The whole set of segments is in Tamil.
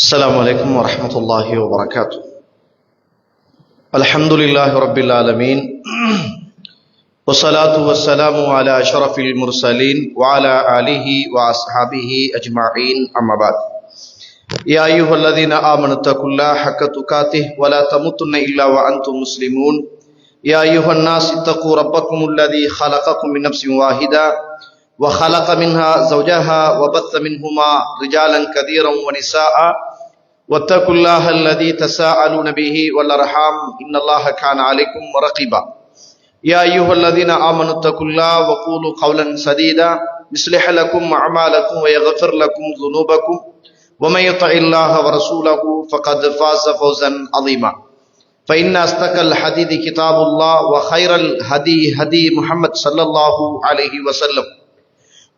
السلام عليكم ورحمة الله وبركاته. الحمد لله رب العالمين والصلاة والسلام على أشرف المرسلين وعلى آله وأصحابه أجمعين أما بعد. يا أيها الذين آمنوا اتقوا الله حق تقاته ولا تموتن إلا وأنتم مسلمون. يا أيها الناس اتقوا ربكم الذي خلقكم من نفس واحدة وخلق منها زوجها وبث منهما رجالا كثيرا ونساء واتقوا الله الذي تساءلون به والأرحام إن الله كان عليكم رقيبا. يا أيها الذين آمنوا اتقوا الله وقولوا قولا سديدا يصلح لكم أعمالكم ويغفر لكم ذنوبكم ومن يطع الله ورسوله فقد فاز فوزا عظيما. فإن أصدق الحديث كتاب الله وخير الهدي هدي محمد صلى الله عليه وسلم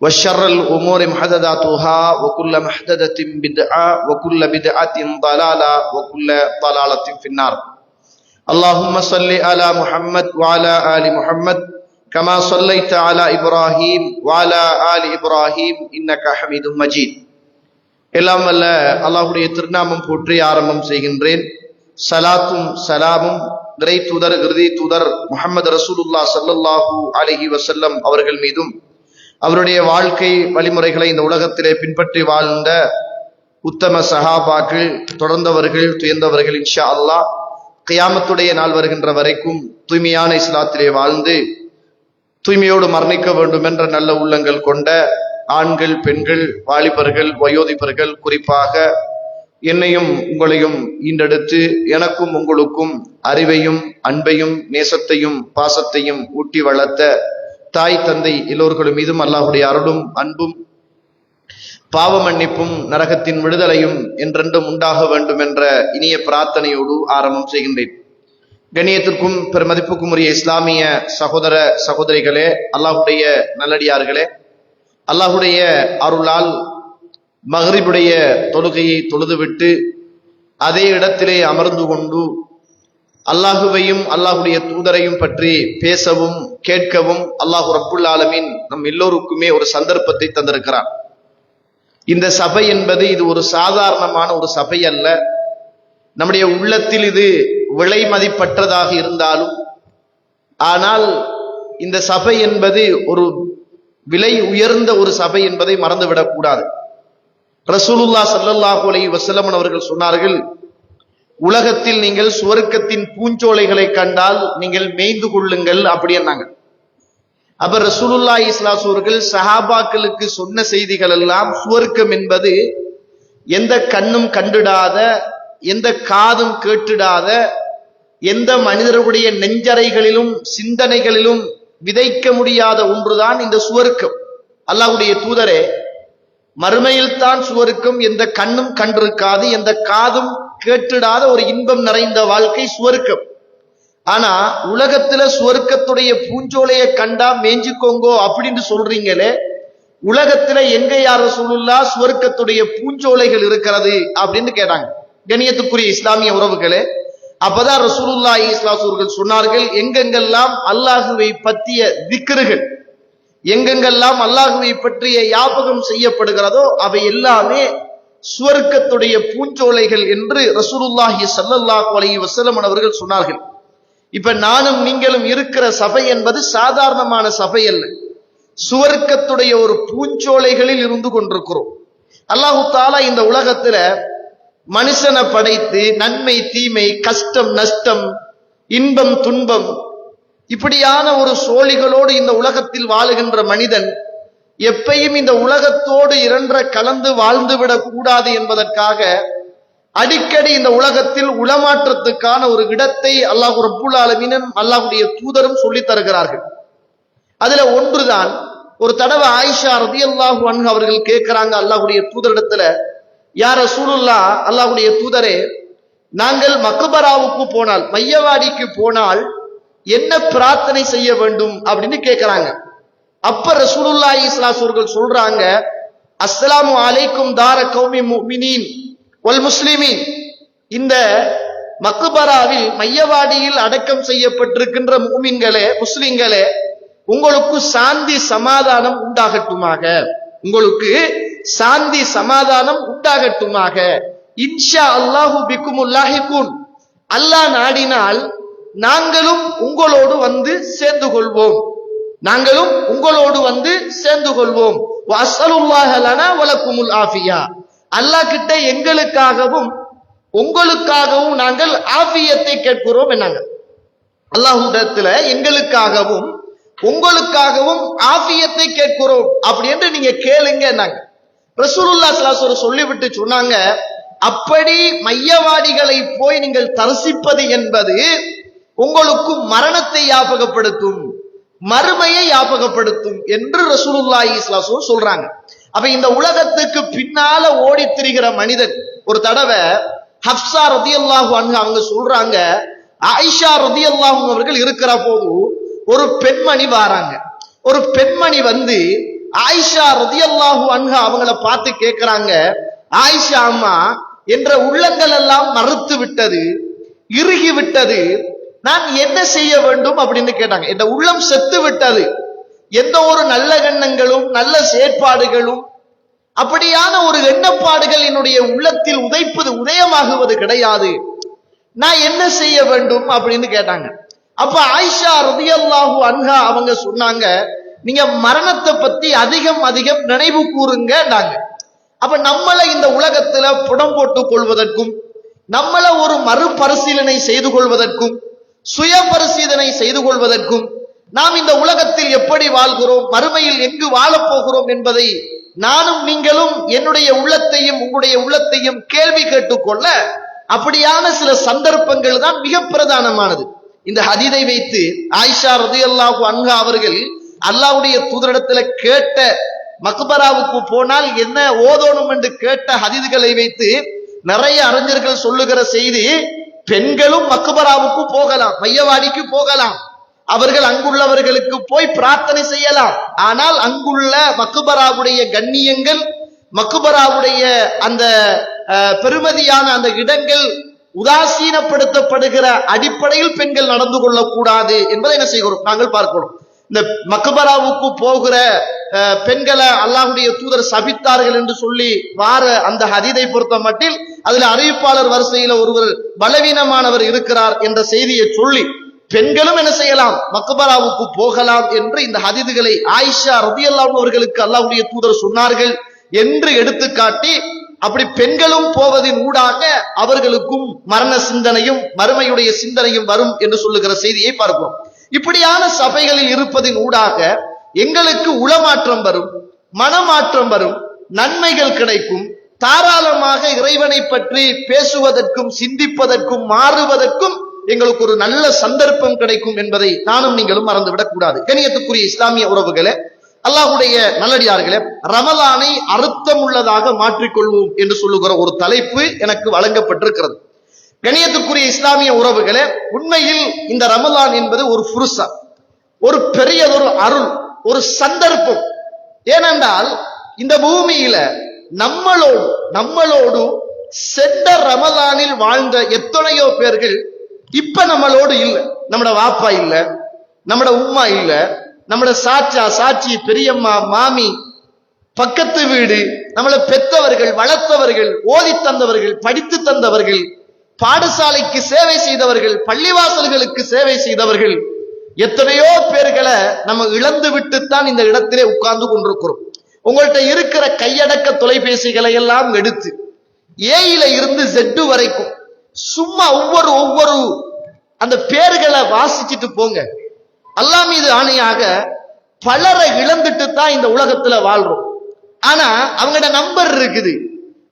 وشر الأمور محدثاتها وكل محدثة بدعة وكل بدعة ضلالة وكل ضلالة في النار. اللهم صل على محمد وعلى آل محمد كما صليت على إبراهيم وعلى آل إبراهيم إنك حميد مجيد. எல்லாம் வல்ல அல்லாஹ்வுடைய திருநாமம் போற்றி ஆரம்பம் செய்கின்றேன். சலாத்தும் சலாமும் இறை தூதர் இறுதி தூதர் முஹம்மது ரசூலுல்லாஹ் ஸல்லல்லாஹு அலைஹி வஸல்லம் அவர்கள் மீதும் அவருடைய வாழ்க்கை வழிமுறைகளை இந்த உலகத்திலே பின்பற்றி வாழ்ந்த உத்தம சஹாபாக்கள், தொடர்ந்தவர்கள், துயர்ந்தவர்கள் இன்ஷா அல்லாஹ் கியாமத்துடைய நாள் வருகின்ற வரைக்கும் தூய்மையான இஸ்லாத்திலே வாழ்ந்து தூய்மையோடு மரணிக்க வேண்டும் என்ற நல்ல உள்ளங்கள் கொண்ட ஆண்கள், பெண்கள், வாலிபர்கள், வயோதிபர்கள், குறிப்பாக என்னையும் உங்களையும் ஈண்டெடுத்து எனக்கும் உங்களுக்கும் அறிவையும் அன்பையும் நேசத்தையும் பாசத்தையும் ஊட்டி வளர்த்த தாய் தந்தை எல்லோர்களும் மீதும் அல்லாஹ்வுடைய அருளும் அன்பும் பாவ மன்னிப்பும் நரகத்தின் விடுதலையும் என்றென்றும் உண்டாக வேண்டும் என்ற இனிய பிரார்த்தனையோடு ஆரம்பம் செய்கின்றேன். கண்ணியத்திற்கும் பெருமதிப்புக்கும் உரிய இஸ்லாமிய சகோதர சகோதரிகளே, அல்லாஹ்வுடைய நல்லடியார்களே, அல்லாஹ்வுடைய அருளால் மக்ரிபுடைய தொழுகையை தொழுதுவிட்டு அதே இடத்திலே அமர்ந்து கொண்டு அல்லாஹுவையும் அல்லாஹுடைய தூதரையும் பற்றி பேசவும் கேட்கவும் அல்லாஹு ரப்புல் ஆலமீன் நம் எல்லோருக்குமே ஒரு சந்தர்ப்பத்தை தந்திருக்கிறார். இந்த சபை என்பது இது ஒரு சாதாரணமான ஒரு சபை அல்ல. நம்முடைய உள்ளத்தில் இது விலை மதிப்பற்றதாக இருந்தாலும், ஆனால் இந்த சபை என்பது ஒரு விலை உயர்ந்த ஒரு சபை என்பதை மறந்துவிடக் கூடாது. ரசூலுல்லாஹ் ஸல்லல்லாஹு அலைஹி வஸல்லம் அவர்கள் சொன்னார்கள், உலகத்தில் நீங்கள் சுவர்க்கத்தின் பூஞ்சோலைகளை கண்டால் நீங்கள் மேய்ந்து கொள்ளுங்கள் அப்படின்னாங்க. அப்ப ரசூலுல்லாஹி ஸல்லல்லாஹு அலைஹி அவர்கள் சஹாபாக்களுக்கு சொன்ன செய்திகள் எல்லாம் சுவர்க்கம் என்பது எந்த கண்ணும் கண்டிடாத, எந்த காதும் கேட்டிடாத, எந்த மனிதருடைய நெஞ்சறைகளிலும் சிந்தனைகளிலும் விதைக்க முடியாத ஒன்றுதான் இந்த சுவர்க்கம். அல்லாஹ்வுடைய தூதரே, மறுமையில் தான் சுவர்க்கம், எந்த கண்ணும் கண்டிருக்காது, எந்த காதும் கேட்டிடாத ஒரு இன்பம் நிறைந்த வாழ்க்கை சுவர்க்கம். ஆனா உலகத்துல சுவர்க்கத்துடைய பூஞ்சோலையை கண்டா மேஞ்சிக்கோங்கோ அப்படின்னு சொல்றீங்களே, உலகத்துல எங்க யார் ரசூலுல்லாஹ் சுவர்க்கத்துடைய பூஞ்சோலைகள் இருக்கிறது அப்படின்னு கேட்டாங்க. கண்ணியத்துக்குரிய இஸ்லாமிய உறவுகளே, அப்பதான் ரசூலுல்லாஹி ஸல்லல்லாஹு அலைஹி வஸல்லம் சொன்னார்கள், எங்கெங்கெல்லாம் அல்லாஹுவை பற்றிய திக்ருகள், எங்கெங்கெல்லாம் அல்லாஹுவை பற்றிய ஞாபகம் செய்யப்படுகிறதோ அவை எல்லாமே சுவர்க்கத்துடைய பூஞ்சோலைகள் என்று ரசூலுல்லாஹி ஸல்லல்லாஹு அலைஹி வஸல்லம் அவர்கள் சொன்னார்கள். இப்ப நானும் நீங்களும் இருக்கிற சபை என்பது சாதாரணமான சபை அல்ல, சுவர்க்கத்துடைய ஒரு பூஞ்சோலைகளில் இருந்து கொண்டிருக்கிறோம். அல்லாஹு தஆலா இந்த உலகத்துல மனுஷனை படைத்து நன்மை தீமை, கஷ்டம் நஷ்டம், இன்பம் துன்பம், இப்படியான ஒரு சோழிகளோடு இந்த உலகத்தில் வாழுகின்ற மனிதன் எப்பையும் இந்த உலகத்தோடு இரண்டரை கலந்து வாழ்ந்துவிடக் கூடாது என்பதற்காக அடிக்கடி இந்த உலகத்தில் உளமாற்றத்துக்கான ஒரு இடத்தை அல்லாஹ் ரப்புல் ஆலமீனும் அல்லாஹ்வுடைய தூதரும் சொல்லித் தருகிறார்கள். அதுல ஒன்றுதான், ஒரு தடவை ஆயிஷா ரலியல்லாஹு அன்ஹா அவர்கள் கேட்கிறாங்க அல்லாஹ்வுடைய தூதரிடத்துல, யா ரசூலுல்லாஹ், அல்லாஹ்வுடைய தூதரே, நாங்கள் மக்பராவுக்கு போனால், மையவாடிக்கு போனால் என்ன பிரார்த்தனை செய்ய வேண்டும் அப்படின்னு கேட்கிறாங்க. அப்ப ரசூலுல்லாஹி ஸல்லல்லாஹு அலைஹி வஸல்லம் சொல்றாங்க, அஸ்ஸலாமு அலைக்கும் தார கௌமி முஃமினீன் வல் முஸ்லிமீன். இந்த மக்பராவில், மையவாடியில் அடக்கம் செய்யப்பட்டிருக்கின்ற முஃமின்களே, முஸ்லிம்களே, உங்களுக்கு சாந்தி சமாதானம் உண்டாகட்டுமாக, உங்களுக்கு சாந்தி சமாதானம் உண்டாகட்டுமாக இன்ஷா அல்லாஹு பிக்குமுல் லாஹிகூன், அல்லாஹ் நாடினால் நாங்களும் உங்களோடு வந்து சேர்ந்து கொள்வோம், நாங்களும் உங்களோடு வந்து சேர்ந்து கொள்வோம். வஅஸ்அலுல்லாஹ லனா வலக்குமுல் ஆஃபியா, அல்லாஹ் கிட்ட எங்களுக்காகவும் உங்களுக்காகவும் நாங்கள் ஆஃபியத்தை கேட்கிறோம் என்னாங்க. அல்லாஹ்விடத்துல எங்களுக்காகவும் உங்களுக்காகவும் ஆஃபியத்தை கேட்கிறோம் அப்படி என்று நீங்க கேளுங்க என்னாங்க. ரசூலுல்லாஹ் ஸல்லல்லாஹு அலைஹி வஸல்லம் சொல்லிவிட்டு சொன்னாங்க, அப்படி மையவாடிகளை போய் நீங்கள் தரிசிப்பது என்பது உங்களுக்கு மரணத்தை ஞாபகப்படுத்தும், மறுமையை ஞாபகப்படுத்தும் என்று ரசூலுல்லாஹி ஸல்லல்லாஹு அலைஹி வஸல்லம் சொல்றாங்க. அப்ப இந்த உலகத்துக்கு பின்னால ஓடி திரிகிற மனிதன் ஒரு தடவை ஹப்ஸா ரலியல்லாஹு அன்ஹா அவங்க சொல்றாங்க, ஆயிஷா ரலியல்லாஹு அவர்கள் இருக்கிற போது ஒரு பெண்மணி வராங்க. ஒரு பெண்மணி வந்து ஆயிஷா ரலியல்லாஹு அன்ஹா அவங்கள பார்த்து கேட்கிறாங்க, ஆயிஷா அம்மா என்ற உள்ளங்கள் எல்லாம் மறுத்து விட்டது, இறுகி விட்டது, நான் என்ன செய்ய வேண்டும் அப்படின்னு கேட்டாங்க. இந்த உள்ளம் செத்து விட்டது, எந்த ஒரு நல்ல எண்ணங்களும் நல்ல செயற்பாடுகளும் அப்படியான ஒரு எண்ணப்பாடுகள் என்னுடைய உள்ளத்தில் உதயமாகுவது கிடையாது, நான் என்ன செய்ய வேண்டும் அப்படின்னு கேட்டாங்க. அப்ப ஆயிஷா ரலியல்லாஹு அன்ஹா அவங்க சொன்னாங்க, நீங்க மரணத்தை பத்தி அதிகம் அதிகம் நினைவு கூறுங்கன்னாங்க. அப்ப நம்மளை இந்த உலகத்துல புடம் போட்டுக் கொள்வதற்கும், நம்மளை ஒரு மறுபரிசீலனை செய்து கொள்வதற்கும், சுய பரிசீலனை செய்து கொள்வதற்கும், நாம் இந்த உலகத்தில் எப்படி வாழ்கிறோம், மறுமையில் எங்கு வாழப் போகிறோம் என்பதை நானும் நீங்களும் என்னுடைய உள்ளத்தையும் உங்களுடைய உள்ளத்தையும் கேள்வி கேட்டுக்கொள்ள அப்படியான சில சந்தர்ப்பங்கள் தான் மிக பிரதானமானது. இந்த ஹதீதை வைத்து ஆயிஷா ரலியல்லாஹு அன்ஹா அவர்கள் அல்லாஹ்வுடைய தூதரிடத்துல கேட்ட, மக்பராவுக்கு போனால் என்ன ஓதணும் என்று கேட்ட ஹதீதுகளை வைத்து நிறைய அறிஞர்கள் சொல்லுகிற செய்தி, பெண்களும் மக்பராவுக்கு போகலாம், மையவாடிக்கு போகலாம், அவர்கள் அங்குள்ளவர்களுக்கு போய் பிரார்த்தனை செய்யலாம். ஆனால் அங்குள்ள மக்பராவுடைய கண்ணியங்கள், மக்பராவுடைய அந்த பெருமதியான அந்த இடங்கள் உதாசீனப்படுத்தப்படுகிற அடிப்படையில் பெண்கள் நடந்து கொள்ளக்கூடாது என்பதை என்ன செய்கிறோம், நாங்கள் பார்க்கிறோம். இந்த மக்பராவுக்கு போகிற பெண்களை அல்லாஹ்வுடைய தூதர் சபித்தார்கள் என்று சொல்லி வார அந்த ஹதீதை பொறுத்த மட்டில் அதுல அறிவிப்பாளர் வரிசையில ஒருவர் பலவீனமானவர் இருக்கிறார் என்ற செய்தியை சொல்லி பெண்களும் என்ன செய்யலாம், மக்பராவுக்கு போகலாம் என்று இந்த ஹதீதுகளை ஆயிஷா ரலியல்லாஹு அவர்களுக்கு அல்லாஹ்வுடைய தூதர் சொன்னார்கள் என்று எடுத்துக்காட்டி, அப்படி பெண்களும் போவதின் ஊடாக அவர்களுக்கும் மரண சிந்தனையும் மறுமையுடைய சிந்தனையும் வரும் என்று சொல்லுகிற செய்தியை பார்க்கிறோம். இப்படியான சபைகளில் இருப்பதின் ஊடாக எங்களுக்கு உளமாற்றம் வரும், மனமாற்றம் வரும், நன்மைகள் கிடைக்கும், தாராளமாக இறைவனை பற்றி பேசுவதற்கும் சிந்திப்பதற்கும் மாறுவதற்கும் எங்களுக்கு ஒரு நல்ல சந்தர்ப்பம் கிடைக்கும் என்பதை நானும் நீங்களும் மறந்துவிடக் கூடாது. கண்ணியத்துக்குரிய இஸ்லாமிய உறவுகளே, அல்லாஹ்வுடைய நல்லடியார்களே, ரமலானை அர்த்தம் உள்ளதாக மாற்றிக்கொள்வோம் என்று சொல்லுகிற ஒரு தலைப்பு எனக்கு வழங்கப்பட்டிருக்கிறது. கண்ணியத்துக்குரிய இஸ்லாமிய உறவுகளே, உண்மையில் இந்த ரமலான் என்பது ஒரு ஃபுர்ஸா, ஒரு பெரியதொரு அருள், ஒரு சந்தர்ப்பம். ஏனென்றால் இந்த பூமியில நம்மளோடு சென்ற ரமலானில் வாழ்ந்த எத்தனையோ பேர்கள் இப்ப நம்மளோடு இல்லை. நம்மட வாப்பா இல்ல, நம்மட உம்மா இல்ல, நம்மட சாச்சா சாச்சி பெரியம்மா மாமி பக்கத்து வீடு, நம்மளை பெத்தவர்கள் வளர்த்தவர்கள் ஓதி தந்தவர்கள் படித்து தந்தவர்கள் பாடசாலைக்கு சேவை செய்தவர்கள் பள்ளிவாசல்களுக்கு சேவை செய்தவர்கள் எத்தனையோ பேர்களை நம்ம இழந்து விட்டுத்தான் இந்த இடத்திலே உட்கார்ந்து கொண்டிருக்கிறோம். உங்கள்கிட்ட இருக்கிற கையடக்க தொலைபேசிகளை எல்லாம் எடுத்து ஏயில இருந்து ஜெட்டு வரைக்கும் சும்மா ஒவ்வொரு அந்த பேர்களை வாசிச்சுட்டு போங்க. அல்லாஹ் மீது ஆணையாக பலரை இழந்துட்டு தான் இந்த உலகத்துல வாழ்றோம். ஆனா அவங்களோட நம்பர் இருக்குது,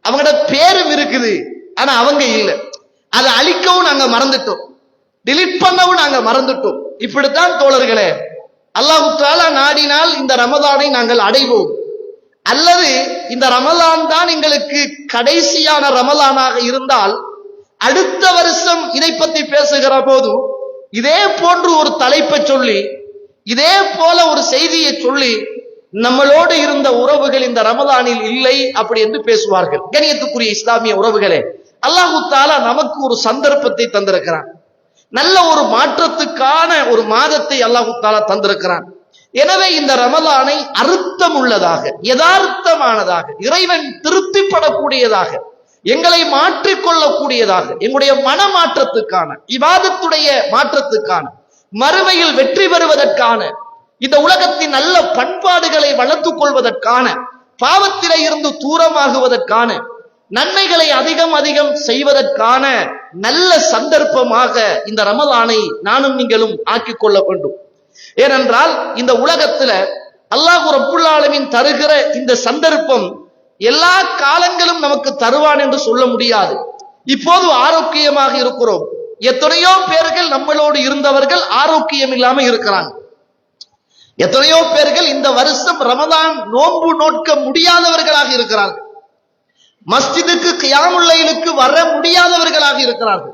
அவங்களோட பேரும் இருக்குது, ஆனா அவங்க இல்லை. அதை அழிக்கவும் நாங்க மறந்துட்டோம், டிலீட் பண்ணவும் நாங்க மறந்துட்டோம். இப்படித்தான் தோழர்களே, அல்லாஹ் தஆலா நாடினால் இந்த ரமலானை நாங்கள் அடைவோம், அல்லது இந்த ரமலான் தான் எங்களுக்கு கடைசியான ரமலானாக இருந்தால் அடுத்த வருஷம் இதை பத்தி பேசுகிற போது இதே போன்று ஒரு தலைப்பை சொல்லி இதே போல ஒரு செய்தியை சொல்லி நம்மளோடு இருந்த உறவுகள் இந்த ரமலானில் இல்லை அப்படி என்று பேசுவார்கள். கண்ணியத்துக்குரிய இஸ்லாமிய உறவுகளே, அல்லாஹ் தஆலா நமக்கு ஒரு சந்தர்ப்பத்தை தந்திருக்கிறான், நல்ல ஒரு மாற்றத்துக்கான ஒரு மாதத்தை அல்லாஹ் தஆலா தந்திருக்கிறான். எனவே இந்த ரமலானை அர்த்தம் உள்ளதாக, யதார்த்தமானதாக, இறைவன் திருப்திப்படக்கூடியதாக எங்களை மாற்றிக்கொள்ளக்கூடியதாக, எங்களுடைய மனமாற்றத்துக்கான, இபாதத்துடைய மாற்றத்துக்கான, மறுமையில் வெற்றி பெறுவதற்கான, இந்த உலகத்தின் நல்ல பண்பாடுகளை வளர்த்துக் கொள்வதற்கான, பாவத்திலே இருந்து தூரமாகுவதற்கான, நன்மைகளை அதிகம் செய்வதற்கான நல்ல சந்தர்ப்பமாக இந்த ரமலானை நானும் நீங்களும் ஆக்கிக் கொள்ள வேண்டும். ஏனென்றால் இந்த உலகத்துல அல்லாஹ் ரப்புல் ஆலமீன் தருகிற இந்த சந்தர்ப்பம் எல்லா காலங்களும் நமக்கு தருவான் என்று சொல்ல முடியாது. இப்போது ஆரோக்கியமாக இருக்கிறோம். எத்தனையோ பேர்கள் நம்மளோடு இருந்தவர்கள் ஆரோக்கியம் இல்லாம இருக்கிறாங்க. எத்தனையோ பேர்கள் இந்த வருஷம் ரமதான் நோன்பு நோட்க முடியாதவர்களாக இருக்கிறார்கள். மஸ்ஜிதுக்கு கியாமுல் லைலுக்கு வர முடியாதவர்களாக இருக்கிறார்கள்.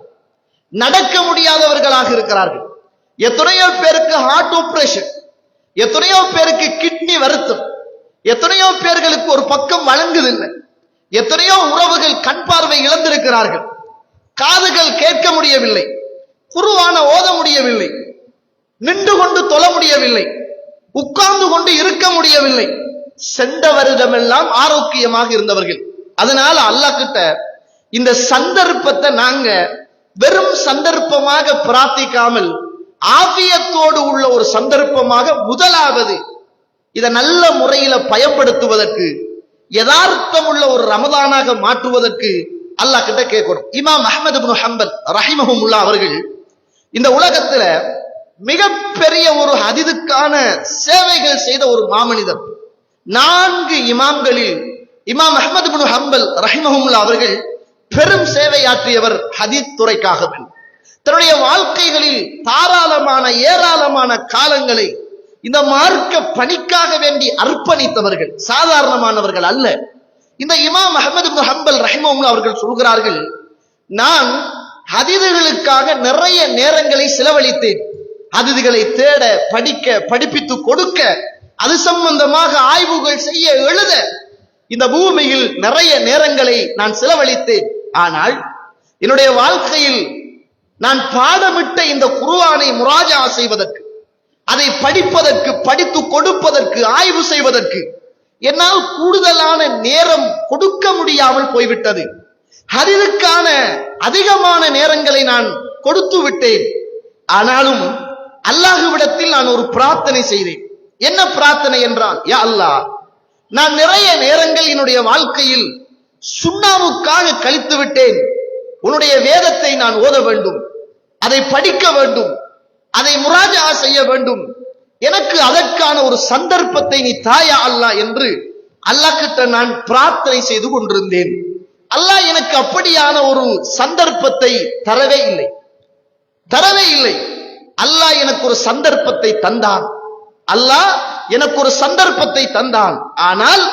நடக்க முடியாதவர்களாக இருக்கிறார்கள். எத்தனையோ பேருக்கு ஹார்ட் ஆபரேஷன், எத்தனையோ பேருக்கு கிட்னி வருத்தம், எத்தனையோ பேர்களுக்கு ஒரு பக்கம் வழங்குதில்லை, எத்தனையோ உறவுகள் கண் பார்வை இழந்திருக்கிறார்கள், காதுகள் கேட்க முடியவில்லை, குர்ஆன ஓத முடியவில்லை, நின்று கொண்டு தொழ முடியவில்லை, உட்கார்ந்து கொண்டு இருக்க முடியவில்லை. சென்ற வருடமெல்லாம் ஆரோக்கியமாக இருந்தவர்கள். அதனால அல்லாஹ் கிட்ட இந்த சந்தர்ப்பத்தை நாங்க வெறும் சந்தர்ப்பமாக பிரார்த்திக்காமல் ஆஃபியத்தோடு உள்ள ஒரு சந்தர்ப்பமாக முதலாவது இதை நல்ல முறையில பயன்படுத்துவதற்கு, யதார்த்தம் உள்ள ஒரு ரமதானாக மாற்றுவதற்கு அல்லாஹ் கிட்ட கேட்கணும். இமாம் அஹ்மது இப்னு ஹம்பல் ரஹிமஹுல்லாஹ் அவர்கள் இந்த உலகத்துல மிகப்பெரிய ஒரு ஹதீதுக்கான சேவைகள் செய்த ஒரு மாமனிதர். 4 இமாம்களில் இமாம் அஹ்மது இப்னு ஹம்பல் ரஹிமஹுல்லாஹ் அவர்கள் பெரும் சேவையாற்றியவர் ஹதீஸ் துறைக்காகவே. தன்னுடைய வாழ்க்கைகளில் ஏராளமான காலங்களை இந்த மார்க்க பணிக்காக வேண்டி அர்ப்பணித்தவர்கள், சாதாரணமானவர்கள் அல்ல. இந்த இமாம் அஹ்மது இப்னு ஹம்பல் ரஹிமஹுல்லாஹ் அவர்கள் சொல்கிறார்கள், நான் ஹதீதுகளுக்காக நிறைய நேரங்களை செலவழித்தேன். ஹதீதுகளை தேட, படிக்க, படிப்பித்து கொடுக்க, அது சம்பந்தமாக ஆய்வுகள் செய்ய, எழுத இந்த பூமியில் நிறைய நேரங்களை நான் செலவழித்தேன். ஆனால் என்னுடைய வாழ்க்கையில் நான் பாடமிட்ட இந்த குர்ஆனை முராஜா செய்வதற்கு, அதை படிப்பதற்கு, படித்து கொடுப்பதற்கு, ஆய்வு செய்வதற்கு என்னால் கூடுதலான நேரம் கொடுக்க முடியாமல் போய்விட்டது. ஹதீதுக்கான அதிகமான நேரங்களை நான் கொடுத்து விட்டேன். ஆனாலும் அல்லாஹ்விடத்தில் நான் ஒரு பிரார்த்தனை செய்தேன். என்ன பிரார்த்தனை என்றால், யா அல்லாஹ், நான் நிறைய நேரங்கள் என்னுடைய வாழ்க்கையில் சுன்னாவுக்காக கழித்து விட்டேன். உன்னுடைய வேதத்தை நான் ஓத வேண்டும், அதை படிக்க வேண்டும், அதை முராஜா செய்ய வேண்டும். எனக்கு அதற்கான ஒரு சந்தர்ப்பத்தை நீ தாயா அல்லாஹ் என்று அல்லாஹ் கிட்ட நான் பிரார்த்தனை செய்து கொண்டிருந்தேன். அல்லாஹ் எனக்கு அப்படியான ஒரு சந்தர்ப்பத்தை தரவே இல்லை. அல்லாஹ் எனக்கு ஒரு சந்தர்ப்பத்தை தந்தான். அல்லாஹ் எனக்கு ஒரு சந்தர்ப்பத்தை தந்தான். ஆனால்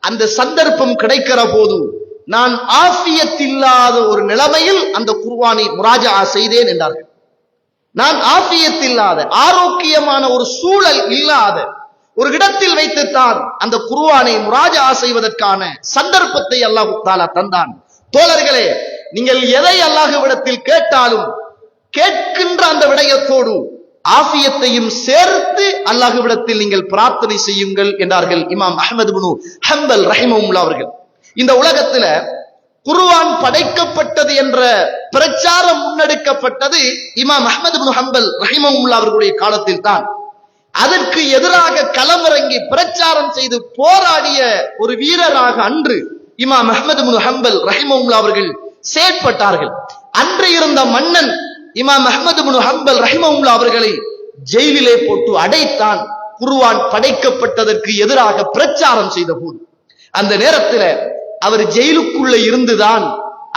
அந்த சந்தர்ப்பம் கிடைக்கிற போது நான் ஆஃபியத் இல்லாத ஒரு நிலைமையில் அந்த குர்ஆனை முராஜா செய்தேன் என்றார்கள். நான் ஆஃபியத் இல்லாத, ஆரோக்கியமான ஒரு சூழல் இல்லாத ஒரு இடத்தில் வைத்துத்தான் அந்த குர்ஆனை முராஜா செய்வதற்கான சந்தர்ப்பத்தை அல்லாஹ் தஆலா தந்தான். தோழர்களே, நீங்கள் எதை அல்லாஹ்விடத்தில் கேட்டாலும் கேட்கின்ற அந்த விடயத்தோடு ஆஃபியத்தையும் சேர்த்து அல்லாஹ்விடத்தில் நீங்கள் பிரார்த்தனை செய்யுங்கள் என்றார்கள் இமாம் அஹ்மது இப்னு ஹம்பல் ரஹிமஹுல்லாஹ் அவர்கள். இந்த உலகத்துல குர்ஆன் படைக்கப்பட்டது என்ற பிரச்சாரம் முன்னெடுக்கப்பட்டது இமாம் அஹ்மது இப்னு ஹம்பல் ரஹிமஹுல்லாஹ் அவர்களுடைய காலத்தில் தான். அதற்கு எதிராக களமிறங்கி பிரச்சாரம் செய்து போராடிய ஒரு வீரராக அன்று இமாம் அஹ்மது இப்னு ஹம்பல் ரஹிமஹுல்லாஹ் அவர்கள் செயற்பட்டார்கள். அன்று இருந்த மன்னன் இமாம் அஹ்மது இப்னு ஹம்பல் ரஹிமஹுல்லாஹ் அவர்களை ஜெயிலிலே போட்டு அடைத்தான். குர்ஆன் படைக்கப்பட்டதற்கு எதிராக பிரச்சாரம் செய்த போது அந்த நேரத்தில் அவர் ஜெயிலுக்குள்ள இருந்துதான்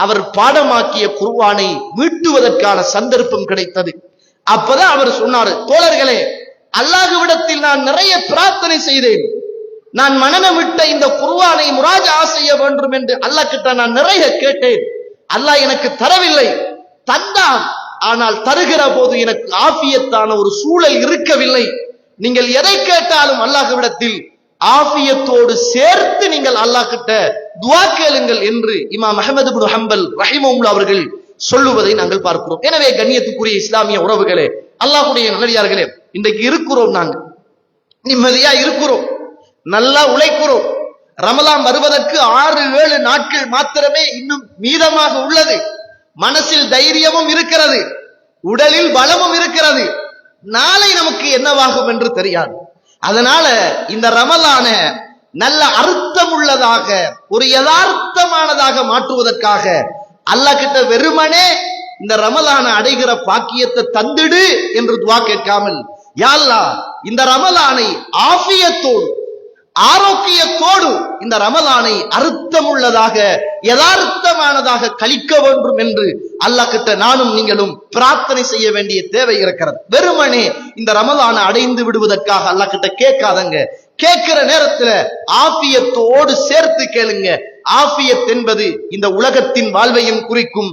அவர் பாடமாக்கிய குர்ஆனை மீட்டுவதற்கான சந்தர்ப்பம் கிடைத்தது. அப்பதான் அவர் சொன்னார், தோழர்களே, அல்லாஹ்விடத்தில் நான் நிறைய பிரார்த்தனை செய்தேன். நான் மனனமிட்ட இந்த குர்ஆனை முராஜா செய்ய வேண்டும் என்று அல்லாஹ் கிட்ட நான் நிறைய கேட்டேன். அல்லாஹ் எனக்கு தரவில்லை. தந்தான், ஆனால் தருகிற போது எனக்கு ஆஃபியத்தான ஒரு சூழல் இருக்கவில்லை. நீங்கள் எதை கேட்டாலும் அல்லாஹ்விடத்தில் ஆஃபியத்தோடு சேர்த்து நீங்கள் அல்லாஹ் கிட்ட துஆ கேளுங்கள் என்று இமாம் அஹ்மது இப்னு ஹம்பல் ரஹிமஹுல்லாஹ் அவர்கள் சொல்லுவதை நாங்கள் பார்க்கிறோம். எனவே கண்ணியத்துக்குரிய இஸ்லாமிய உறவுகளே, அல்லாஹ்வுடைய நல்லடியார்களே, இன்றைக்கு இருக்கிறோம், நாங்க நிம்மதியா இருக்கிறோம், நல்லா உழைக்கிறோம், ரமலான் வருவதற்கு 6-7 நாட்கள் மாத்திரமே இன்னும் மீதமாக உள்ளது. மனசில் தைரியமும் இருக்கிறது, உடலில் பலமும் இருக்கிறது. நாளை நமக்கு என்னவாகும் என்று தெரியாது. அதனால இந்த ரமலான நல்ல அர்த்தம் உள்ளதாக, ஒரு யதார்த்தமானதாக மாற்றுவதற்காக அல்லாஹ் கிட்ட வெறுமனே இந்த ரமலான அடைகிற பாக்கியத்தை தந்திடு என்று துவா கேட்காமல், யா அல்லாஹ் இந்த ரமலானை ஆஃபியத்தோடு ஆரோக்கியத்தோடு இந்த ரமலானை அர்த்தமுள்ளதாக யதார்த்தமானதாக கழிக்க வேண்டும் என்று அல்லாஹ் கிட்ட நானும் நீங்களும் பிரார்த்தனை செய்ய வேண்டிய தேவை இருக்கிறது. வெறுமனே இந்த ரமலானை அடைந்து விடுவதற்காக அல்லாஹ் கிட்ட கேட்காதங்க. கேட்கிற நேரத்துல ஆஃபியத்தோடு சேர்த்து கேளுங்க. ஆஃபியத் என்பது இந்த உலகத்தின் வாழ்வையும் குறிக்கும்.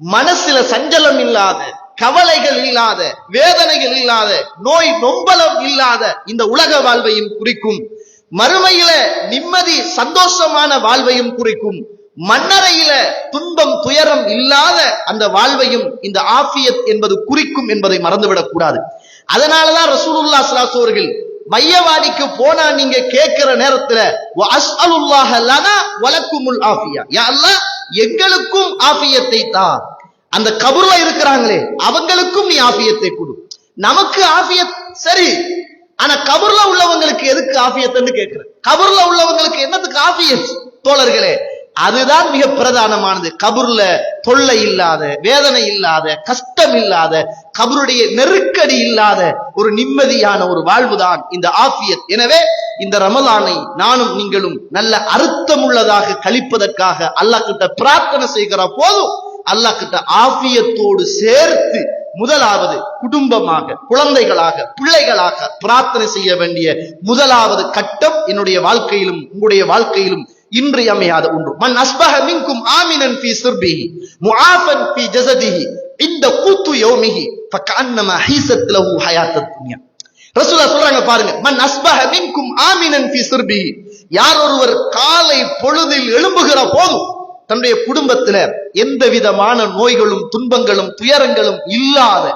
மனசுல சஞ்சலம் இல்லாத, கவலைகள் இல்லாத, வேதனைகள் இல்லாத, நோய் நொம்பலம் இல்லாத இந்த உலக வாழ்வையும் குறிக்கும். மறுமையில நிம்மதி சந்தோஷமான வாழ்வையும் குறிக்கும். மன்னரையில துன்பம் துயரம் இல்லாத அந்த வாழ்வையும் இந்த ஆஃபியத் என்பது குறிக்கும் என்பதை மறந்துவிடக் கூடாது. அதனாலதான் ரசூலுல்லாஹி ஸல்லல்லாஹு அலைஹி அவர்கள் மையவாடிக்கு போனா நீங்க கேட்கிற நேரத்துல வஅஸ்அலுல்லாஹ லனா வலக்குமுல் ஆஃபியா, யா அல்லாஹ் எங்களுக்கும் ஆஃபியத்தை தா. அந்த கபர்ல இருக்கிறாங்களே அவங்களுக்கும் நீ ஆஃபியத்தை கொடு. நமக்கு ஆஃபியத் சரி, ஆனா கபர்ல உள்ளவங்களுக்கு எதுக்கு ஆஃபியத்னு கேட்கிற? கபர்ல உள்ளவங்களுக்கு என்னத்துக்கு ஆஃபியத் தோழர்களே? அதுதான் மிக பிரதானமானது. கபர்ல தொல்லை இல்லாத, வேதனை இல்லாத, கஷ்டம் இல்லாத, கபருடைய நெருக்கடி இல்லாத ஒரு நிம்மதியான ஒரு வாழ்வுதான் இந்த ஆஃபியத். எனவே இந்த ரமலானை நானும் நீங்களும் நல்ல அர்த்தமுள்ளதாக கழிப்பதற்காக அல்லாஹ் கிட்ட பிரார்த்தனை செய்கிற போதும் அல்லாஹ் கிட்ட ஆஃபியத்தோடு சேர்த்து முதலாவது குடும்பமாக, குழந்தைகளாக, பிள்ளைகளாக பிரார்த்தனை செய்ய வேண்டிய முதலாவது கட்டம் என்னுடைய வாழ்க்கையிலும் உங்களுடைய வாழ்க்கையிலும் இன்றியமையாத ஒன்று. மன் அஸ்பஹ மின்கும் ஆமினன் ஃபீ சிர்பிஹி முஆஃபன் ஃபீ ஜஸதிஹி இந்த கூத்து யௌமிஹி ஃபகஅன்னமா ஹீஸத் லஹு ஹயாத்தத் துன்யா. ரசூலுல்லாஹ் சொல்றாங்க பாருங்க, மன் அஸ்பஹ மின்கும் ஆமினன் ஃபீ சிர்பிஹி, யார் ஒருவர் காலை பொழுதில் எழும்புகிற போது தன்னுடைய குடும்பத்துல எந்த விதமான நோய்களும் துன்பங்களும் துயரங்களும் இல்லாத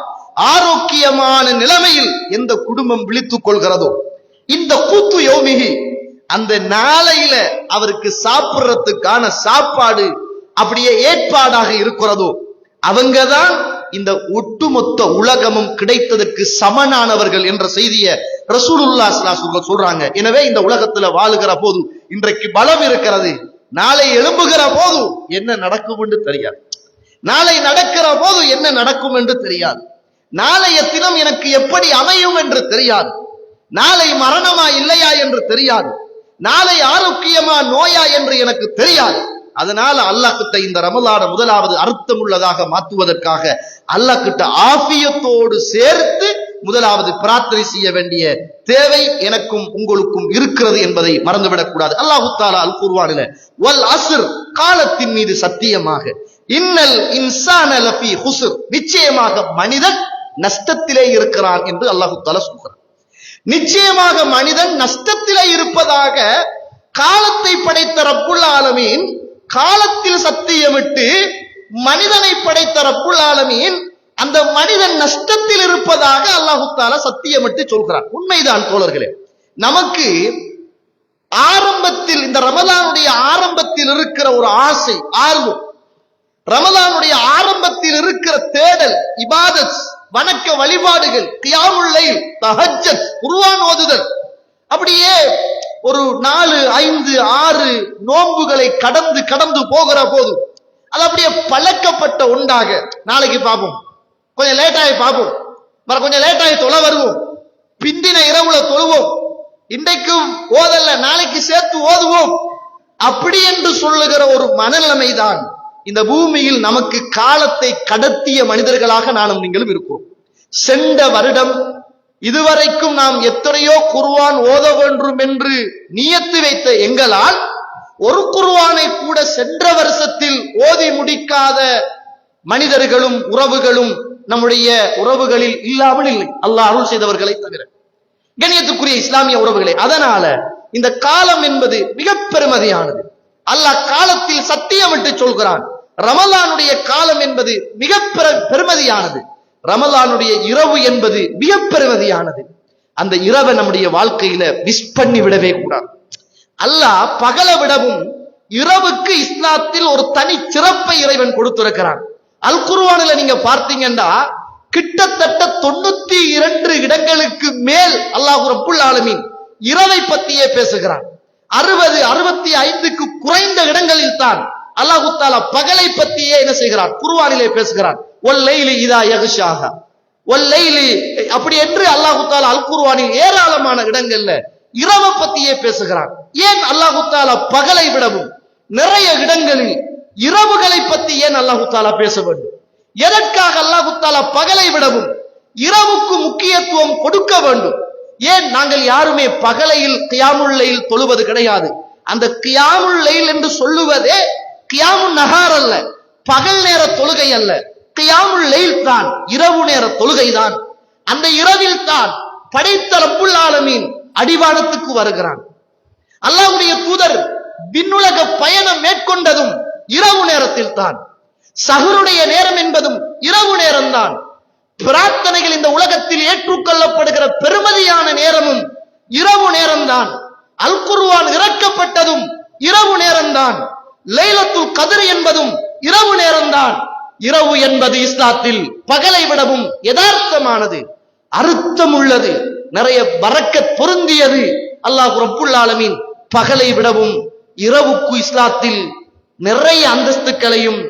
ஆரோக்கியமான நிலைமையில் எந்த குடும்பம் விழித்துக் கொள்கிறதோ, இந்த கூத்து யௌமிஹி அந்த நாளையில அவருக்கு சாப்பிடுறதுக்கான சாப்பாடு அப்படியே ஏற்பாடாக இருக்கிறதோ, அவங்கதான் இந்த ஒட்டுமொத்த உலகமும் கிடைத்ததற்கு சமனானவர்கள் என்ற செய்தியை ரசூலுல்லாஹி ஸல்லல்லாஹு அலைஹி வஸல்லம் சொல்றாங்க. எனவே இந்த உலகத்துல வாழுகிற போது இன்றைக்கு பலம் இருக்கிறது, நாளை எழும்புகிற போது என்ன நடக்கும் என்று தெரியாது. நாளை நடக்கிற போது என்ன நடக்கும் என்று தெரியாது. நாளைய தினம் எனக்கு எப்படி அமையும் என்று தெரியாது. நாளை மரணமா இல்லையா என்று தெரியாது. நாளை ஆரோக்கியமா நோயா என்று எனக்கு தெரியாது. அதனால அல்லாஹ் கிட்ட இந்த ரமலான முதலாவது அர்த்தம் உள்ளதாக மாற்றுவதற்காக அல்லாஹ் கிட்ட ஆஃபியத்தோடு சேர்த்து முதலாவது பிரார்த்தனை செய்ய வேண்டிய தேவை எனக்கும் உங்களுக்கும் இருக்கிறது என்பதை மறந்துவிடக் கூடாது. அல்லாஹு தஆலா அல் குர்ஆனில வல் அஸ்ர், காலத்தின் மீது சத்தியமாக, இன்னல் இன்சான லஃபீ ஹுஸ்ர், நிச்சயமாக மனிதன் நஷ்டத்திலே இருக்கிறான் என்று அல்லாஹு தஆலா சொல்கிறார். நிச்சயமாக மனிதன் நஷ்டத்திலே இருப்பதாக காலத்தை படைத்த ரப்புல் ஆலமீன் காலத்தில் சத்தியமிட்டு மனிதனை படைத்த ரப்புல் ஆலமீன் அந்த மனிதன் நஷ்டத்தில் இருப்பதாக அல்லாஹு தஆலா சத்தியமிட்டு சொல்கிறார். உண்மைதான் தோழர்களே, நமக்கு ஆரம்பத்தில் இந்த ரமலானுடைய ஆரம்பத்தில் இருக்கிற ஒரு ஆசை, ஆர்வம், ரமலானுடைய ஆரம்பத்தில் இருக்கிற தேடல், இபாதத், வணக்க வழிபாடுகள், கியாமுல் லைல், தஹஜ்ஜத், குர்ஆன் ஓதுதல், அப்படியே ஒரு 4, 5, 6 நோன்புகளை கடந்து கடந்து போகிற போது அது அப்படியே பழக்கப்பட்ட ஒன்றாக, நாளைக்கு பார்ப்போம், கொஞ்சம் லேட்டாகி பார்ப்போம், கொஞ்சம் லேட்டாகி தொலை வருவோம், பிந்தின இரவுல தொழுவோம், இன்றைக்கும் ஓதல்ல நாளைக்கு சேர்த்து ஓதுவோம், அப்படி என்று சொல்லுகிற ஒரு மனநிலைமைதான் இந்த பூமியில் நமக்கு காலத்தை கடத்திய மனிதர்களாக நானும் நீங்களும் இருக்கிறோம். சென்ற வருடம் இதுவரைக்கும் நாம் எத்தனையோ குர்ஆன் ஓத வேண்டும் என்று நியத்து வைத்த எங்களால் ஒரு குர்ஆனை கூட சென்ற வருஷத்தில் ஓதி முடிக்காத மனிதர்களும் உறவுகளும் நம்முடைய உறவுகளில் இல்லாமல் இல்லை, அல்லாஹ் அருள் செய்தவர்களை தவிர. கண்ணியத்துக்குரிய இஸ்லாமிய உறவுகளே, அதனால இந்த காலம் என்பது மிக பெருமதியானது. அல்லாஹ் காலத்தில் சத்தியமிட்டு சொல்கிறான். ரமலானுடைய காலம் என்பது மிக பெருமதியானது. ரமலானுடைய இரவு என்பது மிக பெருமதியானது. அந்த இரவை நம்முடைய வாழ்க்கையில மிஸ் பண்ணி விடவே கூடாது. அல்லாஹ் பகலை விடவும் இரவுக்கு இஸ்லாத்தில் ஒரு தனி சிறப்பை இறைவன் கொடுத்திருக்கிறான். அல் குர்ஆனில நீங்க பார்த்தீங்கன்னா கிட்டத்தட்ட 92 இடங்களுக்கு மேல் அல்லாஹ் ரப்புல் ஆலமீன் இரவை பத்தியே பேசுகிறான். 65க்கு குறைந்த இடங்களில் தான் அல்லாஹ் தஆலா பகலை பத்தியே என்ன செய்கிறான், குர்ஆனிலே பேசுகிறான். வல்லைலி இதா யக்ஷாஹா, வல்லைலி அப்படி என்று அல்லாஹ் தஆலா அல் குர்ஆனில் ஏராளமான இடங்கள்ல இரவை பத்தியே பேசுகிறான். ஏன் அல்லாஹ் தஆலா பகலை விடவும் நிறைய இடங்களில் இரவுகளை பத்தி ஏன் அல்லாஹ் தஆலா பேச வேண்டும்? எதற்காக அல்லாஹ் தஆலா பகலை விடவும் இரவுக்கு முக்கியத்துவம் கொடுக்க வேண்டும்? ஏன் நாங்கள் யாருமே பகலையில் கியாமுல் லைல் தொழுவது கிடையாது. அந்த கியாமுல் லைல் என்று சொல்லுவதே கியாமுன் நஹார் அல்ல, பகல் நேர தொழுகை அல்ல. கியாமுல் லைல் தான் இரவு நேர தொழுகை தான். அந்த இரவில் தான் படைத்த ரப்புல் ஆலமீன் அடிவானத்துக்கு வருகிறான். அல்லாஹ்வுடைய தூதர் விண்ணுலக பயணம் மேற்கொண்டதும் இரவு நேரத்தில் தான். சஹருடைய நேரம் என்பதும் இரவு நேரம்தான். பிரார்த்தனைகள் இந்த உலகத்தில் ஏற்றுக்கொள்ளப்படுகிற பெருமதியான நேரமும் இரவு நேரம்தான். அல் குர்ஆன் இறக்கப்பட்டதும் இரவு நேரம்தான். லைலத்துல் கத்ர் என்பதும் இரவு நேரம்தான். இரவு என்பது இஸ்லாத்தில் பகலை விடவும் யதார்த்தமானது, அர்த்தம் உள்ளது, நிறைய பரக்கத் பொருந்தியது. அல்லாஹ் ரப்புல் ஆலமீன் பகலை விடவும் இரவுக்கு இஸ்லாத்தில் நிறைய அந்தஸ்துகளையும்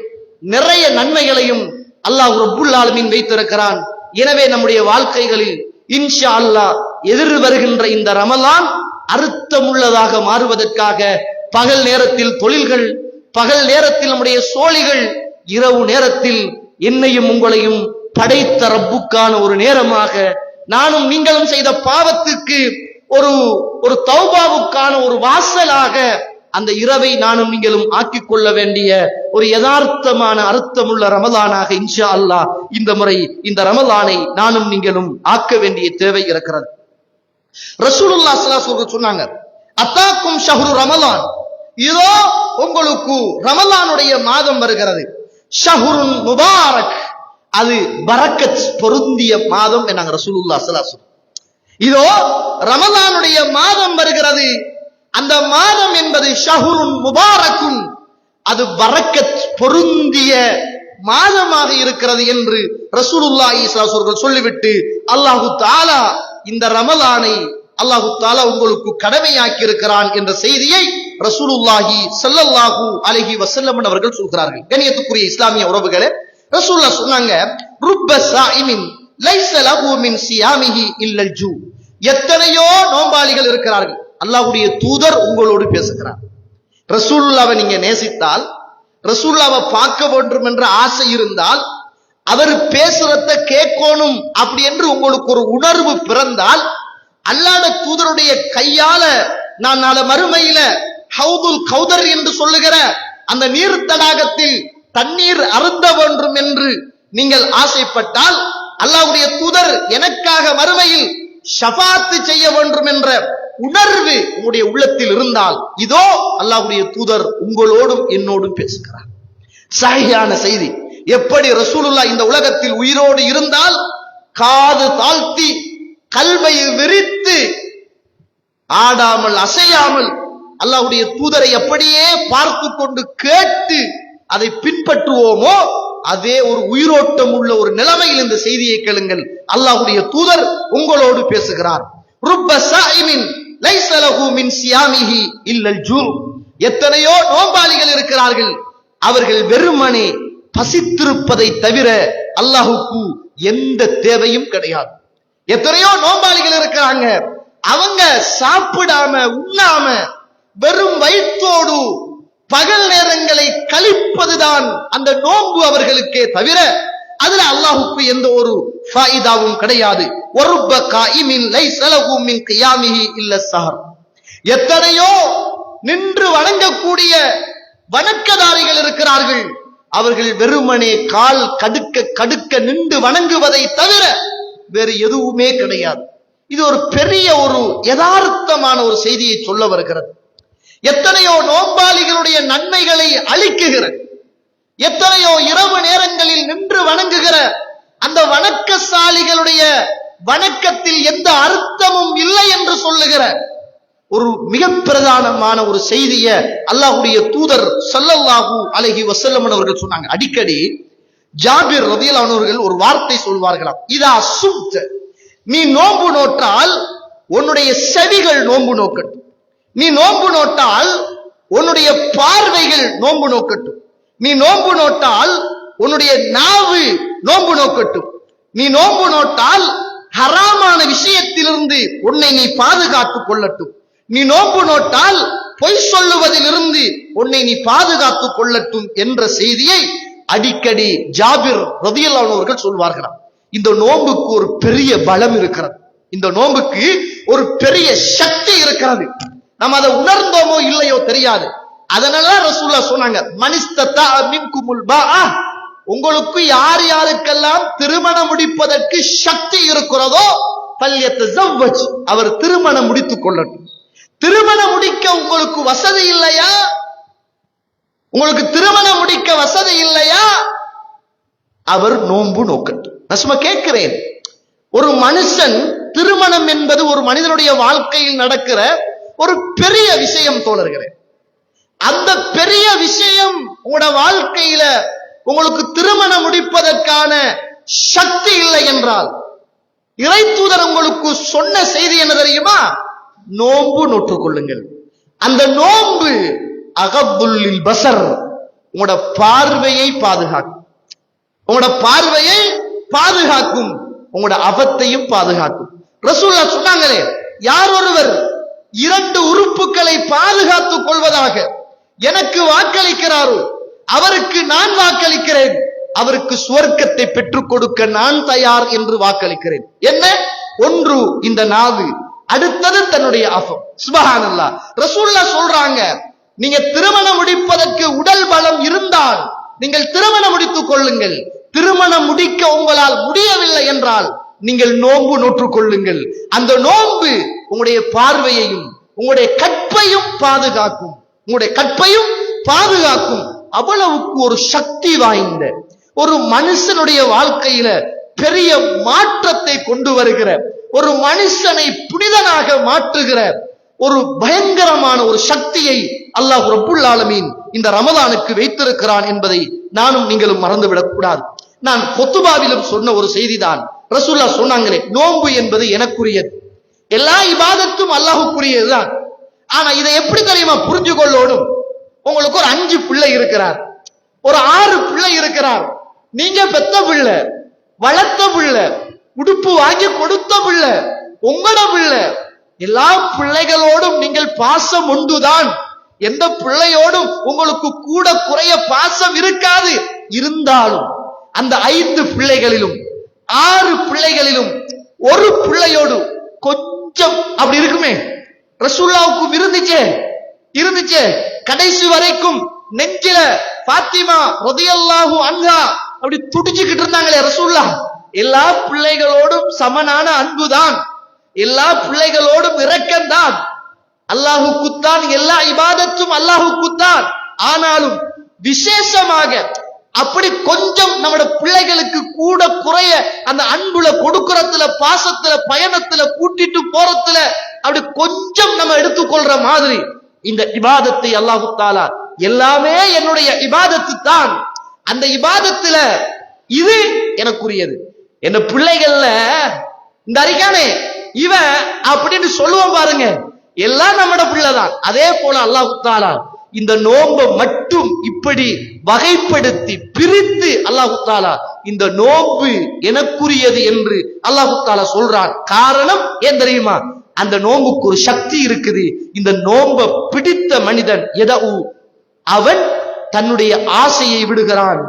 நிறைய நன்மைகளையும் அல்லாஹ் ரப்புல் ஆலமீன் வைத்திருக்கிறான். எனவே நம்முடைய வாழ்க்கைகளில் இன்ஷா அல்லாஹ் எதிர் வருகின்ற இந்த ரமலான் அர்த்தமுள்ளதாக மாறுவதற்காக பகல் நேரத்தில் தொழில்கள், பகல் நேரத்தில் நம்முடைய சோழிகள், இரவு நேரத்தில் என்னையும் உங்களையும் படைத்த ரப்புக்கான ஒரு நேரமாக, நானும் நீங்களும் செய்த பாவத்துக்கு ஒரு தௌபாவுக்கான ஒரு வாசலாக அந்த இரவை நானும் நீங்களும் ஆக்கிக் கொள்ள வேண்டிய ஒரு யதார்த்தமான அர்த்தமுள்ள ரமலானாக இன்ஷா அல்லாஹ் இந்த முறை இந்த ரமலானை நானும் நீங்களும் ஆக்க வேண்டிய தேவை இருக்கிறது. ரசூலுல்லாஹ் ஸல்லல்லாஹு அலைஹி வஸல்லம் சொன்னாங்க, அத்தாக்கும் ஷஹ்ரு ரமலான், இதோ உங்களுக்கு ரமலானுடைய மாதம் வருகிறது. ஷஹ்ருன் முபாரக், அது பரக்கத் பொருந்திய மாதம் என்னாங்க ரசூலுல்லாஹ் ஸல்லல்லாஹு அலைஹி வஸல்லம். இதோ ரமலானுடைய மாதம் வருகிறது, அந்த மாதம் என்பது ஷஹ்ருன் முபாரக்குன், அது பரக்கத் பொருந்திய மாதமாக இருக்கிறது என்று ரசூலுல்லாஹி ஸல்லல்லாஹு அலைஹி வஸல்லம் சொல்லிவிட்டு அல்லாஹ் தஆலா இந்த ரமலானை அல்லாஹ் தஆலா உங்களுக்கு கடமையாக்கி இருக்கிறான் என்ற செய்தியை ரசூலுல்லாஹி ஸல்லல்லாஹு அலைஹி வஸல்லம் அவர்கள் சொல்கிறார்கள். கண்ணியத்துக்குரிய இஸ்லாமிய உறவுகளே, ரசூலுல்லாஹ் சொன்னாங்க, ருப்ப ஸாயிமின் லைஸ லஹு மின் சியாமிஹி இல்லல் ஜூ, எத்தனையோ நோம்பாளிகள் இருக்கிறார்கள். அல்லாஹ்வுடைய தூதர் உங்களோடு பேசுகிறார். ரசூலுல்லாஹ்வை நீங்க நேசித்தால், ரசூலுல்லாஹ்வை பார்க்க வேண்டும் என்ற ஆசை இருந்தால், அவர் பேசுறத கேட்கணும் அப்படி என்று உங்களுக்கு ஒரு உணர்வு பிறந்தால், அல்லாஹ்வுடைய தூதருடைய கையால நான் நாளை மறுமையில ஹவுதுல் கௌதர் என்று சொல்லுகிற அந்த நீர் தடாகத்தில் தண்ணீர் அருந்த வேண்டும் என்று நீங்கள் ஆசைப்பட்டால், அல்லாஹ்வுடைய தூதர் எனக்காக மறுமையில் ஷஃபாத் செய்ய வேண்டும் என்ற உணர்வு உங்களுடைய உள்ளத்தில் இருந்தால், இதோ அல்லாஹ்வுடைய தூதர் உங்களோடும் என்னோடும் பேசுகிறார். சஹீஹான செய்தி. எப்படி ரசூலுல்லாஹ் இந்த உலகத்தில் உயிரோடு இருந்தால் காது தாழ்த்தி கல்வை விரித்து ஆடாமல் அசையாமல் அல்லாஹ்வுடைய தூதரை அப்படியே பார்த்து கொண்டு கேட்டு அதை பின்பற்றுவோமோ, அதே ஒரு உயிரோட்டம் உள்ள ஒரு நிலைமையில் இந்த செய்தியை கேளுங்கள். அல்லாஹ்வுடைய தூதர் உங்களோடு பேசுகிறார். ருப்ப ஸாயிமின் லைஸ லஹு மின் சியாமிஹி இல்லல் ஜூ, எத்தனையோ நோம்பாளிகள் இருக்கிறார்கள், அவர்கள் வெறுமனே பசித்திருப்பதை தவிர அல்லாஹ்வுக்கு எந்த தேவையும் கிடையாது. எத்தனையோ நோம்பாளிகள் இருக்கிறாங்க, அவங்க சாப்பிடாம உண்ணாம வெறும் வயிற்றோடு பகல் நேரங்களை கழிப்பதுதான் அந்த நோன்பு அவர்களுக்கே தவிர அதுல அல்லாஹ்வுக்கு எந்த ஒரு ஃபாயிதாவும் கிடையாது. வருப்ப காயிமின் லைஸ லஹு மின் கியாமிஹி இல்ல ஸஹர், எத்தனையோ நின்று வணங்கக்கூடிய வணக்கதாரிகள் இருக்கிறார்கள், அவர்கள் வெறுமனே கால் கடுக்க கடுக்க நின்று வணங்குவதை தவிர வேறு எதுவுமே கிடையாது. இது ஒரு பெரிய ஒரு யதார்த்தமான ஒரு செய்தியை சொல்ல வருகிறது. எத்தனையோ நோம்பாளிகளுடைய நன்மைகளை அளிக்குகிற, எத்தனையோ இரவு நேரங்களில் நின்று வணங்குகிற அந்த வணக்கசாலிகளுடைய வணக்கத்தில் எந்த அர்த்தமும் இல்லை என்று சொல்லுகிற ஒரு மிக பிரதானமான ஒரு செய்திய அல்லாஹ்வுடைய தூதர் ஸல்லல்லாஹு அலைஹி வஸல்லம் அவர்கள் சொன்னாங்க. அடிக்கடி ஜாபிர் ரலியல்லாஹு அன்ஹு அவர்கள் ஒரு வார்த்தை சொல்வார்களாம், இதா சுப்த, நீ நோன்பு நோற்றால் உன்னுடைய செவிகள் நோன்பு நோக்கட்டும், நீ நோன்பு நோட்டால் உன்னுடைய பார்வைகள் நோன்பு நோக்கட்டும், நீ நோன்பு நோட்டால் உன்னுடைய நாவு நோன்பு நோக்கட்டும், நீ நோன்பு நோட்டால் ஹராமான விஷயத்திலிருந்து உன்னை நீ பாதுகாத்துக் கொள்ளட்டும், நீ நோன்பு நோட்டால் பொய் சொல்லுவதிலிருந்து உன்னை நீ பாதுகாத்துக் கொள்ளட்டும் என்ற செய்தியை அடிக்கடி ஜாபிர் ரலியல்லாஹு அன்ஹு அவர்கள் சொல்வார்களாம். இந்த நோன்புக்கு ஒரு பெரிய பலம் இருக்கிறது, இந்த நோன்புக்கு ஒரு பெரிய சக்தி இருக்கிறது. நம்ம அதை உணர்ந்தோமோ இல்லையோ தெரியாது. அதனால ரசூலுல்லாஹ் சொன்னாங்க, மனிஸ்ததா மின்குமுல் பாஅ, உங்களுக்கு யார் யாருக்கெல்லாம் திருமணம் முடிப்பதற்கு சக்தி இருக்கிறதோ ஃபல்யத்தஸவ்வஜ், அவர் திருமணம் முடித்துக் கொள்ளட்டும். திருமணம் முடிக்க உங்களுக்கு வசதி இல்லையா, உங்களுக்கு திருமணம் முடிக்க வசதி இல்லையா, அவர் நோன்பு நோக்கட்டும். நான் சும்மா கேட்கிறேன், ஒரு மனுஷன் திருமணம் என்பது ஒரு மனிதனுடைய வாழ்க்கையில் நடக்கிற ஒரு பெரிய விஷயம் தோழர்களே. அந்த பெரிய விஷயம் உங்களோட வாழ்க்கையில உங்களுக்கு திருமணம் முடிப்பதற்கான சக்தி இல்லை என்றால், இறை தூதர் உங்களுக்கு சொன்ன செய்தி என்ன தெரியுமா? நோன்பு நோற்றுக் கொள்ளுங்கள். அந்த நோன்பு அகப்புல்லில் பசர், உங்களோட பார்வையை பாதுகாக்கும், உங்களோட பார்வையை பாதுகாக்கும், உங்களோட அபத்தையும் பாதுகாக்கும். ரசூலுல்லாஹ் சொன்னாங்களே, யார் ஒருவர் 2 உறுப்புகளை பாதுகாத்துக் கொள்வதாக எனக்கு வாக்களிக்கிறாரோ அவருக்கு நான் வாக்களிக்கிறேன், அவருக்கு சுவர்க்கத்தை பெற்றுக் கொடுக்க நான் தயார் என்று வாக்களிக்கிறேன். என்ன? ஒன்று இந்த நாவு, அடுத்தது தன்னுடைய அஃபம். சுப்ஹானல்லாஹ். ரசூலுல்லாஹ் சொல்றாங்க, நீங்க திருமணம் முடிப்பதற்கு உடல் பலம் இருந்தால் நீங்கள் திருமணம் முடித்துக் கொள்ளுங்கள். திருமணம் முடிக்க உங்களால் முடியவில்லை என்றால் நீங்கள் நோன்பு நோற்றுக் கொள்ளுங்கள். அந்த நோன்பு உங்களுடைய பார்வையையும் உங்களுடைய கற்பையும் பாதுகாக்கும், உங்களுடைய கற்பையும் பாதுகாக்கும். அவ்வளவுக்கு ஒரு சக்தி வாய்ந்த ஒரு மனுஷனுடைய வாழ்க்கையில பெரிய மாற்றத்தை கொண்டு வருகிற, ஒரு மனுஷனை புனிதனாக மாற்றுகிற ஒரு பயங்கரமான ஒரு சக்தியை அல்லாஹ் ரப்புல் ஆலமீன் இந்த ரமலானுக்கு வைத்திருக்கிறான் என்பதை நானும் நீங்களும் மறந்துவிடக் கூடாது. நான் கொத்துபாவிலும் சொன்ன ஒரு செய்திதான். ரசூலுல்லாஹ் சொன்னாங்களே, நோன்பு என்பது எனக்குரியது, எல்லா இபாதத்தும் அல்லாஹ்வுக்குரியதுதான். ஆனா இதை எப்படி தெரியுமா புரிஞ்சு கொள்ளணும்? உங்களுக்கு ஒரு 5 பிள்ளை இருக்கிறார், ஒரு 6 பிள்ளை இருக்கிறார், நீங்க பெத்த பிள்ளை, வளர்த்த பிள்ளை, உடுப்பு வாங்கி கொடுத்த பிள்ளை, உங்களோட பிள்ளை. எல்லா பிள்ளைகளோடும் நீங்கள் பாசம் உண்டுதான், எந்த பிள்ளையோடும் உங்களுக்கு கூட குறைய பாசம் இருக்காது. இருந்தாலும் அந்த 5 பிள்ளைகளிலும் 6 பிள்ளைகளிலும் ஒரு பிள்ளையோடு கொஞ்சம் அப்படி இருக்குமே. ரசூலுல்லாஹ்வுக்கு இருந்துச்சே கடைசி வரைக்கும் நெஞ்சில பாத்திமா ரலியல்லாஹு அன்ஹா அப்படி துடிச்சுக்கிட்டு இருந்தாங்களே ரசூலுல்லாஹ். எல்லா பிள்ளைகளோடும் சமனான அன்புதான், எல்லா பிள்ளைகளோடும் இரக்கம்தான், அல்லாஹ்வுக்குத்தான் எல்லா இபாதத்தும் அல்லாஹ்வுக்குத்தான். ஆனாலும் விசேஷமாக அப்படி கொஞ்சம் நம்மட பிள்ளைகளுக்கு கூட குறைய அந்த அன்புல கொடுக்கறதுல பாசத்துல பயணத்துல கூட்டிட்டு போறதுல அப்படி கொஞ்சம் நம்ம எடுத்துக்கொள்ற மாதிரி இந்த இபாதத்தை அல்லாஹ் தஆலா எல்லாமே என்னுடைய இபாதத்து தான், அந்த இபாதத்துல இது எனக்குரியது. என் பிள்ளைகள்ல இந்த அறிக்கானே இவன் அப்படின்னு சொல்லுவோம் பாருங்க, எல்லாம் நம்மட பிள்ளைதான். அதே போல அல்லாஹ் தஆலா இந்த நோன்பை மட்டும் இப்படி வகைப்படுத்தி பிரித்து அல்லாஹ் தஆலா இந்த நோன்பு எனக்குரியது என்று அல்லாஹ் தஆலா சொல்றான். காரணம் ஏன் தெரியுமா? அந்த நோன்புக்கு ஒரு சக்தி இருக்குது. இந்த நோன்பை பிடித்த மனிதன் எதவு, அவன் தன்னுடைய ஆசையை விடுகிறான்,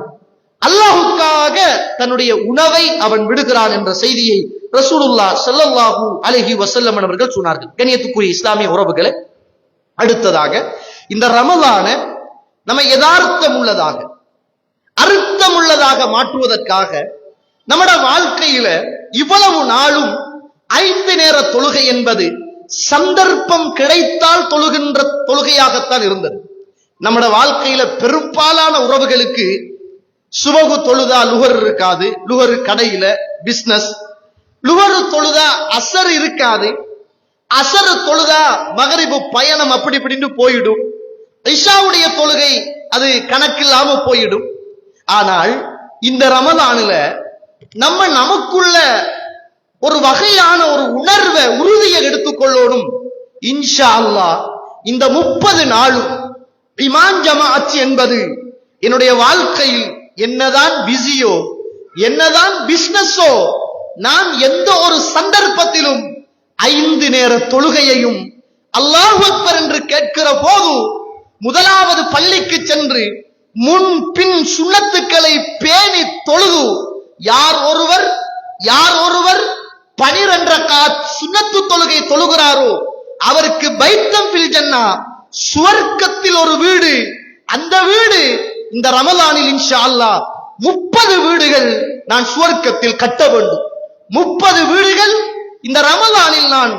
அல்லாஹ்வுக்காக தன்னுடைய உணவை அவன் விடுகிறான் என்ற செய்தியை ரசூலுல்லாஹ் ஸல்லல்லாஹு அலைஹி வஸல்லம் அவர்கள் சொன்னார்கள். கண்ணியத்துக்குரிய இஸ்லாமிய உறவுகளே, அடுத்ததாக இந்த ரமலான நம்ம யதார்த்தம் உள்ளதாக அர்த்தம் உள்ளதாக மாற்றுவதற்காக நம்மட வாழ்க்கையில இவ்வளவு நாளும் 5 நேர தொழுகை என்பது சந்தர்ப்பம் கிடைத்தால் தொழுகின்ற தொழுகையாகத்தான் இருந்தது. நம்மட வாழ்க்கையில பெரும்பாலான உறவுகளுக்கு சுபகு தொழுதா லுஹர் இருக்காது, லுஹர் கடையில பிசினஸ், லுஹர் தொழுதா அசர் இருக்காது, அசர் தொழுதா மகரிபு பயணம் அப்படி இப்படின்னு போயிடும். இஷாவுடைய தொழுகை அது கணக்கில்லாம போயிடும். ஆனால் இந்த ரமலானுல நமக்குள்ள ஒரு வகையான ஒரு உணர்வை உறுதியை எடுத்துக்கொள்ளணும். இன்ஷா அல்லாஹ் இந்த 30 நாளும் இமாம் ஜமாஅத் என்பது என்னுடைய வாழ்க்கையில் என்னதான் பிஸியோ என்னதான் பிசினஸோ நான் எந்த ஒரு சந்தர்ப்பத்திலும் 5 நேர தொழுகையையும் அல்லாஹ் அக்பர் என்று கேட்கிற போது முதலாவது பள்ளிக்கு சென்று முன் பின் சுன்னத்துக்களை பேணி தொழுது யார் ஒருவர் 12 ரக்காத் சுன்னத்து தொழுகை தொழுகிறாரோ அவருக்கு பைத்தம் ஃபில் ஜன்னா, சுவர்க்கத்தில் ஒரு வீடு. அந்த வீடு இந்த ரமலானில் இன்ஷா அல்லாஹ் 30 வீடுகள் நான் சுவர்க்கத்தில் கட்ட வேண்டும். 30 வீடுகள் இந்த ரமலானில் நான்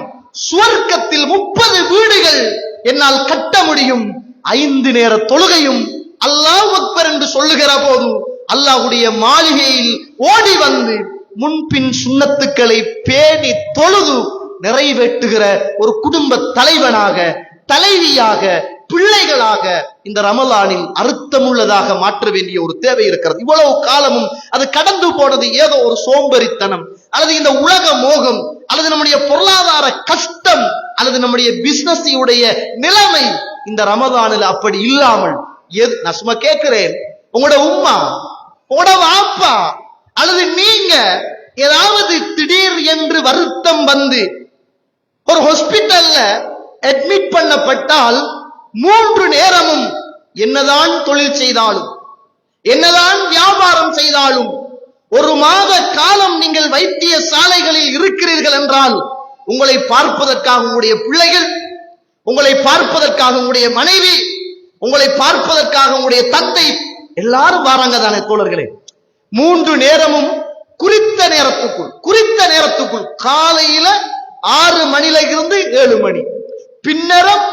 சுவர்க்கத்தில் 30 வீடுகள் என்னால் கட்ட முடியும். 5 நேர தொழுகையும் அல்லாஹ் அக்பர் என்று சொல்லுகிற போது அல்லாஹ்வுடைய மாளிகையில் ஓடி வந்து முன்பின் சுன்னத்துக்களை பேணி தொழுது நிறைவேற்றுகிற ஒரு குடும்ப தலைவனாக, தலைவியாக, பிள்ளைகளாக இந்த ரமலானில் அர்த்தமுள்ளதாக மாற்ற வேண்டிய ஒரு தேவை இருக்கிறது. இவ்வளவு காலமும் அது கடந்து போனது ஏதோ ஒரு சோம்பேறித்தனம் அல்லது இந்த உலக மோகம் அல்லது நம்முடைய பொருளாதார கஷ்டம் அல்லது நம்முடைய பிசினஸ் உடைய நிலைமை. இந்த ரமலானில் அப்படி இல்லாமல் நான் சும்மா கேட்கிறேன், உங்களோட உம்மா உங்களோட வாப்பா அல்லது நீங்க ஏதாவது திடீர் என்று வருத்தம் வந்து ஒரு ஹாஸ்பிட்டல்ல அட்மிட் பண்ணப்பட்டால் 3 நேரமும் என்னதான் தொழில் செய்தாலும் என்னதான் வியாபாரம் செய்தாலும் 1 மாத காலம் நீங்கள் வைத்திய சாலைகளில் இருக்கிறீர்கள் என்றால் உங்களை பார்ப்பதற்காக உங்களுடைய பிள்ளைகள், உங்களை பார்ப்பதற்காக உங்களுடைய மனைவி, உங்களை பார்ப்பதற்காக உங்களுடைய தந்தை எல்லாரும் வராங்க தானே தோழர்களே. 3 நேரமும் குறித்த நேரத்துக்குள் காலையில 6 மணில இருந்து 7 மணி, பின்னரம்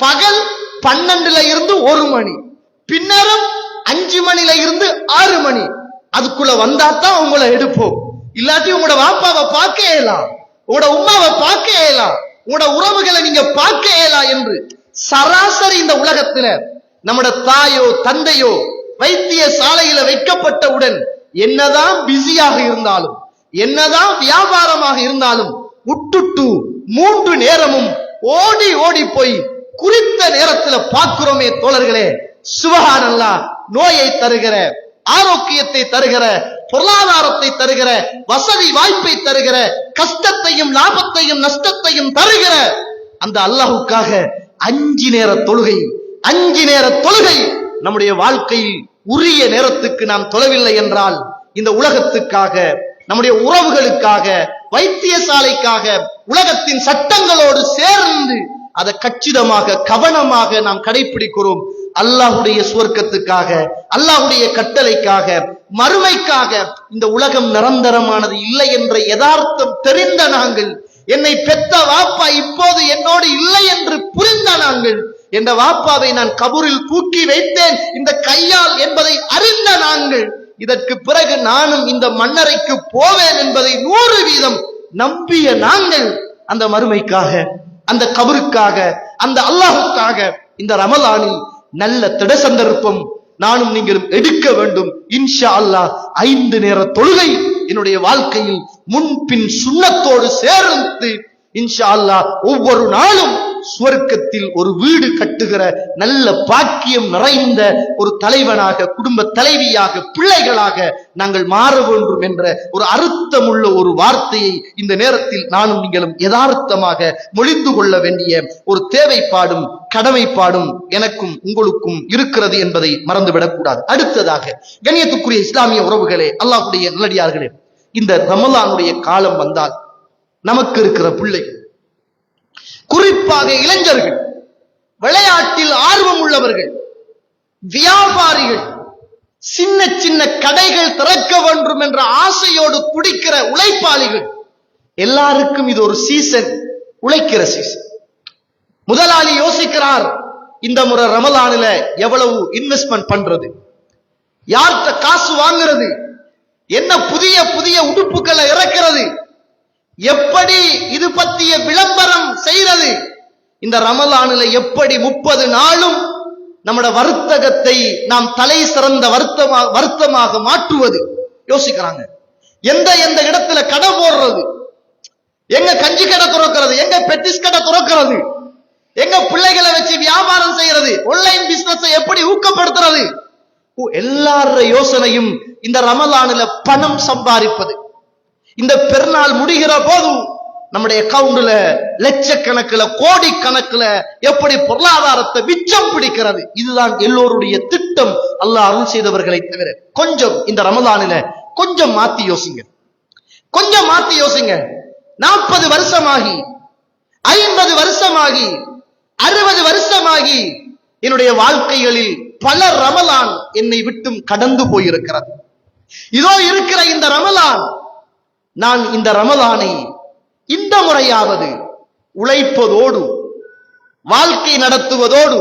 பகல் 12ல இருந்து 1 மணி, பின்னரம் 5 மணில இருந்து 6 மணி. அதுக்குள்ள வந்தாத்தான் உங்களை எடுப்போம். இல்லாட்டி உங்களோட வாப்பாவை பார்க்க இயலாம், உங்களோட உம்மாவை பார்க்க இயலாம், உங்களோட உறவுகளை நீங்க பார்க்க இயலாம் என்று சராசரி இந்த உலகத்துல நம்முடைய தாயோ தந்தையோ வைத்திய சாலையில வைக்கப்பட்டவுடன் என்னதான் பிஸியாக இருந்தாலும் என்னதான் வியாபாரமாக இருந்தாலும் விட்டுட்டு 3 நேரமும் ஓடி ஓடி போய் குறித்த நேரத்துல பார்க்கிறோமே தோழர்களே. சுப்ஹானல்லாஹ், நோயை தருகிற, ஆரோக்கியத்தை தருகிற, பொருளாதாரத்தை தருகிற, வசதி வாய்ப்பை தருகிற, கஷ்டத்தையும் லாபத்தையும் நஷ்டத்தையும் தருகிற அந்த அல்லாஹ்வுக்காக 5 நேர தொழுகை நம்முடைய வாழ்க்கையில் உரிய நேரத்துக்கு நாம் தொழவில்லை என்றால் இந்த உலகத்துக்காக, நம்முடைய உறவுகளுக்காக, வைத்தியசாலைக்காக, உலகத்தின் சட்டங்களோடு சேர்ந்து அதை கச்சிதமாக கவனமாக நாம் கடைபிடிக்கிறோம். அல்லாஹ்வுடைய சுவர்க்கத்துக்காக, அல்லாஹ்வுடைய கட்டளைக்காக, மறுமைக்காக. இந்த உலகம் நிரந்தரமானது இல்லை என்ற யதார்த்தம் தெரிந்த நாங்கள், என்னை பெத்த வாப்பா இப்போது என்னோடு இல்லை என்று புரிந்த நாங்கள், என்ற வாப்பாவை நான் கபூரில் தூக்கி வைத்தேன் இந்த கையால் என்பதை அறிந்த நாங்கள், இதற்கு பிறகு நானும் இந்த மண்ணறைக்கு போவேன் என்பதை 100% நம்பிய நாங்கள் அந்த மறுமைக்காக, அந்த கபருக்காக, அந்த அல்லாஹுக்காக இந்த ரமலானில் நல்ல திட சந்தர்ப்பம் நானும் நீங்களும் எடுக்க வேண்டும். இன்ஷா அல்லாஹ் 5 நேர தொழுகை என்னுடைய வாழ்க்கையில் முன்பின் சுன்னத்தோடு சேர்ந்து இன்ஷா அல்லாஹ் ஒவ்வொரு நாளும் சுவர்க்கத்தில் ஒரு வீடு கட்டுகிற நல்ல பாக்கியம் நிறைந்த ஒரு தலைவனாக, குடும்ப தலைவியாக, பிள்ளைகளாக நாங்கள் மாற வேண்டும் என்ற ஒரு அர்த்தமுள்ள ஒரு வார்த்தையை இந்த நேரத்தில் நானும் நீங்களும் யதார்த்தமாக மொழிந்து கொள்ள வேண்டிய ஒரு தேவைப்பாடும் கடமைப்பாடும் எனக்கும் உங்களுக்கும் இருக்கிறது என்பதை மறந்துவிடக் கூடாது. அடுத்ததாக கண்ணியத்துக்குரிய இஸ்லாமிய உறவுகளே, அல்லாஹ்வுடைய நல்லடியார்களே, இந்த ரமலானுடைய காலம் வந்தால் நமக்கு இருக்கிற பிள்ளைகள், குறிப்பாக இளைஞர்கள், விளையாட்டில் ஆர்வம் உள்ளவர்கள், வியாபாரிகள், சின்ன சின்ன கடைகள் திறக்க வேண்டும் என்ற ஆசையோடு துடிக்கிற உழைப்பாளிகள் எல்லாருக்கும் இது ஒரு சீசன், உழைக்கிற சீசன். முதலாளி யோசிக்கிறார், இந்த முறை ரமலானில எவ்வளவு இன்வெஸ்ட்மெண்ட் பண்றது, யார்கிட்ட காசு வாங்குறது, என்ன புதிய புதிய உடுப்புகளை இறக்கிறது, எப்படி இது பற்றிய விளம்பரம் செய்யறது, இந்த ரமலானில எப்படி 30 நாளும் நம்முடைய வர்த்தகத்தை நாம் தலை சிறந்த வருத்தமாக மாற்றுவது யோசிக்கிறாங்க. எந்த எந்த இடத்துல கடை போடுறது, எங்க கஞ்சி கடை துறக்கிறது, எங்க பெட்டிஸ் கடை துறக்கிறது, எங்க பிள்ளைகளை வச்சு வியாபாரம் செய்யறது, ஆன்லைன் பிசினஸ் எப்படி ஊக்கப்படுத்துறது, எல்லார யோசனையும் இந்த ரமலானில பணம் சம்பாதிப்பது. இந்த பெருநாள் முடிகிற போது நம்முடைய அக்கவுண்ட்ல லட்சக்கணக்கில் கோடி கணக்குல எப்படி பொருளாதாரத்தை மிச்சம் பிடிக்கிறது. இதுதான் எல்லோருடைய திட்டம், அல்லாஹ் அருள் செய்தவர்களை தவிர. கொஞ்சம் இந்த ரமலானில கொஞ்சம் மாத்தி யோசிங்க, கொஞ்சம் மாத்தி யோசிங்க. 40 வருஷமாகி, 50 வருஷமாகி, 60 வருஷமாகி என்னுடைய வாழ்க்கைகளில் பல ரமலான் என்னை விட்டும் கடந்து போயிருக்கிறது. இதோ இருக்கிற இந்த ரமலான், நான் இந்த ரமலானை இந்த முறையாவது உழைப்பதோடு, வாழ்க்கை நடத்துவதோடு,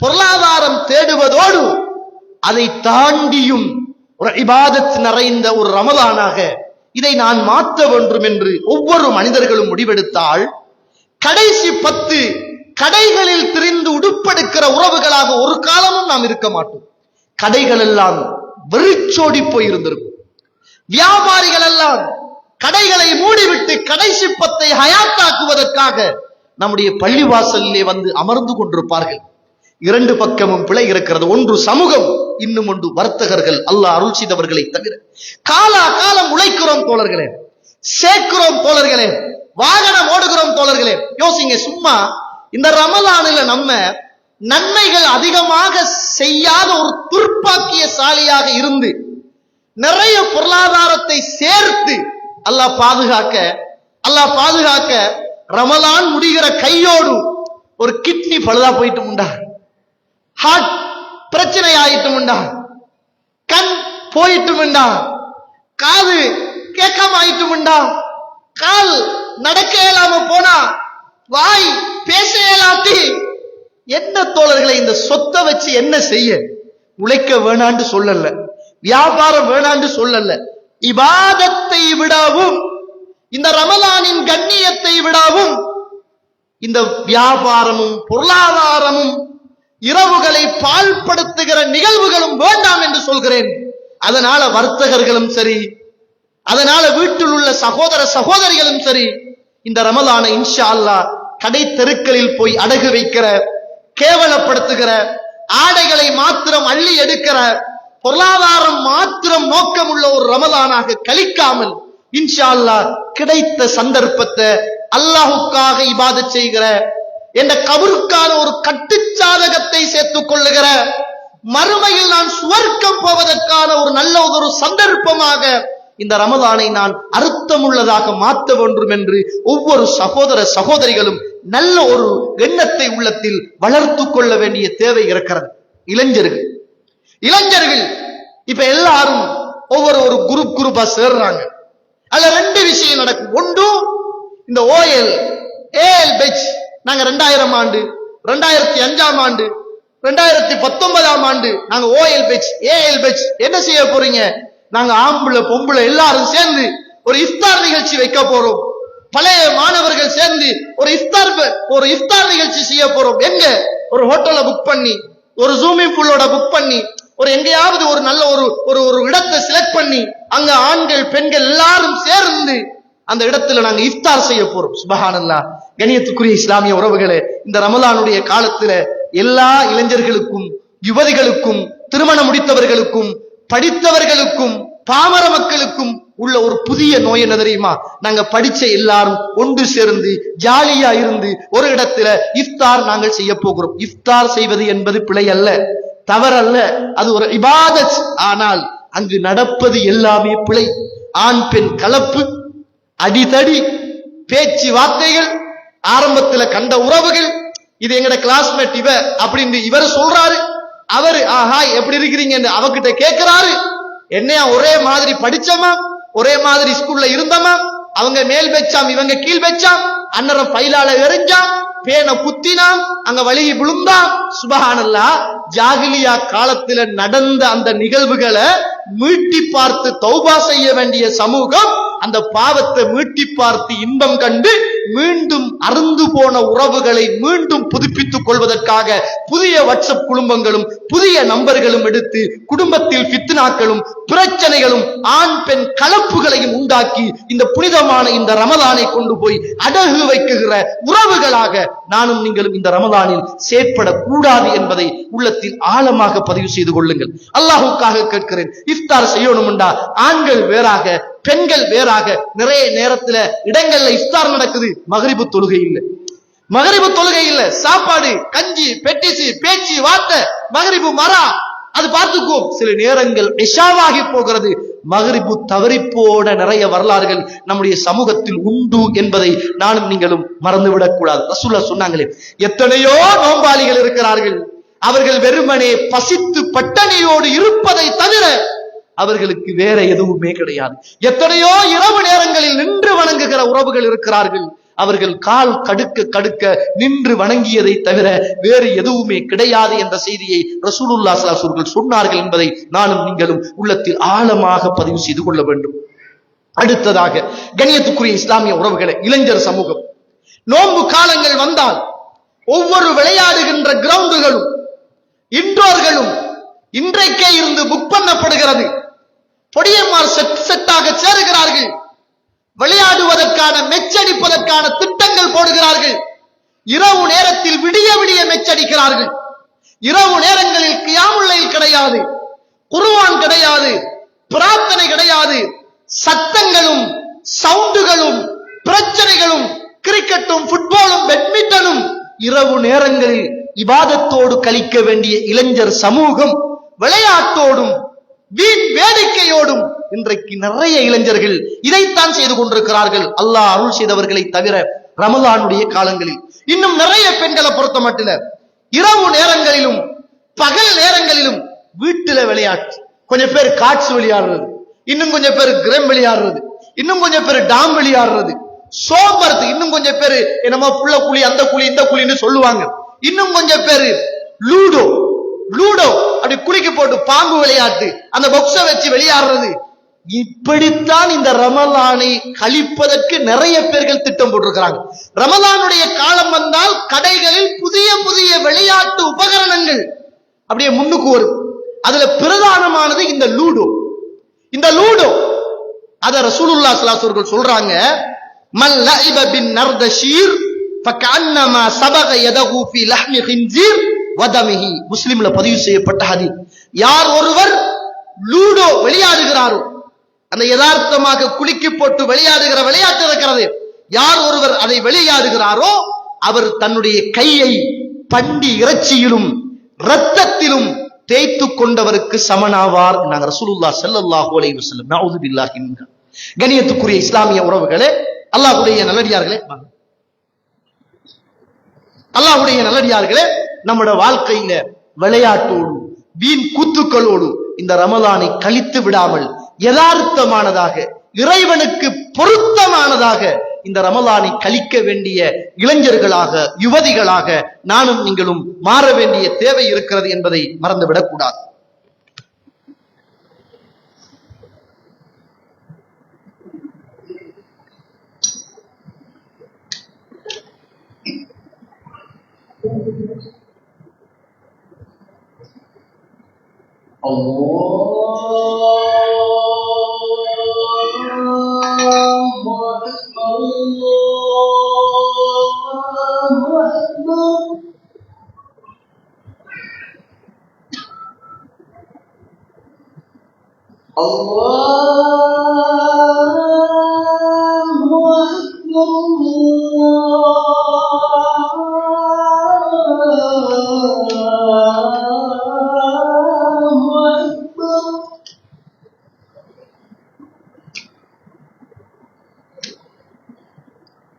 பொருளாதாரம் தேடுவதோடு, அதை தாண்டியும் ஒரு இபாதத் நிறைந்த ஒரு ரமலானாக இதை நான் மாற்ற வேண்டும் என்று ஒவ்வொரு மனிதர்களும் முடிவெடுத்தால், கடைசி 10 கடைகளில் திரிந்து உடுப்பெடுக்கிற உறவுகளாக ஒரு காலமும் நாம் இருக்க மாட்டோம். கடைகள் எல்லாம் வெறிச்சோடி போயிருந்திருக்கும். வியாபாரிகள் எல்லாம் கடைகளை மூடிவிட்டு கடைசி 10 ஹயாத்தாக்குவதற்காக நம்முடைய பள்ளிவாசலிலே வந்து அமர்ந்து கொண்டிருப்பார்கள். 2 பக்கமும் பிழை இருக்கிறது. ஒன்று சமூகம், இன்னும் ஒன்று வர்த்தகர்கள், அல்லாஹ் அருள் செய்தவர்களை தவிர. காலா காலம் உழைக்கிறோம் தோழர்களே, சேர்க்கிறோம் தோழர்களே, வாகனம் ஓடுகிறோம் தோழர்களே. யோசிங்க, சும்மா இந்த ரமலானில நம்ம நன்மைகள் அதிகமாக செய்யாத ஒரு துர்ப்பாக்கியசாலியாக இருந்து நிறைய பொருளாதாரத்தை சேர்த்து அல்லாஹ் பாதுகாக்க ரமலான் முடிகிற கையோடு ஒரு கிட்னி பழுதா போயிட்டு உண்டா, ஹார்ட் பிரச்சனை ஆயிட்டு உண்டா, கண் போயிட்டு உண்டா, காது கேட்காம ஆயிட்டு உண்டா, கால் நடக்க இயலாம போனா, வாய் பேச இயலாட்டி, என்ன தோழர்களை இந்த சொத்தை வச்சு என்ன செய்ய? உழைக்க வேணான்னு சொல்லல, வியாபாரம் வேணான்னு சொல்லல. இபாதத்தை விடவும், இந்த ரமலானின் கண்ணியத்தை விடவும் இந்த வியாபாரமும் பொருளாதாரமும் இரவுகளை பாழ்படுத்துகிற நிகழ்வுகளும் வேண்டாம் என்று சொல்கிறேன். அதனால வர்த்தகர்களும் சரி, அதனால வீட்டில் உள்ள சகோதர சகோதரிகளும் சரி, இந்த ரமலானை இன்ஷா அல்லாஹ் கடை தெருக்களில் போய் அடகு வைக்கிற, கேவலப்படுத்துகிற, ஆடைகளை மாத்திரம் அள்ளி எடுக்கிற, பொருளாதாரம் மாத்திரம் நோக்கம் உள்ள ஒரு ரமலானாக கழிக்காமல் இன்ஷா அல்லாஹ் கிடைத்த சந்தர்ப்பத்தை அல்லாஹுக்காக இபாதத் செய்கிற, என்ற கபருக்கான ஒரு கட்டுச்சாதகத்தை சேர்த்துக் கொள்ளுகிற, மறுமையில் நான் சுவர்க்கம் போவதற்கான ஒரு நல்ல ஒரு சந்தர்ப்பமாக இந்த ரமலானை நான் அர்த்தமுள்ளதாக மாற்ற வேண்டும் என்று ஒவ்வொரு சகோதர சகோதரிகளும் நல்ல ஒரு எண்ணத்தை உள்ளத்தில் வளர்த்து கொள்ள வேண்டிய தேவை இருக்கிறது. இளைஞர்கள் இப்ப எல்லாரும் ஒவ்வொரு குரூப்பா சேர்றாங்க. அதுல 2 விஷயம் நடக்கும். ஒன்று, இந்த ஏஎல் பெச் நாங்க 2000 ஆண்டு, 2005 ஆண்டு, 2019 ஆண்டு நாங்க ஏஎல் பெச் என்ன செய்ய போறீங்க? நாங்க ஆம்பளை பொம்பளை எல்லாரும் சேர்ந்து ஒரு இஃப்தார் நிகழ்ச்சி வைக்க போறோம். பழைய மாணவர்கள் சேர்ந்து ஒரு இஃப்தார் நிகழ்ச்சி செய்ய போறோம். எங்க? ஒரு ஹோட்டலை புக் பண்ணி, ஒரு ஸ்விம்மிங் பூலோட புக் பண்ணி, ஒரு எங்கேயாவது ஒரு நல்ல ஒரு இடத்தை செலக்ட் பண்ணி, அங்க ஆண்கள் பெண்கள் எல்லாரும் சேர்ந்து அந்த இடத்துல நாங்க இஃப்தார் செய்ய போறோம். சுப்ஹானல்லாஹ். கண்ணியத்துக்குரிய இஸ்லாமிய உறவுகளே, இந்த ரமலானுடைய காலத்துல எல்லா இளைஞர்களுக்கும், யுவதிகளுக்கும், திருமணம் முடித்தவர்களுக்கும், படித்தவர்களுக்கும், பாமர மக்களுக்கும் உள்ள ஒரு புதிய நோய் என்ன தெரியுமா? நாங்க படிச்ச எல்லாரும் ஒன்று சேர்ந்து ஜாலியா இருந்து ஒரு இடத்துல இஃப்தார் நாங்கள் செய்ய போகிறோம். இஃப்தார் செய்வது என்பது பிழை அல்ல, தவறல்ல, அது ஒரு இபாதத். ஆனால் அங்கு நடப்பது எல்லாமே பிழை. ஆண் பெண் கலப்பு, அடிதடி, பேச்சு வார்த்தைகள், ஆரம்பத்துல கண்ட உறவுகள், இது எங்கட கிளாஸ்மேட் இவ அப்படின்னு இவர் சொல்றாரு, அவரு ஹாய் எப்படி இருக்கிறீங்க அவகிட்ட கேட்கிறாரு. என்னையா ஒரே மாதிரி படிச்சமா, ஒரே மாதிரி ஸ்கூல்ல இருந்தமா, அவங்க மேல் பெச்சாம் இவங்க கீழ் பெச்சாம், அன்னரம் ஃபைலால எறிஞ்சாம், பேனை குத்தினாம், அங்க வலிகி விழுந்தாம். சுப்ஹானல்லாஹ். ஜாகிலியா காலத்துல நடந்த அந்த நிகழ்வுகளை மீட்டி பார்த்து தௌபா செய்ய வேண்டிய சமூகம் அந்த பாவத்தை மீட்டி பார்த்து இன்பம் கண்டு மீண்டும் அருந்து போன உறவுகளை மீண்டும் புதுப்பித்துக் கொள்வதற்காக புதிய வாட்ஸ்அப் குடும்பங்களும் புதிய நம்பர்களும் எடுத்து குடும்பத்தில் ஃபித்னாக்களும் பிரச்சனைகளும் ஆண் பெண் கலப்புகளையும் உண்டாக்கி இந்த புனிதமான இந்த ரமலானை கொண்டு போய் அடகு வைக்குகிற உறவுகளாக நானும் நீங்களும் இந்த ரமலானில் செயற்படக்கூடாது என்பதை உள்ளத்தில் ஆழமாக பதிவு செய்து கொள்ளுங்கள். அல்லாஹுக்காக கேட்கிறேன், இஃப்தார் செய்யணும்டா ஆண்கள் வேறாக பெண்கள் வேறாக. நிறைய நேரத்துல இடங்கள்ல இஃப்தார் நடக்குது, மகரிபு தொழுகை இல்ல, மகரிபு தொழுகை இல்ல, சாப்பாடு கஞ்சி பெட்டிசு பேச்சு வார்த்தை, மகரிபு மரா அது பார்த்துக்குவோம். சில நேரங்கள் இஷாவாகி போகிறது, மகரிபு தவறிப்போட நிறைய வரலாறுகள் நம்முடைய சமூகத்தில் உண்டு என்பதை நானும் நீங்களும் மறந்துவிடக் கூடாது. ரசூலுல்லாஹ் சொன்னாங்களே, எத்தனையோ நோம்பாளிகள் இருக்கிறார்கள், அவர்கள் வெறுமனே பசித்து பட்டணியோடு இருப்பதை தவிர அவர்களுக்கு வேற எதுவுமே கிடையாது. எத்தனையோ இரவு நேரங்களில் நின்று வணங்குகிற உறவுகள் இருக்கிறார்கள், அவர்கள் கால் கடுக்க கடுக்க நின்று வணங்கியதை தவிர வேறு எதுவுமே கிடையாது என்ற செய்தியை ரசூலுல்லாஹ் ஸல்லல்லாஹு அலைஹி வஸல்லம் சொன்னார்கள் என்பதை நானும் நீங்களும் உள்ளத்தில் ஆழமாக பதிவு செய்து கொள்ள வேண்டும். அடுத்ததாக கண்ணியத்துக்குரிய இஸ்லாமிய உறவுகளை, இளைஞர் சமூகம் நோன்பு காலங்கள் வந்தால் ஒவ்வொரு விளையாடுகின்ற கிரவுண்டுகளும் இன்றோர்களும் இன்றைக்கே இருந்து புக் பண்ணப்படுகிறது. பொடியம்மார் செட்டாக சேருகிறார்கள், விளையாடுவதற்கான மெச்சடிப்பதற்கான திட்டங்கள் போடுகிறார்கள். இரவு நேரத்தில் விடிய விடிய மெச்சடிக்கிறார்கள். இரவு நேரங்களில் கியாமுல் லைல் கிடையாது, குர்ஆன் கிடையாது, பிரார்த்தனை கிடையாது, சத்தங்களும் சவுண்டுகளும் பிரச்சனைகளும், கிரிக்கெட்டும் ஃபுட்பாலும் பேட்மிண்டனும். இரவு நேரங்களில் இபாதத்தோடு கழிக்க வேண்டிய இளைஞர் சமூகம் விளையாட்டோடும் வீண் வேடிக்கையோடும் இன்றைக்கு நிறைய இளைஞர்கள் இதைத்தான் செய்து கொண்டிருக்கிறார்கள். அல்லாஹ் அருள் செய்தவர்களை தவிர ரமலானுடைய காலங்களில் இன்னும் நிறைய பெண்களை பொறுத்த மட்டில இரவு நேரங்களிலும் பகல் நேரங்களிலும் வீட்டுல விளையாட்டு, கொஞ்சம் பேர் காட்ஸ் விளையாடுறது, இன்னும் கொஞ்சம் பேர் கிரம் விளையாடுறது, இன்னும் கொஞ்சம் பேர் டாம் விளையாடுறது, சோபர்து, இன்னும் கொஞ்சம் பேரு என்னமோ புள்ள குழி அந்த குழி இந்த குழின்னு சொல்லுவாங்க, இன்னும் கொஞ்சம் பேரு லூடோ லூடோ அப்படி குளிக்க போட்டு பாம்பு விளையாட்டு அந்த பாக்ஸ வச்சு விளையாடுறது. இப்படித்தான் இந்த ரமலானை கழிப்பதற்கு நிறைய பேர்கள் திட்டம் போட்டிருக்கிறாங்க. ரமலானுடைய காலம் வந்தால் கடைகளில் புதிய புதிய விளையாட்டு உபகரணங்கள் அப்படியே முன்னுக்கு வரும். அதுல பிரதானமானது இந்த லூடோ. இந்த லூடோ அத ரசூலுல்லாஹ் ஸல்லல்லாஹு அலைஹி வஸல்லம் சொல்றாங்க, மல் லஇப பின் நர்தஷீர் ஃபகஅன்னமா சபக யதஹு ஃபீ லஹ்மி கின்ஜீர் வதமிஹி. முஸ்லிம்ல பதிவு செய்யப்பட்ட ஹதீஸ். யார் ஒருவர் லூடோ விளையாடுகிறாரோ, அந்த யதார்த்தமாக குலுக்கி போட்டு விளையாடுகிற விளையாட்டு இருக்கிறது, யார் ஒருவர் அதை விளையாடுகிறாரோ அவர் தன்னுடைய கையை பண்டி இறைச்சியிலும் இரத்தத்திலும் தேய்த்து கொண்டவருக்கு சமனாவார் நாங்க ரசூலுல்லாஹ் ஸல்லல்லாஹு அலைஹி வஸல்லம். நஊது பில்லாஹி மின்ஹா. கண்ணியத்துக்குரிய இஸ்லாமிய உறவுகளே, அல்லாஹ்வுடைய நல்லடியார்களே, அல்லாஹ்வுடைய நல்லடியார்களே, நம்முடைய வாழ்க்கையில விளையாட்டோடு வீண் கூத்துக்களோடு இந்த ரமலானை கழித்து விடாமல் யதார்த்தமானதாக இறைவனுக்கு பொருத்தமானதாக இந்த ரமலானை கழிக்க வேண்டிய இளைஞர்களாக யுவதிகளாக நானும் நீங்களும் மாற வேண்டிய தேவை இருக்கிறது என்பதை மறந்துவிடக் கூடாது.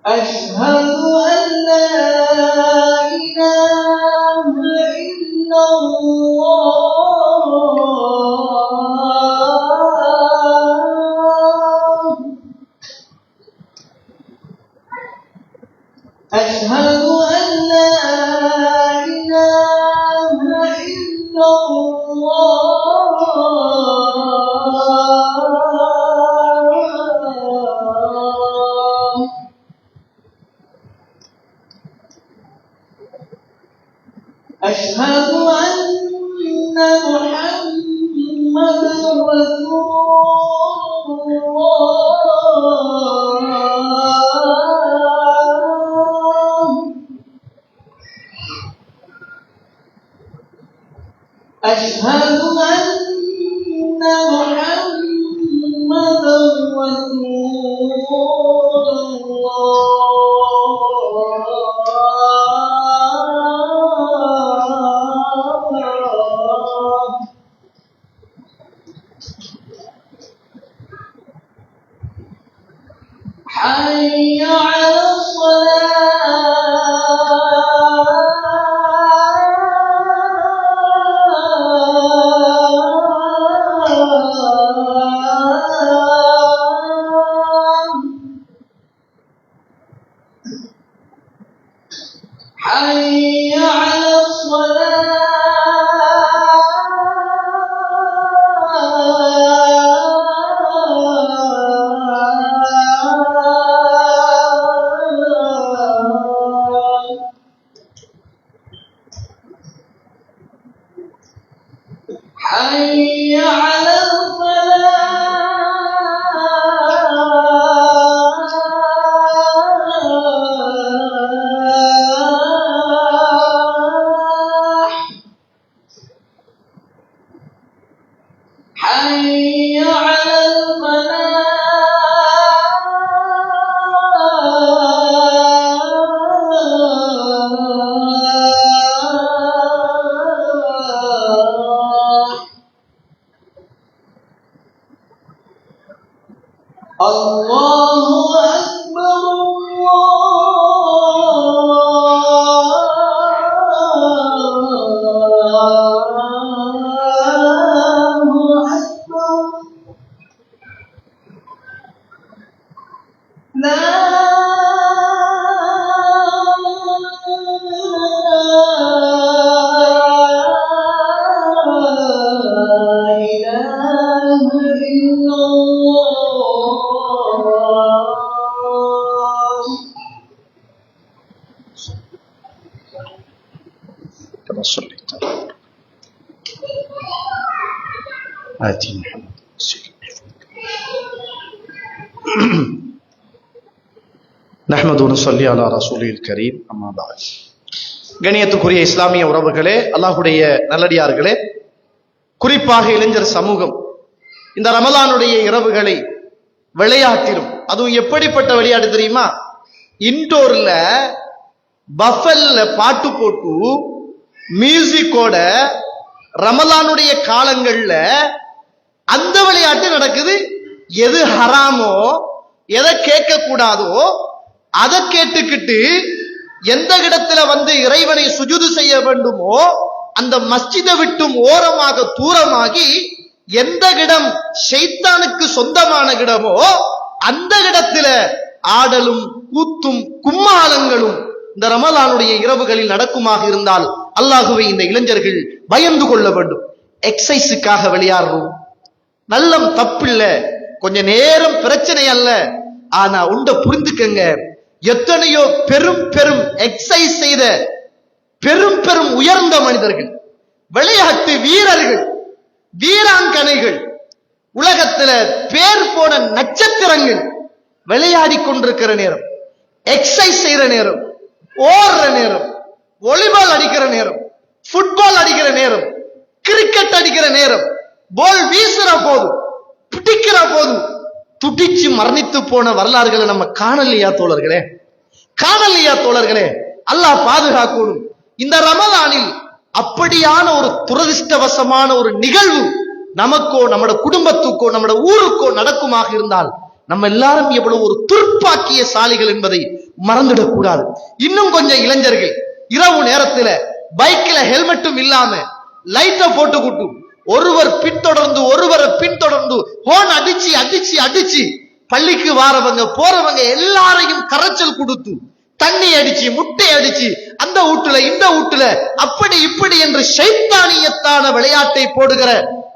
أشهد أن لا إله إلا الله أشهد أن لا إله إلا الله أشهد أن محمدا رسول الله أشهد أن محمدا رسول الله حي على الصلاة حي على الصلاة حي على الفلاح حي على الفلاح الله أكبر الله أكبر لا إله إلا الله كما صليت آتي محمد نحمد ونصلي على رسوله الكريم أما بعد கணியத்துக்குரிய இஸ்லாமிய உறவுகளே, அல்லாஹ்வுடைய நல்லடியார்களே, குறிப்பாக இளைஞர் சமூகம் இந்த ரமலானுடைய இரவுகளை விளையாட்டிலும், அதுவும் எப்படிப்பட்ட விளையாட்டு தெரியுமா? இன்டோர்ல பஃபல்ல பாட்டு போட்டு மியூசிக்கோட ரமலானுடைய காலங்கள்ல அந்த விளையாட்டு நடக்குது. எது ஹராமோ, எதை கேட்க கூடாதோ அதை கேட்டுக்கிட்டு எந்த இடத்துல இறைவனை சுஜூது செய்ய வேண்டுமோ அந்த மஸ்ஜிதை விட்டும் ஓரமாக தூரமாகி எந்த இடம் ஷைத்தானுக்கு சொந்தமான இடமோ அந்த இடத்துல ஆடலும் கூத்தும் கும்மாளங்களும் இந்த ரமலானுடைய இரவுகளில் நடக்குமாக இருந்தால் அல்லாஹுவை இந்த இளைஞர்கள் பயந்து கொள்ள வேண்டும். எக்ஸசைஸுக்காக விளையாடுறோம், நல்லம் தப்பில்ல, கொஞ்ச நேரம் பிரச்சனை அல்ல. ஆனா உண்ட புரிந்துக்கங்க, எத்தனையோ பெரும் பெரும் எக்ஸசைஸ் செய்த பெரும் பெரும் உயர்ந்த மனிதர்கள், விளையாட்டு வீரர்கள், வீராங்கனைகள், உலகத்துல பேர் போன நட்சத்திரங்கள் விளையாடி கொண்டிருக்கிற நேரம், எக்ஸசைஸ் செய்யற நேரம், ஓடுற நேரம், வாலிபால் அடிக்கிற நேரம், ஃபுட்பால் அடிக்கிற நேரம், கிரிக்கெட் அடிக்கிற நேரம், பால் வீசுற போது, பிடிக்கிற போது துடிச்சு மரணித்து போன வரலாறுகளை நம்ம காணலையா தோழர்களே? காணலையா தோழர்களே? அல்லாஹ் பாதுகாக்கணும். இந்த ரமலானில் அப்படியான ஒரு துரதிர்ஷ்டவசமான ஒரு நிகழ்வு நமக்கோ நம்மட குடும்பத்துக்கோ நம்மட ஊருக்கோ நடக்குமாக இருந்தால் நம்ம எல்லாரும் எவ்வளவு ஒரு துர்ப்பாக்கிய சாலிகள் என்பதை மறந்துடக் கூடாது. இன்னும் கொஞ்சம் இளைஞர்கள் இரவு நேரத்துல பைக்ல ஹெல்மெட்டும் இல்லாம லைட்டை போட்டுக்கிட்டு ஒருவர் பின்தொடர்ந்து ஒருவரை பின்தொடர்ந்து ஹோன் அடிச்சு அடிச்சு அடிச்சு பள்ளிக்கு வாரவங்க போறவங்க எல்லாரையும் கரைச்சல் கொடுத்து தண்ணி அடிச்சு முட்டை அடிச்சு அந்த வீட்டுல இந்த வீட்டுல அப்படி இப்படி என்று ஷைத்தானியத்தான விளையாட்டை போடுகிற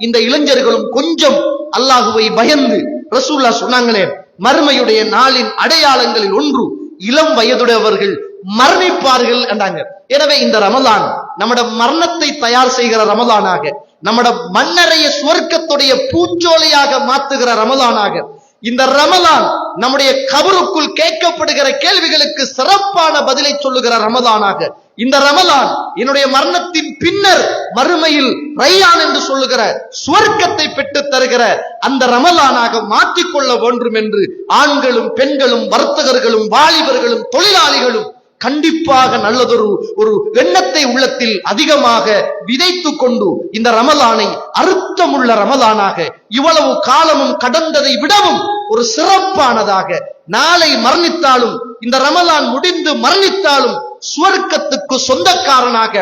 இந்த இளைஞர்களும் கொஞ்சம் அல்லாஹுவை பயந்து, ரசூலுல்லாஹ் சொன்னாங்களே, மறுமையுடைய நாளின் அடையாளங்களில் ஒன்று இளம் வயதுடையவர்கள் மரணிப்பார்கள் என்றாங்க. எனவே இந்த ரமலான் நம்மட மரணத்தை தயார் செய்கிற ரமலானாக, நம்மட மண்ணறைய சுவர்க்கத்துடைய பூஞ்சோலையாக மாத்துகிற ரமலானாக, இந்த ரமலான் நம்முடைய கபருக்குள் கேட்கப்படுகிற கேள்விகளுக்கு சிறப்பான பதிலை சொல்லுகிற ரமலானாக, இந்த ரமலான் என்னுடைய மரணத்தின் பின்னர் மறுமையில் ரையான் என்று சொல்லுகிற சுவர்க்கத்தை பெற்று தருகிற அந்த ரமலானாக மாற்றிக்கொள்ள வேண்டும் என்று ஆண்களும் பெண்களும் வர்த்தகர்களும் வாலிபர்களும் தொழிலாளிகளும் கண்டிப்பாக நல்லதொரு எண்ணத்தை உள்ளத்தில் அதிகமாக விதைத்து கொண்டு இந்த ரமலானை அர்த்தமுள்ள ரமலானாக, இவ்வளவு காலமும் கடந்ததை விடவும் ஒரு சிறப்பானதாக, நாளை மரணித்தாலும் இந்த ரமலான் முடிந்து மரணித்தாலும் சுவர்க்கத்துக்கு சொந்தக்காரனாக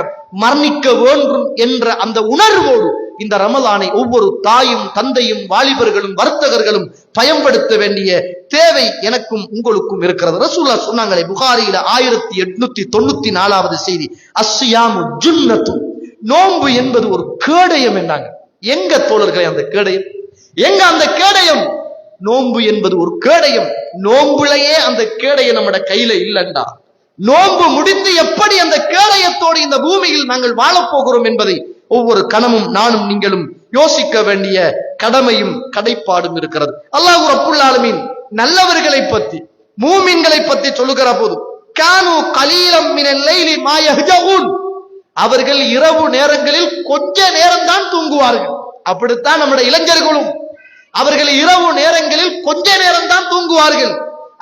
மரணிக்க வேண்டும் என்ற அந்த உணர்வோடு இந்த ரமலானை ஒவ்வொரு தாயும் தந்தையும் வாலிபர்களும் வர்த்தகர்களும் பயன்படுத்த வேண்டிய தேவை எனக்கும் உங்களுக்கும் இருக்கிறது. ரசூலுல்லாஹ் சொன்னாங்களே புகாரியில 1894வது செய்தி, அஸ்ஸியாமு ஜுன்னத்துன், நோன்பு என்பது ஒரு கேடயம் என்றாங்க. எங்க தோழர்களே அந்த கேடயம்? எங்க அந்த கேடயம்? நோன்பு என்பது ஒரு கேடயம். நோன்புலையே அந்த கேடயம் நம்மட கையில இல்லைண்டா, நோன்பு முடிந்து எப்படி அந்த கேடயத்தோடு இந்த பூமியில் நாங்கள் வாழப்போகிறோம் என்பதை ஒவ்வொரு கணமும் நானும் நீங்களும் யோசிக்க வேண்டிய கடமையும் கடைப்பாடும் இருக்கிறது. அல்லாஹ் ரப்புல் ஆலமீன் நல்லவர்களை பற்றி, மூமின்களை பற்றி சொல்லுகிற போது, கானு கலீலம் மினல் லைலி மா யஹ்ஜஊன், அவர்கள் இரவு நேரங்களில் கொஞ்ச நேரம் தான் தூங்குவார்கள். அப்படித்தான் நம்முடைய இளைஞர்களும் அவர்கள் இரவு நேரங்களில் கொஞ்ச நேரம் தான் தூங்குவார்கள்.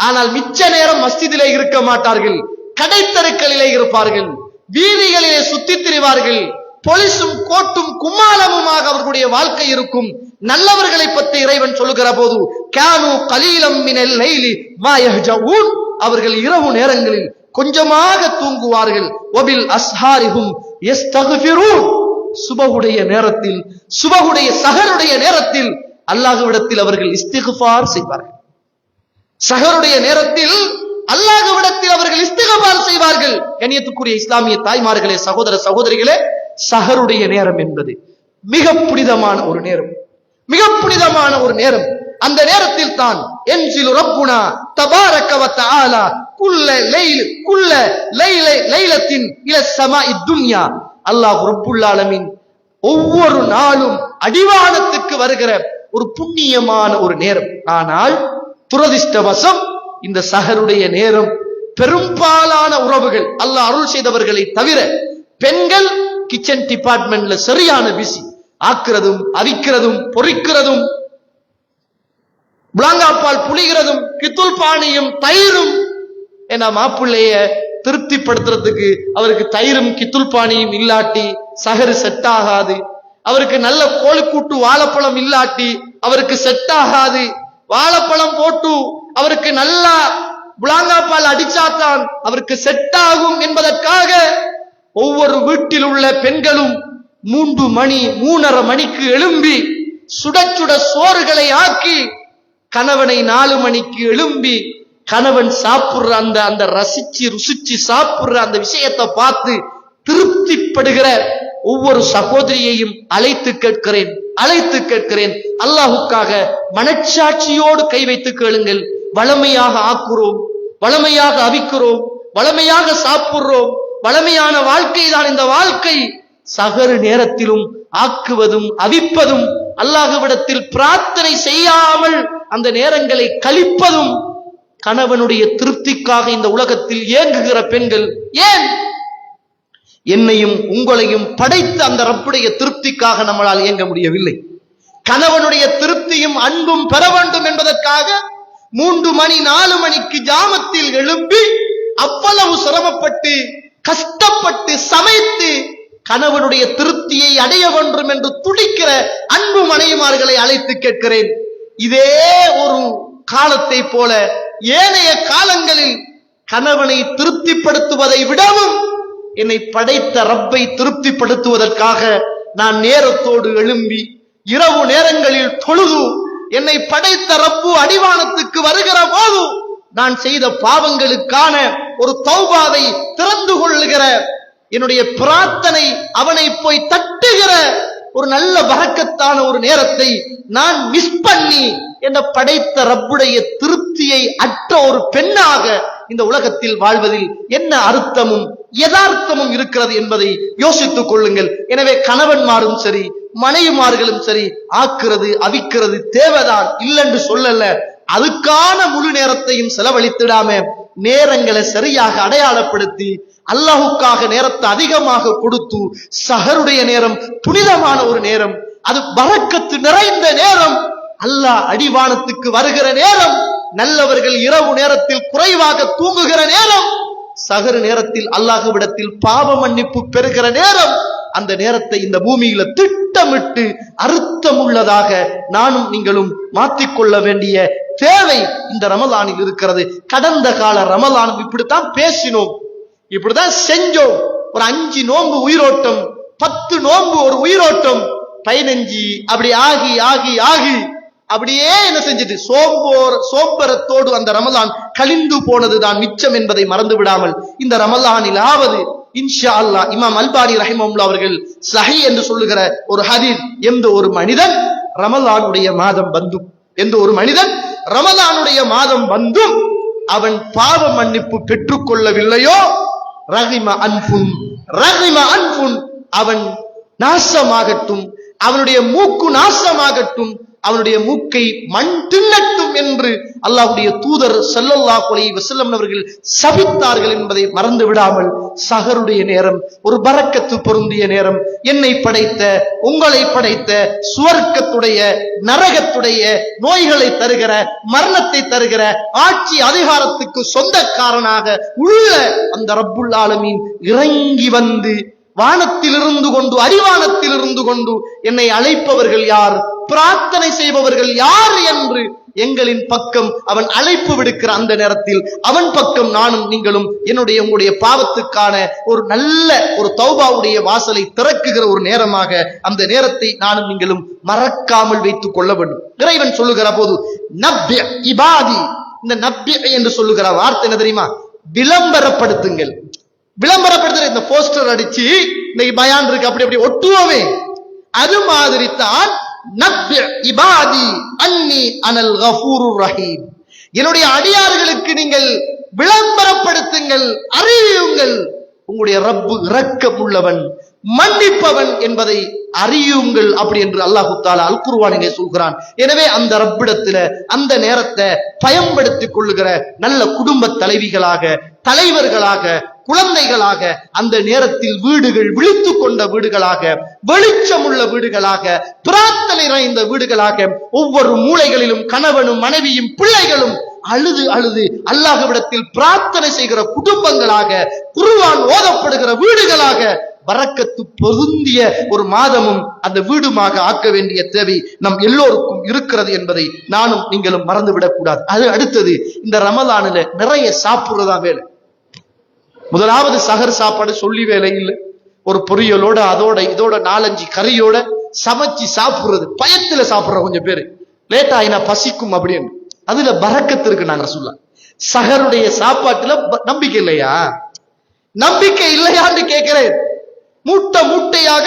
ஆனால் மிச்ச நேரம் மஸ்ஜிதிலே இருக்க மாட்டார்கள், கடைத்தெருக்களிலே இருப்பார்கள், வீதிகளிலே சுத்தித் திரிவார்கள். பொலிசும் கோட்டும் கும்மாளமுமாக அவர்களுடைய வாழ்க்கை இருக்கும். நல்லவர்களை பற்றி இறைவன் சொல்லுகிற போது, கானு கலீலம் மினல் லைலி மா யஹ்ஜஊன், அவர்கள் இரவு நேரங்களில் கொஞ்சமாக தூங்குவார்கள். வபில் அஸ்ஹாரிஹும் யஸ்தக்ஃபிரூன், சுபஹுடைய நேரத்தில், சுபஹுடைய சஹருடைய நேரத்தில் அல்லாஹ்விடத்தில் அவர்கள் இஸ்திக்ஃபார் செய்வார்கள். சஹருடைய நேரத்தில் அல்லாஹ்விடத்தில் அவர்கள் இஸ்திக்ஃபார் செய்வார்கள். கண்ணியத்துக்குரிய இஸ்லாமிய தாய்மார்களே, சகோதர சகோதரிகளே, சஹருடைய நேரம் என்பது மிக புனிதமான ஒரு நேரம், மிக புனிதமான ஒரு நேரம். அந்த நேரத்தில் தான் என்ஜிலு ரப்புனா தபாரக வ தஆலா குல்ல லைலத்தின் இல ஸமாஇ துன்யா, அல்லாஹ் ரப்புல் ஆலமீன் ஒவ்வொரு நாளும் அடிவானத்துக்கு வருகிற ஒரு புண்ணியமான ஒரு நேரம். ஆனால் துரதிஷ்டவசம் இந்த சஹருடைய நேரம் பெரும்பாலான உறவுகள், அல்லாஹ் அருள் செய்தவர்களை தவிர, பெண்கள் கிச்சன் டிபார்ட்மெண்ட்ல சரியான பிஸி, ஆக்குறதும் அவிக்கிறதும் பொரிக்கிறதும் புலாங்காப்பால் புளிகிறதும் கித்துல் பானியும் தயிரும். ஏன்னா மாப்பிள்ளைய திருப்திப்படுத்துறதுக்கு அவருக்கு தயிரும் கித்துல் பானியும் இல்லாட்டி சஹரு செட் ஆகாது. அவருக்கு நல்ல கோழிக்கூட்டு வாழைப்பழம் இல்லாட்டி அவருக்கு செட் ஆகாது. வாழைப்பழம் போட்டு அவருக்கு நல்லா புலாங்காப்பால் அடிச்சாத்தான் அவருக்கு செட் ஆகும் என்பதற்காக ஒவ்வொரு வீட்டில் உள்ள பெண்களும் 3 மணி 3:30 மணிக்கு எழும்பி சுட சுட சோறுகளை ஆக்கி கணவனை 4 மணிக்கு எழும்பி கணவன் சாப்பிடுற அந்த ரசிச்சு ருசிச்சு சாப்பிடுற அந்த விஷயத்தை பார்த்து திருப்திப்படுகிற ஒவ்வொரு சகோதரியையும் அழைத்து கேட்கிறேன், அல்லாஹுக்காக மனச்சாட்சியோடு கை வைத்து கேளுங்கள். வளமையாக ஆக்குறோம், வளமையாக அவிக்கிறோம், வளமையாக சாப்பிடுறோம், வளமையான வாழ்க்கை தான் இந்த வாழ்க்கை. சகரு நேரத்திலும் ஆக்குவதும் அவிப்பதும், அல்லாஹ்விடத்தில் பிரார்த்தனை செய்யாமல் அந்த நேரங்களை கழிப்பதும், கணவனுடைய திருப்திக்காக இந்த உலகத்தில் ஏங்குகிற பெண்கள், ஏன் என்னையும் உங்களையும் படைத்த அந்த ரப்புடைய திருப்திக்காக நம்மளால் இயங்க முடியவில்லை? கணவனுடைய திருப்தியும் அன்பும் பெற வேண்டும் என்பதற்காக 3 மணி 4 மணிக்கு ஜாமத்தில் எழும்பி அவ்வளவு சிரமப்பட்டு கஷ்டப்பட்டு சமைத்து கணவனுடைய திருப்தியை அடைய வேண்டும் என்று துடிக்கிற அன்பு மனைவிமார்களை அழைத்து கேட்கிறேன். இதே ஒரு காலத்தை போல ஏனைய காலங்களில் கணவனை திருப்திப்படுத்துவதை விடவும் என்னை படைத்த ரப்பை திருப்திப்படுத்துவதற்காக நான் நேரத்தோடு எழும்பி இரவு நேரங்களில் தொழுது என்னை படைத்த ரப்பு அடிவானத்துக்கு வருகிற போது நான் செய்த பாவங்களுக்கான ஒரு தௌபாவை திறந்து கொள்ளுகிற என்னுடைய பிரார்த்தனை அவனை போய் தட்டுகிற ஒரு நல்ல பரக்கத்தான ஒரு நேரத்தை நான் மிஸ் பண்ணி என்ன படைத்த ரப்புடைய திருப்தியை அற்ற ஒரு பெண்ணாக இந்த உலகத்தில் வாழ்வதில் என்ன அர்த்தமும் யதார்த்தமும் இருக்கிறது என்பதை யோசித்துக் கொள்ளுங்கள். எனவே கணவன்மாரும் சரி மனைவிமார்களும் சரி ஆக்குறது அவிக்கிறது தேவைதான் இல்லைன்னு சொல்லல. அதுக்கான முழு நேரத்தையும் செலவழித்திடாம நேரங்களை சரியாக அடையாளப்படுத்தி அல்லாஹுக்காக நேரத்தை அதிகமாக கொடுத்து, சஹருடைய நேரம் புனிதமான ஒரு நேரம், அது பரக்கத்து நிறைந்த நேரம், அல்லாஹ் அடிவானத்துக்கு வருகிற நேரம், நல்லவர்கள் இரவு நேரத்தில் குறைவாக தூங்குகிற நேரம், சஹர் நேரத்தில் அல்லாஹ்விடத்தில் பாவ மன்னிப்பு பெறுகிற நேரம். அந்த நேரத்தை இந்த பூமியில திட்டமிட்டு அர்த்தமுள்ளதாக நானும் நீங்களும் மாற்றிக்கொள்ள வேண்டிய தேவை இந்த ரமலானில் இருக்கிறது. கடந்த கால ரமலானும் இப்படித்தான் பேசினோம், இப்படிதான் செஞ்சோம். ஒரு 5 நோன்பு உயிரோட்டம், 10 நோன்பு ஒரு உயிரோட்டம், 15 அப்படி ஆகி ஆகி ஆகி அப்படியே என்ன செஞ்சுட்டு சோம்பரத்தோடு அந்த ரமலான் கழிந்து போனதுதான் மிச்சம் என்பதை மறந்து விடாமல் இந்த ரமலானிலாவது இன்ஷா அல்லாஹ் இமாம் அல்பானி ரஹிமஹுல்லாஹ் அவர்கள் சஹீஹ் என்று சொல்லுகிற ஒரு ஹதீஸ், எந்த ஒரு மனிதன் ரமலானுடைய மாதம் வந்தும் அவன் பாவ மன்னிப்பு பெற்றுக் கொள்ளவில்லையோ ரஹிம அன்ஃபுன் அவன் நாசமாகட்டும், அவனுடைய மூக்கு நாசமாகட்டும், அவனுடைய மூக்கை மண் தின்னட்டும் என்று அல்லாஹ்வுடைய தூதர் ஸல்லல்லாஹு அலைஹி வஸல்லம் அவர்கள் சபித்தார்கள் என்பதை மறந்து விடாமல் சஹருடைய நேரம் ஒரு பரக்கத்து பொருந்திய நேரம். என்னை படைத்த உங்களை படைத்த சுவர்க்கத்துடைய நரகத்துடைய நோய்களை தருகிற மரணத்தை தருகிற ஆட்சி அதிகாரத்துக்கு சொந்தக்காரனாக உள்ள அந்த ரப்புல் ஆலமீன் இறங்கி வந்து வானத்தில் இருந்து கொண்டு அரிவானத்தில் இருந்து கொண்டு என்னை அழைப்பவர்கள் யார், பிரார்த்தனை செய்பவர்கள் யார் என்று எங்களின் பக்கம் அவன் அழைப்பு விடுக்கிற அந்த நேரத்தில் அவன் பக்கம் நானும் நீங்களும் உங்களுடைய பாவத்துக்கான ஒரு நல்ல ஒரு தௌபாவுடைய வாசலை திறக்குகிற ஒரு நேரமாக அந்த நேரத்தை நானும் நீங்களும் மறக்காமல் வைத்துக் கொள்ள வேண்டும். இறைவன் சொல்லுகிற போது நப்பி இபாதி, இந்த நப்பி என்று சொல்லுகிற வார்த்தை என்ன தெரியுமா? விளம்பரப்படுத்துங்கள். விளம்பரப்படுத்துற இந்த போஸ்டர் அடிச்சு இன்னைக்கு பயான் இருக்கு அப்படி அப்படி ஒட்டுவோமே, அது மாதிரி தான் நப்பி இபாதி அன்னி அனல் கஃபூருர் ரஹீம், என்னுடைய அடியார்களுக்கு நீங்கள் விளம்பரப்படுத்துங்கள், அறிவியுங்கள், உங்களுடைய ரப்பு இரக்கம் உள்ளவன் மன்னிப்பவன் என்பதை அறியுங்கள் அப்படி என்று அல்லாஹ் தஆலா அல் குர்ஆனிலே சொல்கிறான். எனவே அந்த ரப்பிடத்துல அந்த நேரத்தை பயன்படுத்திக் கொள்ளுகிற நல்ல குடும்ப தலைவிகளாக, தலைவர்களாக, குழந்தைகளாக, அந்த நேரத்தில் வீடுகள் விழித்துக் கொண்ட வீடுகளாக, வெளிச்சம் உள்ள வீடுகளாக, பிரார்த்தனை நிறைந்த வீடுகளாக, ஒவ்வொரு மூலைகளிலும் கணவனும் மனைவியும் பிள்ளைகளும் அழுது அழுது அல்லாஹ்விடத்தில் பிரார்த்தனை செய்கிற குடும்பங்களாக, குர்ஆன் ஓதப்படுகிற வீடுகளாக, பரக்கத்து பொருந்திய ஒரு மாதமும் அந்த வீடுமாக ஆக்க வேண்டிய தேவை நம் எல்லோருக்கும் இருக்கிறது என்பதை நானும் நீங்களும் மறந்துவிடக் கூடாது. அது அடுத்தது, இந்த ரமலானில நிறைய சாப்பிடுறதா வேலை. முதலாவது சஹர் சாப்பாடு சொல்லி வேலை இல்லை, ஒரு பொரியலோட அதோட இதோட 4-5 கறியோட சமைச்சு சாப்பிடுறது, பயத்துல சாப்பிடுற கொஞ்சம் பேரு, லேட் ஆயினா பசிக்கும் அப்படின்னு. அதுல பரக்கத்து இருக்கு. நாங்க சொல்லலாம் சஹருடைய சாப்பாட்டுல நம்பிக்கை இல்லையா? நம்பிக்கை இல்லையான்னு கேட்கிறேன். மூட்டை மூட்டையாக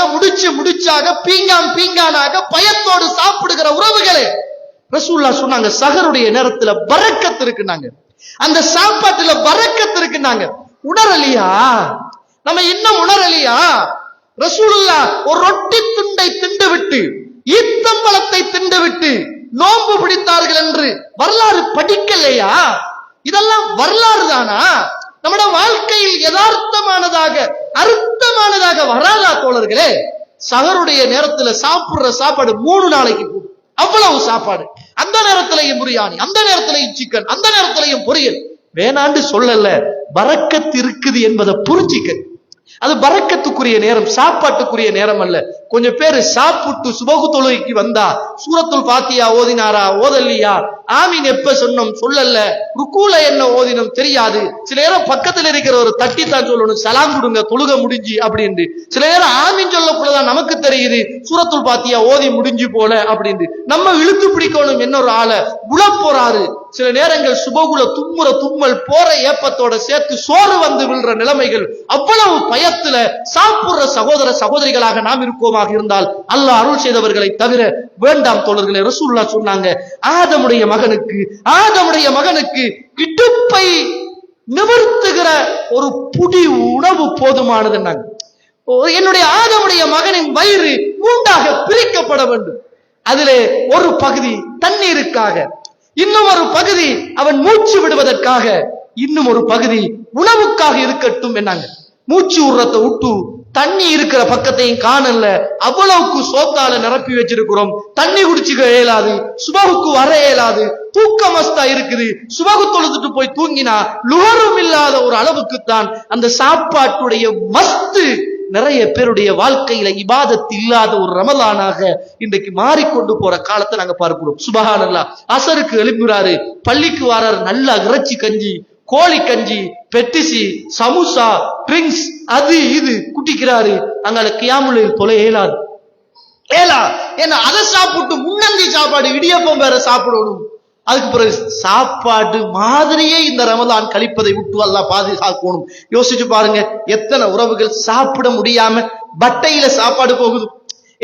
முடிச்சாக பீங்கானாக பயத்தோடு சாப்பிடுகிற உறவுகளே, ரசூலுல்லாஹ் சொன்னாங்க சஹருடைய நேரத்துல பரக்கத்து இருக்குனாங்க, அந்த சாப்பாட்டுல பரக்கத்து இருக்குனாங்க. உணரலையா? நம்ம இன்னும் உணரலையா? ரசூலுல்லாஹ் ஒரு ரொட்டி துண்டை திண்டுவிட்டு ஈத்தம்பழத்தை திண்டுவிட்டு நோன்பு பிடித்தார்கள் என்று வரலாறு படிக்கலையா? இதெல்லாம் வரலாறு தானா? நம்முடைய வாழ்க்கையில் யதார்த்தமானதாக அர்த்தமானதாக வராதா தோழர்களே? சஹருடைய நேரத்துல சாப்பிடுற சாப்பாடு 3 நாளைக்கு போடும், அவ்வளவு சாப்பாடு. அந்த நேரத்திலையும் பிரியாணி, அந்த நேரத்திலையும் சிக்கன், அந்த நேரத்திலையும் பொரியல். வேணாண்டு சொல்லல, பரக்கத்து இருக்குது என்பதை புரிஞ்சிக்க. அது பரக்கத்துக்குரிய நேரம், சாப்பாட்டுக்குரிய நேரம் அல்ல. கொஞ்சம் பேரு சாப்பிட்டு சுபகு தொழுகைக்கு வந்தா சூரத்துல் ஃபாத்தியா ஓதினாரா ஓதல்லையா, ஆமீன் எப்ப சொன்னோம் சொல்லல, ருக்கூல என்ன ஓதினோம் தெரியாது. சில நேரம் பக்கத்துல இருக்கிற ஒரு தட்டித்தான் சொல்லணும், சலாம் கொடுங்க தொழுக முடிஞ்சு அப்படின்னு. சில நேரம் ஆமீன் சொல்லக்கூடதான் நமக்கு தெரியுது சூரத்துல் ஃபாத்தியா ஓதி முடிஞ்சு போல அப்படின்னு. நம்ம இழுத்து பிடிக்கணும் இன்னொரு ஆளை உள்ள போறாரு. சில நேரங்கள் சுபகுல தும்மல் போற ஏப்பத்தோட சேர்த்து சோறு வந்து விழுற நிலைமைகள். அவ்வளவு பயத்துல சாப்பிடுற சகோதர சகோதரிகளாக நாம் இருக்கோமாக இருந்தால் அல்லாஹ் அருள் செய்தவர்களை தவிர வேண்டாம் தோழர்களே. ரசூலுல்லாஹ் சொன்னாங்க, ஆதமுடைய மகனுக்கு இடுப்பை நிவர்த்துகிற ஒரு புடி உணவு போதுமானது. என்னுடைய ஆதமுடைய மகனின் வயிறு மூன்றாக பிரிக்கப்பட வேண்டும். அதிலே ஒரு பகுதி தண்ணீருக்காக, இன்னும் ஒரு பகுதி அவன் மூச்சு விடுவதற்காக, இன்னும் ஒரு பகுதி உணவுக்காக இருக்கட்டும் என்னாங்க. மூச்சு விடுறத விட்டு தண்ணி இருக்கிற பக்கத்தையும் காணல, அவ்வளவுக்கு சோத்தால நிரப்பி வச்சிருக்கிறோம். தண்ணி குடிச்சுக்க இயலாது, சுபகுக்கு வர இயலாது, தூக்க மஸ்தா இருக்குது. சுபகு தொழுதுட்டு போய் தூங்கினா லுகரும் இல்லாத ஒரு அளவுக்குத்தான் அந்த சாப்பாட்டுடைய மஸ்து நிறைய பேருடைய வாழ்க்கையில இபாதத் இல்லாத ஒரு ரமலானாக இன்றைக்கு மாறிக்கொண்டு போற காலத்தை நாங்க பார்க்கிறோம். சுபஹானல்லாஹ். அசருக்கு எழுப்புறாரு, பள்ளிக்கு வராரு, நல்லா இறைச்சி கஞ்சி, கோழி கஞ்சி, பெட்டிசி, சமுசா, ட்ரிங்க்ஸ், அது இது குட்டிக்கிறாரு. அங்கால கியாமுலையில் தொலை ஏலாது. ஏன்னா அதை சாப்பிட்டு முன்னந்தி சாப்பாடு இடியப்பம் வேற சாப்பிடணும். அதுக்கு பிறகு சாப்பாடு மாதிரியே இந்த ரமலான் கழிப்பதை விட்டு அல்லாஹ் பாதுகாக்கணும். யோசிச்சு பாருங்க, எத்தனை உறவுகள் சாப்பிட முடியாம பட்டையில சாப்பாடு போகுது.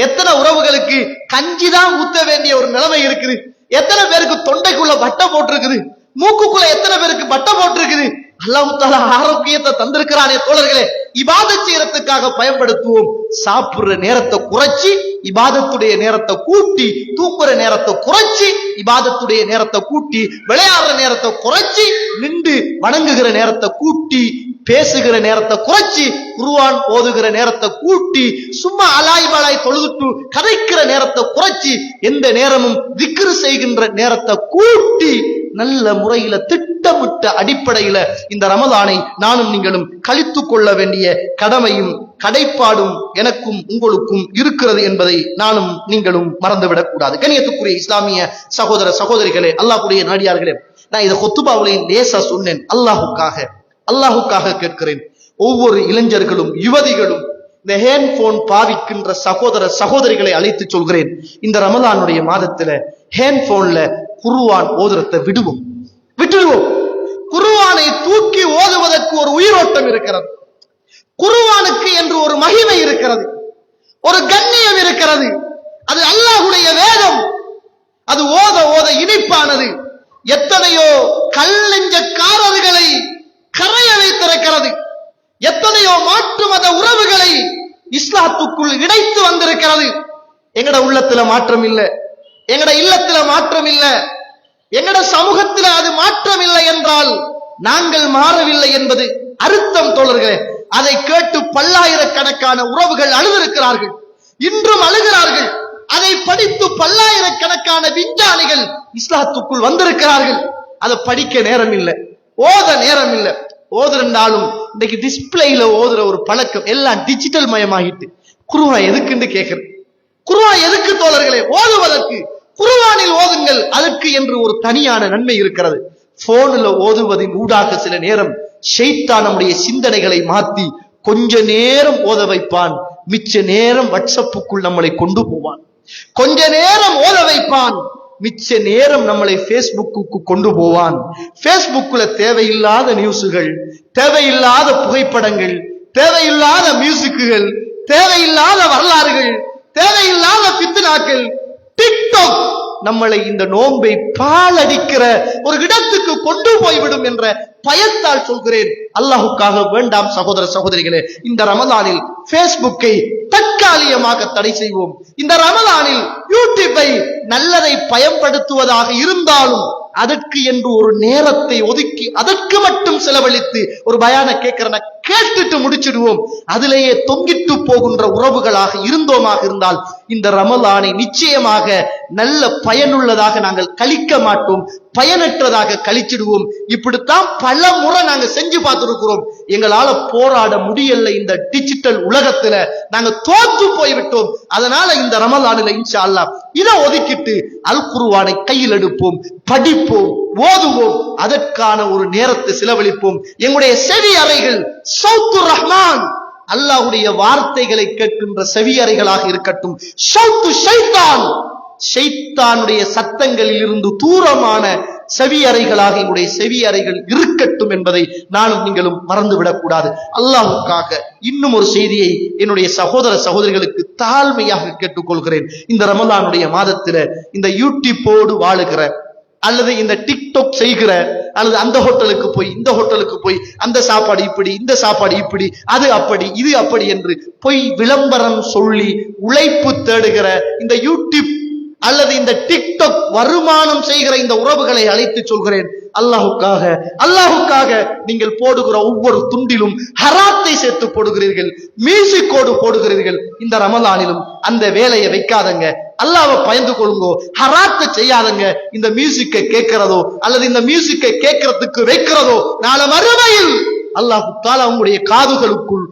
எத்தனை உறவுகளுக்கு கஞ்சி தான் ஊத்த வேண்டிய ஒரு நிலைமை இருக்குது. எத்தனை பேருக்கு தொண்டைக்குள்ள பட்டை போட்டிருக்குது, மூக்குக்குள்ள எத்தனை பேருக்கு பட்டை போட்டிருக்குது. அல்லாஹ் தஆலா ஆரோக்கியத்தை தந்திருக்கிறானே தோழர்களே, இபாதத் செய்யறதுக்காக பயன்படுத்துவோம். சாப்பிடுற நேரத்தை குறைச்சி இபாதத்துடைய நேரத்தை கூட்டி, தூங்குற நேரத்தை குறைச்சி இபாதத்துடைய நேரத்தை கூட்டி, விளையாடுற நேரத்தை குறைச்சி, நின்று வணங்குகிற நேரத்தை கூட்டி, பேசுகிற நேரத்தை குறைச்சி, குர்ஆன் ஓதுகிற நேரத்தை கூட்டி, சும்மா அலாய் பலாய் தொழுதுட்டு கதைக்கிற நேரத்தை குறைச்சி, எந்த நேரமும் திக்ர் செய்கின்ற நேரத்தை கூட்டி, நல்ல முறையில திட்டமிட்ட அடிப்படையில இந்த ரமலானை நானும் நீங்களும் கழித்துக் கொள்ள வேண்டிய கடமையும் கடைப்பாடும் எனக்கும் உங்களுக்கும் இருக்கிறது என்பதை நானும் நீங்களும் மறந்துவிடக் கூடாது. கண்ணியத்துக்குரிய இஸ்லாமிய சகோதர சகோதரிகளே, அல்லாஹ்வுடைய நாடியார்களே, நான் இதை ஹுத்துபாவிலே லேசா சொன்னேன். அல்லாஹுக்காக கேட்கிறேன். ஒவ்வொரு இளைஞர்களும் யுவதிகளும் இந்த ஹேண்ட்போன் பாவிக்கின்ற சகோதர சகோதரிகளை அழைத்து சொல்கிறேன், இந்த ரமலானுடைய மாதத்துல ஹேண்ட்போன்ல குர்ஆன் ஓதுறதை விட்டுடுவோம். குர்ஆனை தூக்கி ஓதுவதற்கு ஒரு உயிரோட்டம் இருக்கிறது. குர்ஆனுக்கு என்று ஒரு மகிமை இருக்கிறது, ஒரு கண்ணியம் இருக்கிறது. அது அல்லாஹ்வுடைய வேதம். அது ஓத ஓத இனிப்பானது. எத்தனையோ கல்லெஞ்சக்காரர்களை கரைய வைத்திருக்கிறது. எத்தனையோ மாற்று மத உறவுகளை இஸ்லாத்துக்குள் இணைத்து வந்திருக்கிறது. எங்கட உள்ளத்துல மாற்றம் இல்லை, எங்கட இல்லத்துல மாற்றம் இல்லை, எங்கட சமூகத்துல அது மாற்றம் இல்லை என்றால் நாங்கள் மாறவில்லை என்பது அர்த்தம் தோழர்களே. அதை கேட்டு பல்லாயிரக்கணக்கான உறவுகள் அழுதிருக்கிறார்கள், இன்றும் அழுகிறார்கள். அதை படித்து பல்லாயிரக்கணக்கான விஞ்ஞானிகள் இஸ்லாத்துக்குள் வந்திருக்கிறார்கள். அதை படிக்க நேரம் இல்லை, ஓத நேரம் இல்லை. ஓதுறாலும் இன்னைக்கு டிஸ்பிளேல ஓதுற ஒரு பழக்கம், எல்லாம் டிஜிட்டல் மயமாகிட்டு. குர்ஆன் எதுக்குன்னு கேட்கிறேன். குர்ஆன் எதுக்கு தோழர்களே? ஓதுவதற்கு. குர்ஆனில் ஓதுங்கள், அதற்கு என்று ஒரு தனியான நன்மை இருக்கிறது. போன்ல ஓதுவதின் ஊடாக சில நேரம் ஷைத்தான் நம்முடைய சிந்தனைகளை மாத்தி கொஞ்ச நேரம் ஓத வைப்பான், மிச்ச நேரம் வாட்ஸ்அப்புக்குள் நம்மளை கொண்டு போவான். கொஞ்ச நேரம் ஓத வைப்பான், மிச்ச நேரம் நம்மளை பேஸ்புக்கு கொண்டு போவான். பேஸ்புக்ல தேவையில்லாத நியூஸுகள், தேவையில்லாத புகைப்படங்கள், தேவையில்லாத மியூசிக்குகள், தேவையில்லாத வரலாறுகள், தேவையில்லாத பித்னாக்கள், டிக்டாக் நம்மளை இந்த நோன்பை பாலடிக்கிற ஒரு இடத்துக்கு கொண்டு போய்விடும் என்ற பயத்தால் சொல்கிறேன். அல்லாஹுக்காக வேண்டாம் சகோதர சகோதரிகளே, இந்த ரமலானில் பேஸ்புக்கை தற்காலிகமாக தடை செய்வோம். இந்த ரமலானில் யூடியூபை நல்லதை பயன்படுத்துவதாக இருந்தாலும் அதற்கு என்று ஒரு நேரத்தை ஒதுக்கி அதற்கு மட்டும் செலவழித்து ஒரு பயான கேட்கிறன கேட்டுட்டு முடிச்சிடுவோம். அதிலேயே தொங்கிட்டு போகின்ற உறவுகளாக இருந்தோமாக இருந்தால் இந்த ரமலானை நிச்சயமாக நல்ல பயனுள்ளதாக நாங்கள் கழிக்க மாட்டோம், பயனற்றதாக கழிச்சிடுவோம். இப்படித்தான் பல முறை நாங்க செஞ்சு பார்த்திருக்கிறோம். எங்களால போராட முடியல. இந்த டிஜிட்டல் உலகத்துல நாங்க தோற்று போய்விட்டோம். அதனால இந்த ரமலானில இன்ஷா அல்லாஹ் இதை ஒதுக்கிட்டு அல் குர்ஆனை கையில் எடுப்போம், படிப்போம், ஓதுவோம். அதற்கான ஒரு நேரத்தை செலவழிப்போம். எங்களுடைய செவி அறைகள் சௌத்துர் ரஹ்மான், அல்லாஹ்வுடைய வார்த்தைகளை கேட்கின்ற செவி அறைகளாக இருக்கட்டும். ஷௌத்து ஷைத்தான், ஷைத்தானுடைய சத்தங்களில் இருந்து தூரமான செவி அறைகளாக எங்களுடைய செவி அறைகள் இருக்கட்டும் என்பதை நானும் நீங்களும் மறந்துவிடக் கூடாது. அல்லாஹ்வுக்காக இன்னும் ஒரு செய்தியை என்னுடைய சகோதர சகோதரிகளுக்கு தாழ்மையாக கேட்டுக்கொள்கிறேன். இந்த ரமலானுடைய மாதத்துல இந்த யூடியூப்போடு வாழுகிற அல்லது இந்த டிக்டாக் செய்கிற அல்லது அந்த ஹோட்டலுக்கு போய் இந்த ஹோட்டலுக்கு போய் அந்த சாப்பாடு இப்படி இந்த சாப்பாடு இப்படி அது அப்படி இது அப்படி என்று போய் விளம்பரம் சொல்லி உழைப்பு தேடுகிற இந்த யூடியூப் அல்லது இந்த டிக்டாக் வருமானம் செய்கிற இந்த உறவுகளை அழைத்து சொல்கிறேன், அல்லாஹுக்காக நீங்கள் போடுகிற ஒவ்வொரு துண்டிலும் ஹராத்தை சேர்த்து போடுகிறீர்கள், மியூசிக்கோடு போடுகிறீர்கள். இந்த ரமலானிலும் அந்த வேலையை வைக்காதங்க, அல்லாஹ்வை பயந்து கொள்ளுங்கோ, ஹராத்தை செய்யாதங்க. இந்த மியூசிக்கை கேட்கிறதோ அல்லது இந்த மியூசிக்கை கேட்கறதுக்கு வைக்கிறதோ நாளை மறுமையில் அல்லாஹ் தஆலா உங்களுடைய காதுகளுக்குள்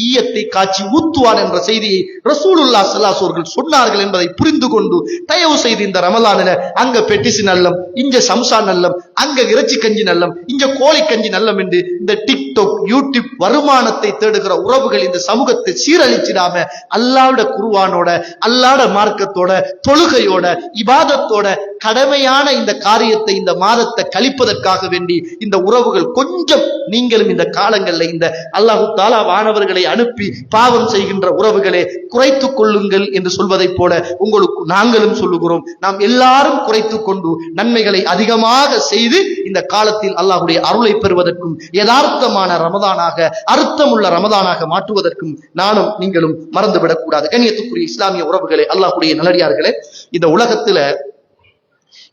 ஈயத்தை காட்சி ஊத்துவான் என்ற செய்தியை ரசூலுல்லாஹ் ஸல்லல்லாஹு அலைஹி வஸல்லம் சொன்னார்கள் என்பதை புரிந்து கொண்டு தயவு செய்து இந்த ரமலானில அங்க பெட்டிசி நல்லம், இங்க சம்சா நல்லம், அங்க இறைச்சி கஞ்சி நல்லம், இங்க கோழி கஞ்சி நல்லம் என்று இந்த டிக்டாக் யூடியூப் வருமானத்தை தேடுகிற உறவுகள் இந்த சமூகத்தை சீரழிச்சிடாம அல்லாஹ்வுடைய குர்ஆனோட அல்லாஹ்வுடைய மார்க்கத்தோட தொழுகையோட இபாதத்தோட கடமையான இந்த காரியத்தை இந்த மாதத்தை கழிப்பதற்காக வேண்டி இந்த உறவுகள் கொஞ்சம் நீங்களும் இந்த காலங்களில் இந்த அல்லாஹ் தஆலா வானவர்களை அனுப்பி பாவம் செய்கின்ற உறவுகளை குறைத்துக் கொள்ளுங்கள் என்று சொல்வதைப் போல உங்களுக்கு நாங்களும் சொல்லுகிறோம். நாம் எல்லாரும் குறைத்துக் கொண்டு நன்மைகளை அதிகமாக செய்து இந்த காலத்தில் அல்லாஹ்வுடைய அருளை பெறுவதற்கும் யதார்த்தமான ரமதானாக அர்த்தமுள்ள ரமதானாக மாற்றுவதற்கும் நானும் நீங்களும் மறந்துவிடக் கூடாது. கண்ணியத்துக்குரிய இஸ்லாமிய உறவுகளே, அல்லாஹ்வுடைய நல்லடியார்களே, இந்த உலகத்துல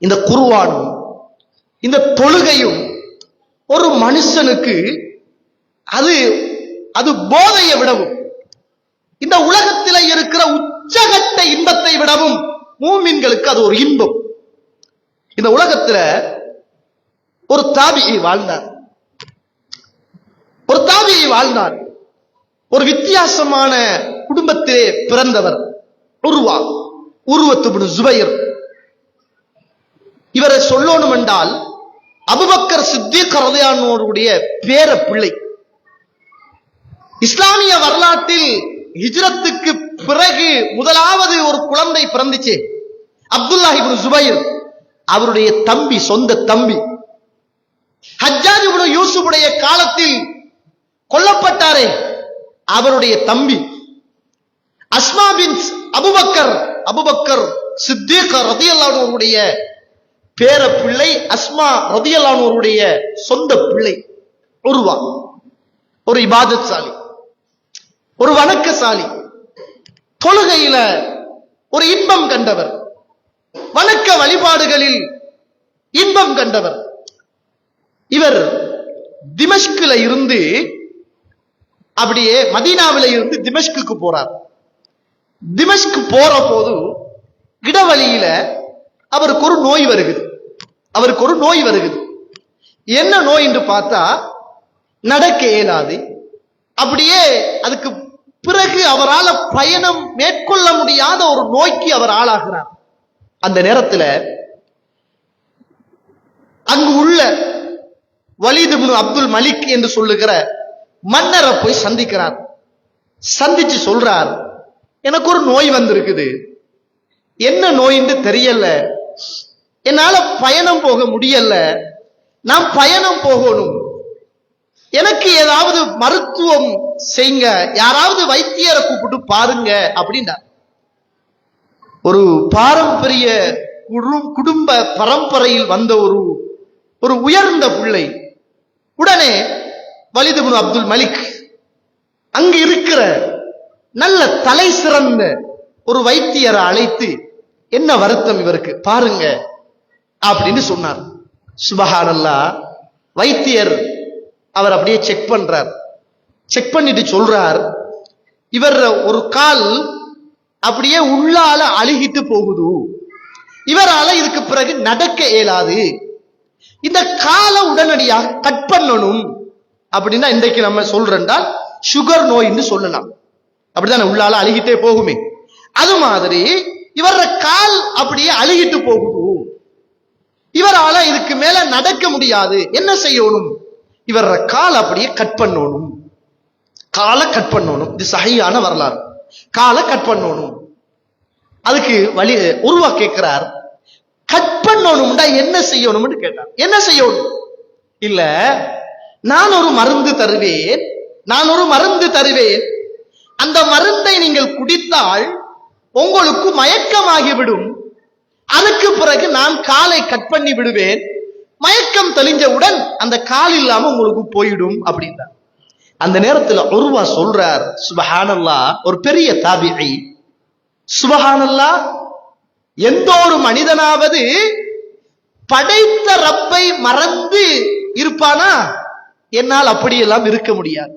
இந்த குர்ஆனும் இந்த தொழுகையும் ஒரு மனுஷனுக்கு அது போதையை விடவும் இந்த உலகத்தில இருக்கிற உச்சகட்ட இன்பத்தை விடவும் மூமின்களுக்கு அது ஒரு இன்பம். இந்த உலகத்துல ஒரு தாபிஈ வாழ்ந்தார். ஒரு வித்தியாசமான குடும்பத்திலே பிறந்தவர் உர்வத்து இப்னு ஜுபைர். இவரை சொல்லணும் என்றால் அபூபக்கர் சித்திக் ரலியல்லாஹு அன்ஹுடைய பேர பிள்ளை. இஸ்லாமிய வரலாற்றில் ஹிஜ்ரத்துக்கு பிறகு முதலாவது ஒரு குழந்தை பிறந்துச்சு, அப்துல்லாஹ் இப்னு ஜுபைர். அவருடைய தம்பி, சொந்த தம்பி ஹஜ்ஜாஜ் இப்னு யூசுஃபுடைய காலத்தில் கொல்லப்பட்டாரே, அவருடைய தம்பி அஸ்மா பின் அபூபக்கர் சித்திக் ரலியல்லாஹு அன்ஹுடைய பேர பிள்ளை, அஸ்மா ரலியல்லாஹு அன்ஹுடைய சொந்த பிள்ளை உர்வா. ஒரு இபாதத்சாலி, ஒரு வணக்கசாலி, தொழுகையில ஒரு இன்பம் கண்டவர், வணக்க வழிபாடுகளில் இன்பம் கண்டவர். இவர் திமஷ்கில இருந்து அப்படியே மதீனாவில இருந்து திமஷ்குக்கு போறார். திமஷ்கு போற போது இடவழியில அவருக்கு ஒரு நோய் வருகிறது. என்ன நோய் என்று பார்த்தா நடக்க இயலாது. அப்படியே அதுக்கு பிறகு அவரால் பயணம் மேற்கொள்ள முடியாத ஒரு நோய்க்கு அவர் ஆளாகிறார். அந்த நேரத்தில் அங்கு உள்ள வலீத் இப்னு அப்துல் மலிக் என்று சொல்லுகிற மன்னரை போய் சந்திக்கிறார். சந்திச்சு சொல்றார், எனக்கு ஒரு நோய் வந்திருக்குது, என்ன நோயின்னு தெரியல, என்னால பயணம் போக முடியல, நான் பயணம் போகணும், எனக்கு ஏதாவது மருத்துவம் செய்யுங்க, யாராவது வைத்தியரை கூப்பிட்டு பாருங்க அப்படின்னா. ஒரு பாரம்பரிய குடும்ப பரம்பரையில் வந்த ஒரு உயர்ந்த பிள்ளை. உடனே வலீத் இப்னு அப்துல் மலிக் அங்கு இருக்கிற நல்ல தலை சிறந்த ஒரு வைத்தியரை அழைத்து, என்ன வருத்தம் இவருக்கு பாருங்க அப்படின்னு சொன்னார். சுபஹானல்லாஹ். வைத்தியர் அவர் அப்படியே செக் பண்றார். செக் பண்ணிட்டு சொல்றார், இவர் ஒரு கால் அப்படியே உள்ளால அழுகிட்டு போகுது, இவரால இதுக்கு பிறகு நடக்க இயலாது, இந்த காலை உடனடியாக கட் பண்ணணும் அப்படின்னா இன்றைக்கு நம்ம சொல்றோம்னா சுகர் நோய்ன்னு சொல்லலாம். அப்படிதான் உள்ளால அழுகிட்டே போகுமே, அது மாதிரி இவர கால் அப்படியே அழுகிட்டு போகுது, இவரால இதுக்கு மேல நடக்க முடியாது, என்ன செய்யணும், இவர கால் அப்படியே கட் பண்ணணும், காலை கட் பண்ணணும். இது சஹீஹான வரலாறு. காலை கட் பண்ணணும். அதுக்கு வழி உருவா கேட்கிறார், கட் பண்ணணும்டா என்ன செய்யணும்னு கேட்டார். என்ன செய்யணும்? இல்ல, நான் ஒரு மருந்து தருவேன், அந்த மருந்தை நீங்கள் குடித்தால் உங்களுக்கு மயக்கமாகிவிடும், அதுக்கு பிறகு நான் காலை கட் பண்ணி விடுவேன், மயக்கம் தெளிஞ்சவுடன் அந்த கால் இல்லாம உங்களுக்கு போயிடும் அப்படின்னா அந்த நேரத்துல உர்வா சொல்றார், சுப்ஹானல்லாஹ், ஒரு பெரிய தாபிஈ, சுப்ஹானல்லாஹ், எந்த ஒரு மனிதனாவது படைத்த ரப்பை மறந்து இருப்பானா? என்னால் அப்படியெல்லாம் இருக்க முடியாது.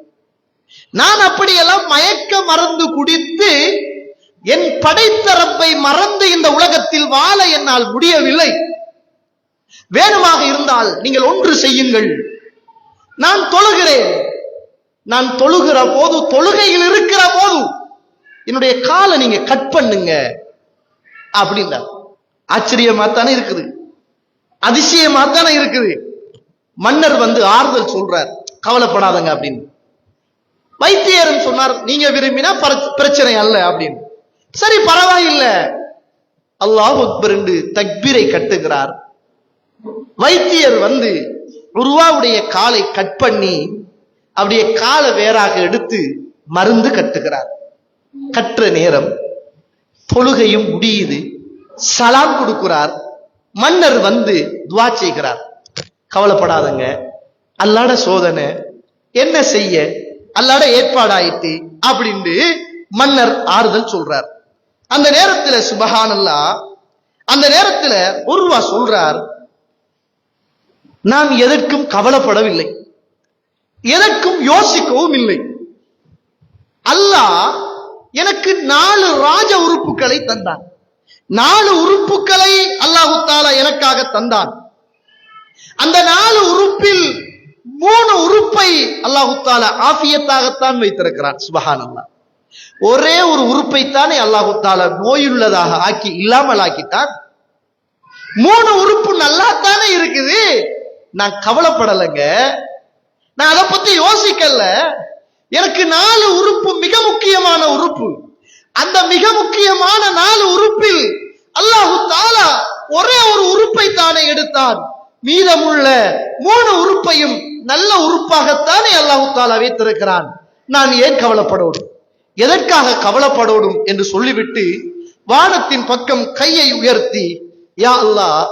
நான் அப்படியெல்லாம் மயக்க மறந்து குடித்து என் படைத்த ரப்பை மறந்து இந்த உலகத்தில் வாழ என்னால் முடியவில்லை. வேணுமாக இருந்தால் நீங்கள் ஒன்று செய்யுங்கள். நான் தொழுகிறேன், நான் தொழுகிற போது, தொழுகையில் இருக்கிற போது என்னுடைய காலை நீங்க கட் பண்ணுங்க அப்படின்னா ஆச்சரியமா தானே இருக்குது, அதிசயமா தானே இருக்குது. மன்னர் வந்து ஆறுதல் சொல்றார், கவலைப்படாதங்க அப்படின்னு. வைத்தியரும் சொன்னார், நீங்க விரும்பினா பிரச்சனை அல்ல அப்படின்னு. சரி பரவாயில்லை, அல்லாஹ் அக்பர் என்று தக்பீரை கட்டுகிறார். வைத்தியர் வந்து உர்வாவுடைய காலை கட் பண்ணி அப்படியே காலை வேறாக எடுத்து மருந்து கட்டுகிறார். கற்ற நேரம் தொழுகையும் முடியுது, சலாம் கொடுக்கிறார். மன்னர் வந்து துவா செய்கிறார், கவலைப்படாதங்க, அல்லாட சோதனை, என்ன செய்ய, அல்லாட ஏற்பாடாயிட்டு அப்படின்னு மன்னர் ஆறுதல் சொல்றார். அந்த நேரத்துல சுப்ஹானல்லாஹ், அந்த நேரத்துல உர்வா சொல்றார், நான் எதற்கும் கவலைப்படவில்லை, எதற்கும் யோசிக்கவும் இல்லை. அல்லாஹ் எனக்கு 4 ராஜ உறுப்புகளை தந்தான். 4 உறுப்புகளை அல்லாஹு தஆலா எனக்காக தந்தான். அந்த 4 உறுப்பில் 3 உறுப்பை அல்லாஹு தஆலா ஆஃபியத்தாகத்தான் வைத்திருக்கிறான். சுப்ஹானல்லாஹ், ஒரே ஒரு உறுப்பைத்தானே அல்லாஹு தஆலா நோயுள்ளதாக ஆக்கி இல்லாமல் ஆக்கிட்டான். 3 உறுப்பு நல்லாத்தானே இருக்குது. நான் கவலைப்படலைங்க, நான் அதை பத்தி யோசிக்கல. எனக்கு 4 உறுப்பு மிக முக்கியமான உறுப்பு. அந்த மிக முக்கியமான 4 உறுப்பில் அல்லாஹு தஆலா ஒரே ஒரு உறுப்பை தானே எடுத்தான். மீதமுள்ள 3 உறுப்பையும் நல்ல உறுப்பாகத்தானே அல்லாஹு தஆலா வைத்திருக்கிறான். நான் ஏன் கவலைப்படணும், எதற்காக கவலைப்படணும் என்று சொல்லிவிட்டு வானத்தின் பக்கம் கையை உயர்த்தி, யா அல்லாஹ்,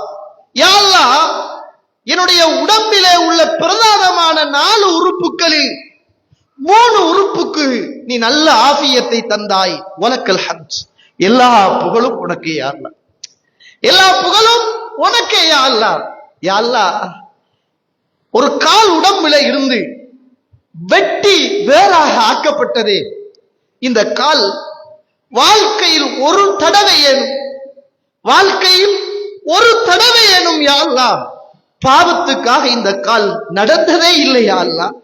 யா அல்லாஹ், என்னுடைய உடம்பிலே உள்ள பிரதானமான 4 உறுப்புகளில் 3 உறுப்புக்கு நீ நல்ல ஆஃபியத்தை தந்தாய். வலக்கல் ஹம்த், எல்லா புகழும் உனக்கே யா அல்லாஹ், எல்லா புகழும் உனக்கே யா அல்லாஹ். யா அல்லாஹ், ஒரு கால் உடம்பிலே இருந்து வெட்டி வேறாக ஆக்கப்பட்டதே, இந்த கால் வாழ்க்கையில் ஒரு தடவை ஏனும், வாழ்க்கையில் ஒரு தடவை ஏனும் யா அல்லாஹ் பாவத்துக்காக இந்த கால் நடந்ததே இல்லை யா அல்லாஹ்,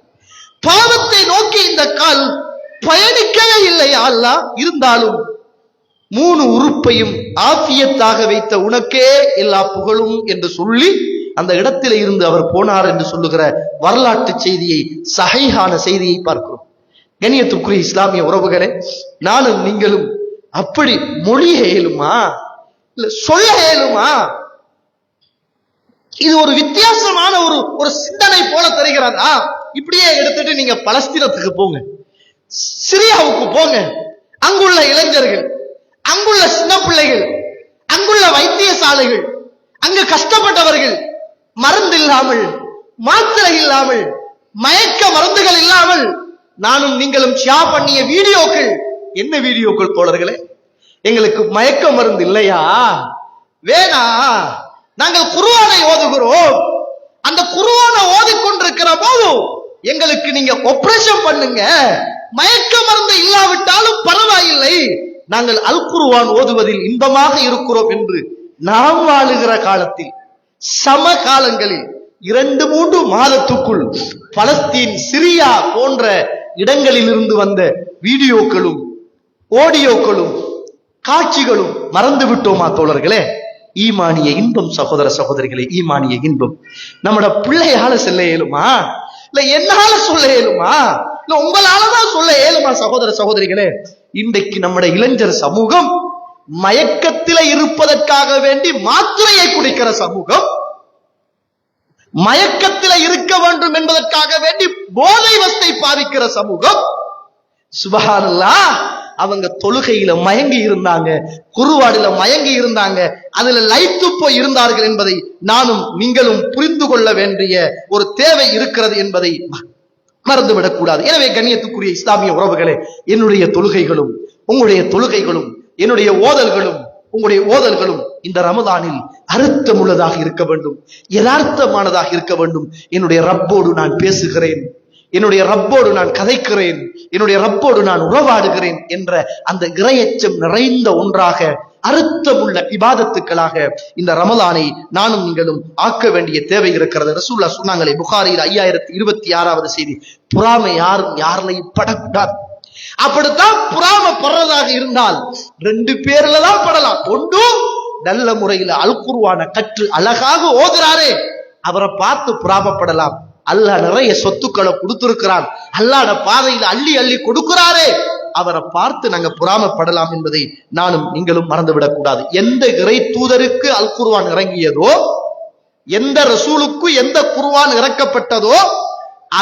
பாவத்தை நோக்கி இந்த கால் பயணிக்கவே இல்லை யா அல்லாஹ். இருந்தாலும் 3 உறுப்பையும் ஆஃபியத்தாக வைத்த உனக்கே எல்லா புகழும் என்று சொல்லி அந்த இடத்திலே இருந்து அவர் போனார் என்று சொல்லுகிற வரலாற்று செய்தியை, சஹீஹான செய்தியை பார்க்கிறோம். கண்ணியத்துக்குரிய இஸ்லாமிய உறவுகளே, நானும் நீங்களும் அப்படி மொழிய இயலுமா, இல்ல சொல்ல இயலுமா? இது ஒரு வித்தியாசமான ஒரு சிந்தனை போல தெரிகிறதா? இப்படியே எடுத்துட்டு நீங்க பலஸ்தீனத்துக்கு போங்க, சிரியாவுக்கு போங்க, அங்குள்ள இளைஞர்கள், அங்குள்ள சின்ன பிள்ளைகள், அங்குள்ள வைத்தியசாலைகள், அங்கு கஷ்டப்பட்டவர்கள், மருந்து இல்லாமல், மாத்திரை இல்லாமல், மயக்க மருந்துகள் இல்லாமல் நானும் நீங்களும் ஷேர் பண்ணிய வீடியோக்கள், என்ன வீடியோக்கள் தோழர்களே? எங்களுக்கு மயக்க மருந்து இல்லையா? வேணா, நாங்கள் குர்ஆனை ஓதுகிறோம். அந்த குர்ஆனை ஓதிக்கொண்டிருக்கிற போது எங்களுக்கு நீங்க ஆபரேஷன் பண்ணுங்க, மயக்க மருந்து இல்லாவிட்டாலும் பரவாயில்லை, நாங்கள் அல் குர்ஆன் ஓதுவதில் இன்பமாக இருக்கிறோம் என்று நாம் வாழுகிற காலத்தில், சம காலங்களில் 2-3 மாதத்துக்குள் பலஸ்தீன், சிரியா போன்ற இடங்களில் இருந்து வந்த வீடியோக்களும் ஆடியோக்களும் காட்சிகளும் மறந்து விட்டோமா தோழர்களே? ஈமானிய இன்பம் சகோதர சகோதரிகளே, ஈமானிய இன்பம் நம்மட பிள்ளையால சொல்ல இயலுமா, இல்ல என்னால சொல்ல இயலுமா, இல்ல உங்களாலதான் சொல்ல இயலுமா? சகோதர சகோதரிகளே, இன்றைக்கு நம்முடைய இளைஞர் சமூகம் மயக்கத்தில இருப்பதற்காக வேண்டி மாத்திரையை குடிக்கிற சமூகம், மயக்கத்தில இருக்க வேண்டும் என்பதற்காக வேண்டி போதை வஸ்தை பாவிக்கிற சமூகம். சுப்ஹானல்லாஹ், அவங்க தொழுகையில மயங்கி இருந்தாங்க, குர்ஆனில மயங்கி இருந்தாங்க, அதுல லயித்து போய் இருந்தார்கள் என்பதை நானும் நீங்களும் புரிந்து கொள்ள வேண்டிய ஒரு தேவை இருக்கிறது என்பதை மறந்துவிடக் கூடாது. எனவே கண்ணியத்துக்குரிய இஸ்லாமிய உறவுகளே, என்னுடைய தொழுகைகளும் உங்களுடைய தொழுகைகளும் என்னுடைய ஓதல்களும் உங்களுடைய ஓதல்களும் இந்த ரமதானில் அர்த்தமுள்ளதாக இருக்க வேண்டும், யதார்த்தமானதாக இருக்க வேண்டும். என்னுடைய ரப்போடு நான் பேசுகிறேன், என்னுடைய ரப்போடு நான் கதைக்கிறேன், என்னுடைய ரப்போடு நான் உறவாடுகிறேன் என்ற அந்த இறையச்சம் நிறைந்த ஒன்றாக அர்த்தமுள்ள இபாதத்துக்களாக இந்த ரமலானை நானும் நீங்களும் ஆக்க வேண்டிய தேவை இருக்கிறது. ரசூலுல்லாஹ் சொன்னாங்களே புகாரியில் 5026வது செய்தி, பொறாமை யாரும் யாரிலையும் படக்கூடாது. அப்படித்தான் பொறாமைப்படுறதாக இருந்தால் 2 பேர்ல தான் படலாம். ஒன்று, நல்ல முறையில் அல் குர்ஆன கற்று அழகாக ஓதுறாரே அவரை பார்த்து பொறாமைப்படலாம். அல்லாஹ் நிறைய சொத்துக்களை கொடுத்திருக்கிறான், அல்லாஹ்ட பாதையில் அள்ளி அள்ளி கொடுக்கிறாரே அவரை பார்த்து நாங்க பொறாமைப்படலாம் என்பதை நானும் நீங்களும் மறந்துவிடக் கூடாது. எந்த இறை தூதருக்கு அல் குர்ஆன் இறங்கியதோ, எந்த ரசூலுக்கு எந்த குர்ஆன் இறக்கப்பட்டதோ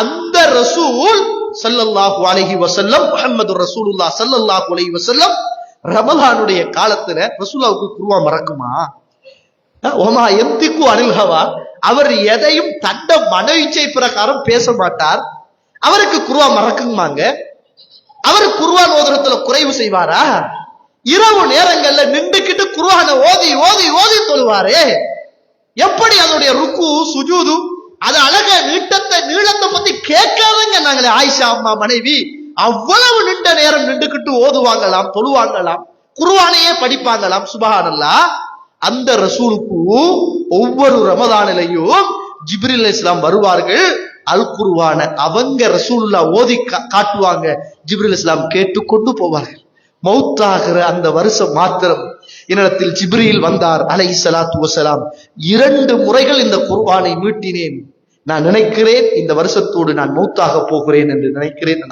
அந்த ரசூல் ஸல்லல்லாஹு அலைஹி வஸல்லம் முஹம்மது ரசூலுல்லாஹ் ஸல்லல்லாஹு அலைஹி வஸல்லம் ரமலானுடைய காலத்துல ரசூலுல்லாஹ்வுக்கு குர்ஆன் மறக்குமா? ஓமா யந்திகு அனில் ஹவா, அவர் எதையும் தண்ட மனோயிச்சை பிரகாரம் பேச மாட்டார். அவருக்கு குர்ஆன் மறக்குமாங்க? அவர் குர்ஆன் ஓதுறதுல குறைவு செய்வாரா? இரவு நேரங்கள்ல நின்றுக்கிட்டு குர்ஆனை ஓதி ஓதி ஓதி தொழுவாரே, எப்படி அதனுடைய ருக்கு சுஜூது அது அழக நீளத்தை பத்தி கேட்காதங்க. நாங்களே ஆயிஷா அம்மா மனைவி அவ்வளவு நீண்ட நேரம் நின்றுக்கிட்டு ஓதுவாங்களாம், தொழுவாங்களாம், குர்ஆனையே படிப்பாங்களாம். சுப்ஹானல்லாஹ். அந்த ரசூலுக்கு ஒவ்வொரு ரமதானிலையும் ஜிப்ரீல் அலைஹிஸ்ஸலாம் வருவார்கள், அல் குர்ஆன அவங்க ரசூலுல்லாஹ் ஓதி காட்டுவாங்க, ஜிப்ரீல் அலைஹிஸ்ஸலாம் கேட்டுக்கொண்டு போவார்கள். மௌத்தாகிற அந்த வருஷம் மாத்திரம் என்னிடத்தில் ஜிப்ரீல் வந்தார் அலைஹிஸ்ஸலாத்து வஸலாம். 2 முறைகள் இந்த குர்ஆனை மீட்டினேன், நான் நினைக்கிறேன் இந்த வருஷத்தோடு நான் மௌத்தாக போகிறேன் என்று நினைக்கிறேன்.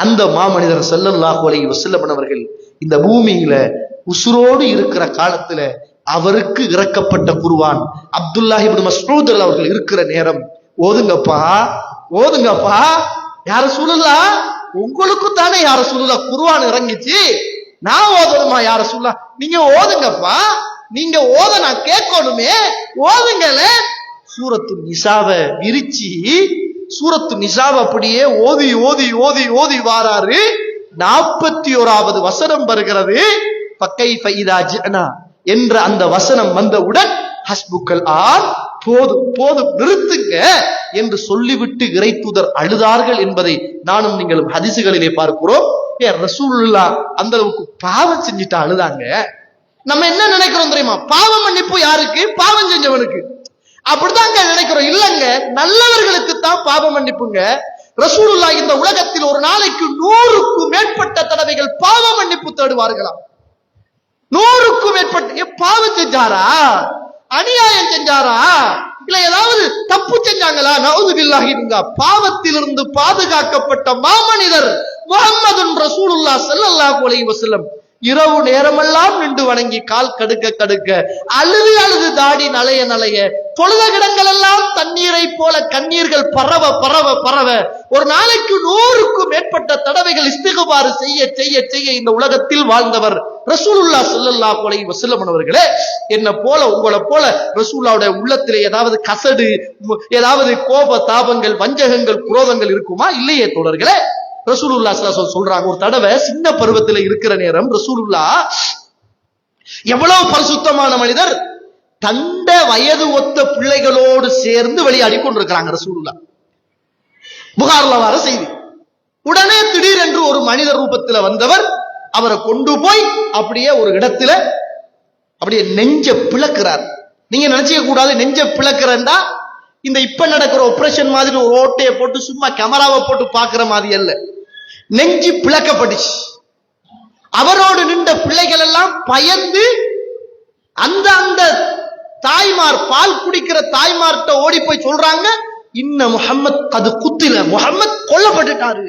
அந்த மாமனிதர் ஸல்லல்லாஹு அலைஹி வஸல்லம் அவர்கள் இந்த பூமியில உசுரோடு இருக்கிற காலத்துல அவருக்கு இறக்கப்பட்ட குர்ஆன் அப்துல்லாஹ் இப்னு மஸ்ஊத் அவர்கள் இருக்கிற நேரம், ஓதுங்கப்பா ஓதுங்கப்பா, யா ரசூலுல்லாஹ் உங்களுக்கு தானே யா ரசூலுல்லாஹ் குர்ஆன் இறங்கிச்சு, நான் ஓதணுமா யா ரசூலுல்லாஹ்? நீங்க ஓதுங்கப்பா, நீங்க ஓத நான் கேட்கணுமே, ஓதுங்கல. சூரத்து நிசாவை விரிச்சி சூரத்து நிசாவை அப்படியே ஓதி ஓதி ஓதி ஓதி வாராரு. 41வது வசனம் வருகிறது, ஃபகைஃப இதா ஜிஅனா என்ற அந்த வசனம் வந்தவுடன் ஹஸ்புக்கல் ஆன், போதும் போதும் நிறுத்துங்க என்று சொல்லிவிட்டு இறை தூதர் அழுதார்கள் என்பதை நானும் நீங்களும் ஹதீசுகளிலே பார்க்கிறோம். ரசூலுல்லாஹ் அந்த அளவுக்கு பாவம் செஞ்சுட்டா அழுதாங்க. நம்ம என்ன நினைக்கிறோம் தெரியுமா? பாவ மன்னிப்பு யாருக்கு? பாவம் செஞ்சவனுக்கு. அப்படிதாங்க நினைக்கிறோம். இல்லங்க, நல்லவர்களுக்கு தான் பாவ மன்னிப்புங்க. ரசூலுல்லாஹ் இந்த உலகத்தில் ஒரு நாளைக்கு 100க்கும் மேற்பட்ட தடவைகள் பாவ மன்னிப்பு தேடுவார்களாம். 100க்கும் மேற்பட்ட. பாவம் செஞ்சாரா? அநியாயம் செஞ்சாரா? இல்ல ஏதாவது தப்பு செஞ்சாங்களா? நவுது பில்லாஹி. பாவத்திலிருந்து பாதுகாக்கப்பட்ட மாமனிதர் முஹம்மதுன் ரசூலுல்லாஹ் ஸல்லல்லாஹு அலைஹி வஸல்லம் இரவு நேரமெல்லாம் நின்று வணங்கி கால் கடுக்க கடுக்க அழுது அழுது தாடி நலைய நலைய தொழுத கிடங்கள் எல்லாம் தண்ணீரை போல கண்ணீர்கள் பரவ பரவ பரவ ஒரு நாளைக்கு 100க்கும் மேற்பட்ட தடவைகள் இஸ்திக்பார் செய்ய செய்ய செய்ய இந்த உலகத்தில் வாழ்ந்தவர் ரசூலுல்லாஹ் ஸல்லல்லாஹு அலைஹி வஸல்லம் அவர்களே. என்ன போல உங்களை போல ரசூலுல்லாஹ்வுடைய உள்ளத்திலே ஏதாவது கசடு, ஏதாவது கோப தாபங்கள், வஞ்சகங்கள், குரோதங்கள் இருக்குமா? இல்லையே தோழர்களே. ரசூலுல்லாஹ் ஸல்லல்லாஹு அலைஹி சொல்றாங்க, ஒரு தடவை சின்ன பருவத்தில் இருக்கிற நேரம் ரசூலுல்லாஹ் எவ்வளவு பரிசுத்தமான மனிதர், தண்ட வயது ஒத்த பிள்ளைகளோடு சேர்ந்து விளையாடி கொண்டிருக்கிறாங்க ரசூலுல்லாஹ். புகார்ல வர செய்தி. உடனே திடீரென்று ஒரு மனிதர் ரூபத்தில் வந்தவர் அவரை கொண்டு போய் அப்படியே ஒரு இடத்துல அப்படியே நெஞ்ச பிளக்கிறார். நீங்க நினைச்சிக்க கூடாது, நெஞ்ச பிளக்கிறண்டா இந்த இப்ப நடக்கிற ஆபரேஷன் மாதிரி ஒரு ஓட்டையை போட்டு சும்மா கேமராவை போட்டு பாக்குற மாதிரி அல்ல. நெஞ்சு பிளக்கப்பட்டுச்சு. அவரோடு நின்ற பிள்ளைகள் எல்லாம் பயந்து அந்த அந்த தாய்மார், பால் குடிக்கிற தாய்மார்கிட்ட ஓடி போய் சொல்றாங்க, இன்ன முஹம்மத் அது குத்தில, முஹம்மத் கொல்லப்பட்டுட்டாரு,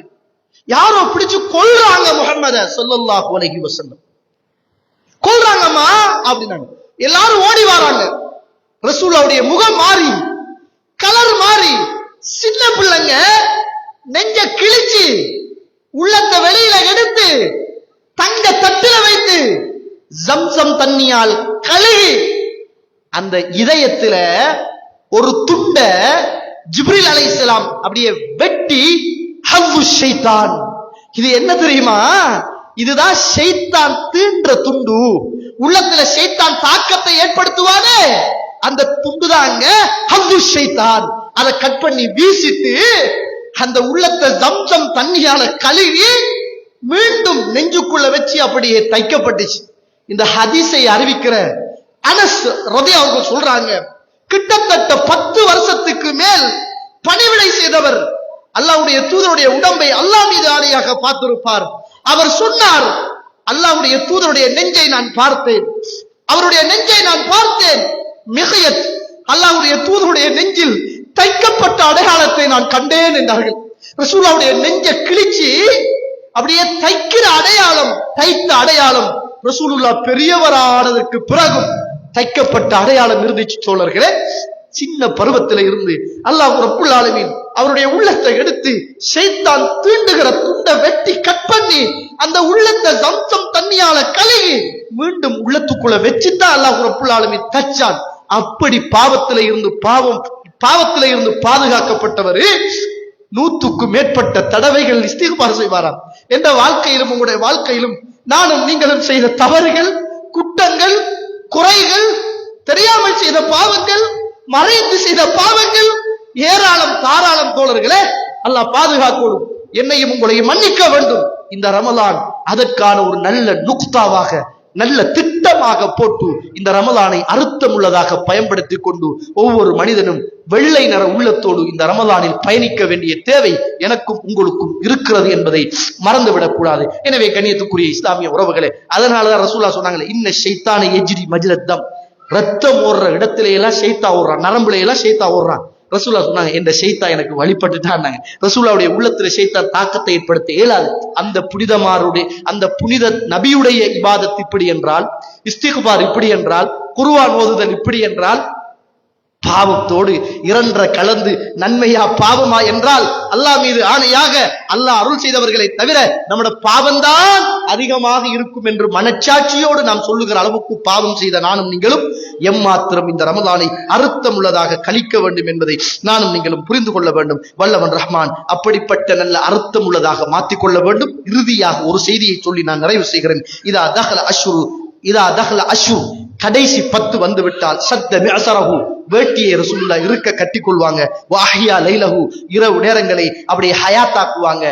யாரோ பிடிச்சு கொல்றாங்க முஹம்மத ஸல்லல்லாஹு அலைஹி வஸல்லம், கொல்றாங்கம்மா அப்படின்னாங்க. எல்லாரும் ஓடி வராங்க. ரசூலுல்லாஹ்வுடைய முகம் மாறி, கலர் மாறி, சின்ன பிள்ளைங்க நெஞ்ச கிழிச்சு உள்ளத்தை வெளியில எடுத்து தங்க தட்டில வைத்து ஜம்சம் தண்ணியால் கழுகி அந்த இதயத்துல ஒரு துண்ட ஜிப்ரீல் அலைஹிஸ்ஸலாம் அப்படியே வெட்டி ஹவ்வு ஷைத்தான். இது என்ன தெரியுமா? இதுதான் ஷைத்தான் தீன்ற துண்டு. உள்ளத்துல ஷைத்தான் தாக்கத்தை ஏற்படுத்துவானே அந்த துண்டுதாங்க ஹவ்வு ஷைத்தான். அதை கட் பண்ணி வீசிட்டு அந்த உள்ளத்தை ஜம்சம் தண்ணியால கழுவி மீண்டும் நெஞ்சுக்குள்ள வச்சு அப்படியே தைக்கப்பட்டுச்சு. இந்த ஹதீஸை அறிவிக்கிற அனஸ் ரலியல்லாஹு அன்ஹு சொல்றாங்க, கிட்டத்தட்ட 10 வருஷத்துக்கு மேல் பணிவிடை செய்தவர் அல்லாஹ்வுடைய தூதருடைய உடம்பை அல்லாஹ் மீது ஆணையாக பார்த்திருப்பார். அவர் சொன்னார், அல்லாஹ்வுடைய தூதருடைய நெஞ்சை நான் பார்த்தேன், அவருடைய நெஞ்சை நான் பார்த்தேன். மிகையத் அல்லாஹ்வுடைய தூதருடைய நெஞ்சில் தைக்கப்பட்ட அடையாளத்தை நான் கண்டேன் என்றார்கள். ரசூலுல்லாஹ்வுடைய நெஞ்சை கிழிச்சு அப்படியே தைக்கிற அடையாளம், தைத்த அடையாளம் ரசூலுல்லாஹ் பெரியவரானதற்கு பிறகும் தைக்கப்பட்ட அடையாளம் இருந்துச்சு. தோழர்களே, சின்ன பருவத்தில இருந்து அல்லாஹ் ரப்புல் ஆலமீன் அவருடைய உள்ளத்தை எடுத்து ஷைத்தான் தீண்டுகிற துண்டை வெட்டி கட் பண்ணி அந்த உள்ளத்தை ஜம்சம் தண்ணியால கழுகி மீண்டும் உள்ளத்துக்குள்ள வச்சுதான் அல்லாஹ் ரப்புல் ஆலமீன் தச்சான். அப்படி பாவத்தில இருந்து பாதுகாக்கப்பட்டவர் 100க்கு மேற்பட்ட தடவைகள் இஸ்திக்பார் செய்வாராம். என்ற வாழ்க்கையிலும் உங்களுடைய வாழ்க்கையிலும் நானும் நீங்களும் செய்த தவறுகள், குற்றங்கள், குறைகள், தெரியாமல் செய்த பாவங்கள், மறைந்து செய்த பாவங்கள் ஏராளம் தாராளம் தோழர்களே. அல்லாஹ் பாதுகாக்கணும். என்னையும் உங்களையும் மன்னிக்க வேண்டும். இந்த ரமலான் அதற்கான ஒரு நல்ல நுக்தாவாக, நல்ல திட்டமாக போட்டு இந்த ரமலானை அர்த்தம் உள்ளதாக பயன்படுத்திக் கொண்டு ஒவ்வொரு மனிதனும் வெள்ளை நிற உள்ளத்தோடு இந்த ரமலானில் பயணிக்க வேண்டிய தேவை எனக்கும் உங்களுக்கும் இருக்கிறது என்பதை மறந்துவிடக் கூடாது. எனவே கண்ணியத்துக்குரிய இஸ்லாமிய உறவுகளே, அதனாலதான் ரசூலுல்லாஹ் சொன்னாங்களே, இன்ன ஷைத்தான எஜ்ரி மஜ்ரத்தம், ரத்தம் ஓடுற இடத்துல எல்லாம் ஷைத்தா ஓடுறான், நரம்புல எல்லாம் ஷைத்தா ஓடுறான். ரசூலுல்லாஹ் சொன்னாங்க, இந்த ஷைத்தா எனக்கு வழிபட்டுட்டாங்க. ரசூலுல்லாஹ்வுடைய உள்ளத்துல ஷைத்தான் தாக்கத்தை ஏற்படுத்த இயலாது. அந்த புனிதமாருடைய, அந்த புனித நபியுடைய இபாதத் இப்படி என்றால், இஸ்திக்பார் இப்படி என்றால், குர்ஆன் ஓதுதல் இப்படி என்றால், பாவத்தோடு இரண்டரை கலந்து நன்மையா பாவமா என்றால் அல்லாஹ் மீது ஆணையாக அல்லாஹ் அருள் செய்தவர்களை தவிர நம்முடைய பாவம்தான் அதிகமாக இருக்கும் என்று மனச்சாட்சியோடு நாம் சொல்லுகிற அளவுக்கு பாவம் செய்த நானும் நீங்களும் எம்மாத்திரம் இந்த ரமலானை அர்த்தம் உள்ளதாக கழிக்க வேண்டும் என்பதை நானும் நீங்களும் புரிந்து கொள்ள வேண்டும். வல்லவன் ரஹ்மான் அப்படிப்பட்ட நல்ல அர்த்தம் உள்ளதாக மாற்றிக்கொள்ள வேண்டும். இறுதியாக ஒரு செய்தியை சொல்லி நான் நிறைவு செய்கிறேன். இதா தஹல அஷ்ரு, கடைசி 10 வந்து விட்டால் சத்த மிஅஸரஹு, வேட்டியை ரசூலுல்லாஹ் இருக்க கட்டி கொள்வாங்க. வஹியா லைலஹு, இரவு நேரங்களை அப்படியே ஹயாத்தாக்குவாங்க.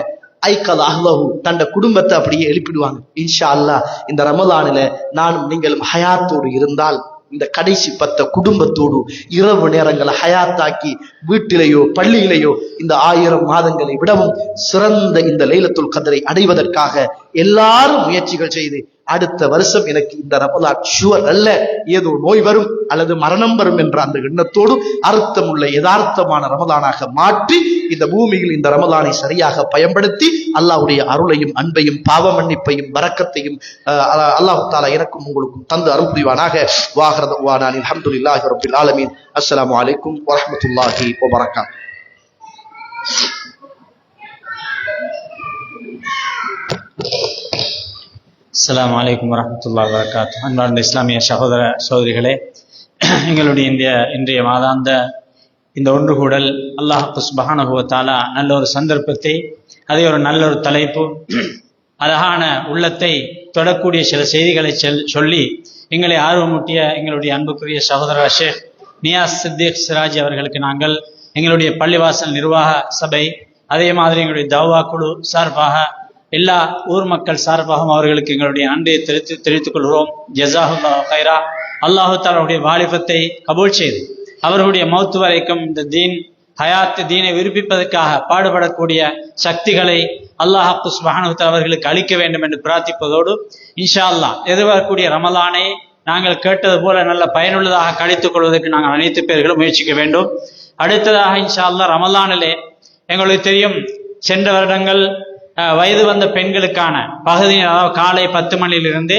ஐக்கல் அஹ்லஹு, தண்ட குடும்பத்தை அப்படியே எழுப்பிடுவாங்க. இன்ஷா அல்லாஹ் இந்த ரமலானில நானும் நீங்களும் ஹயாத்தோடு இருந்தால் இந்த கடைசி 10 குடும்பத்தோடு இரவு நேரங்களை ஹயாத்தாக்கி வீட்டிலேயோ பள்ளியிலேயோ இந்த 1000 மாதங்களை விடவும் சிறந்த இந்த லைலத்துல் கத்ரை அடைவதற்காக எல்லாரும் முயற்சிகள் செய்து அடுத்த வருஷம் எனக்கு இந்த ரமலான் ஷுவர் அல்ல, ஏதோ நோய் வரும் அல்லது மரணம் வரும் என்ற அந்த எண்ணத்தோடு அர்த்தமுள்ள யதார்த்தமான ரமலானாக மாற்றி இந்த பூமியில் இந்த ரமலானை சரியாக பயன்படுத்தி அல்லாஹ்வுடைய அருளையும் அன்பையும் பாவ மன்னிப்பையும் பரக்கத்தையும் அல்லாஹ் தஆலா எனக்கும் உங்களுக்கும் தந்து அருள் புரிவானாக. வாஹிர தஅவானா அல்ஹம்துலில்லாஹி ரப்பில் ஆலமீன். அஸ்ஸலாமு அலைக்கும் வரஹ்மத்துல்லாஹி வபரகாத்துஹு. அஸ்ஸலாமு அலைக்கும் வரஹ்மத்துல்லாஹி வபரகாத்துஹு. அன்பார்ந்த இஸ்லாமிய சகோதர சகோதரிகளே, எங்களுடைய இன்றைய மாதாந்த இந்த ஒன்றுகூடல் அல்லாஹ் சுப்ஹானஹு வ தஆலா நல்ல ஒரு சந்தர்ப்பத்தை, அதே ஒரு நல்ல ஒரு தலைப்பு, அழகான உள்ளத்தை தொடக்கூடிய சில செய்திகளை சொல்லி எங்களை ஆர்வமூட்டிய எங்களுடைய அன்புக்குரிய சகோதரர் ஷேக் நியாஸ் சித்திக் சிராஜி அவர்களுக்கு நாங்கள் எங்களுடைய பள்ளிவாசல் நிர்வாக சபை, அதே மாதிரி எங்களுடைய தௌவா குழு சார்பாக எல்லா ஊர் மக்கள் சார்பாகவும் அவர்களுக்கு எங்களுடைய நன்றியை தெரிவித்துக் கொள்கிறோம். ஜஸாஹுல்லாஹு கைரா. அல்லாஹு தஆலாவுடைய வாலிபத்தை கபூல் செய்து அவர்களுடைய மௌத்து வரைக்கும் இந்த தீனை விருப்பிப்பதற்காக பாடுபடக்கூடிய சக்திகளை அல்லாஹ் சுப்ஹானஹு வ தஆலா அவர்களுக்கு அளிக்க வேண்டும் என்று பிரார்த்திப்பதோடு, இன்ஷா அல்லாஹ் எதிர்வரக்கூடிய ரமலானை நாங்கள் கேட்டது போல நல்ல பயனுள்ளதாக கழித்துக் கொள்வதற்கு நாங்கள் அனைத்து பேர்களும் முயற்சிக்க வேண்டும். அடுத்ததாக இன்ஷா அல்லாஹ் ரமலானிலே எங்களுக்கு தெரியும், சென்ற வருடங்கள் வயது வந்த பெண்களுக்கான பகுதி, அதாவது காலை 10 மணியிலிருந்து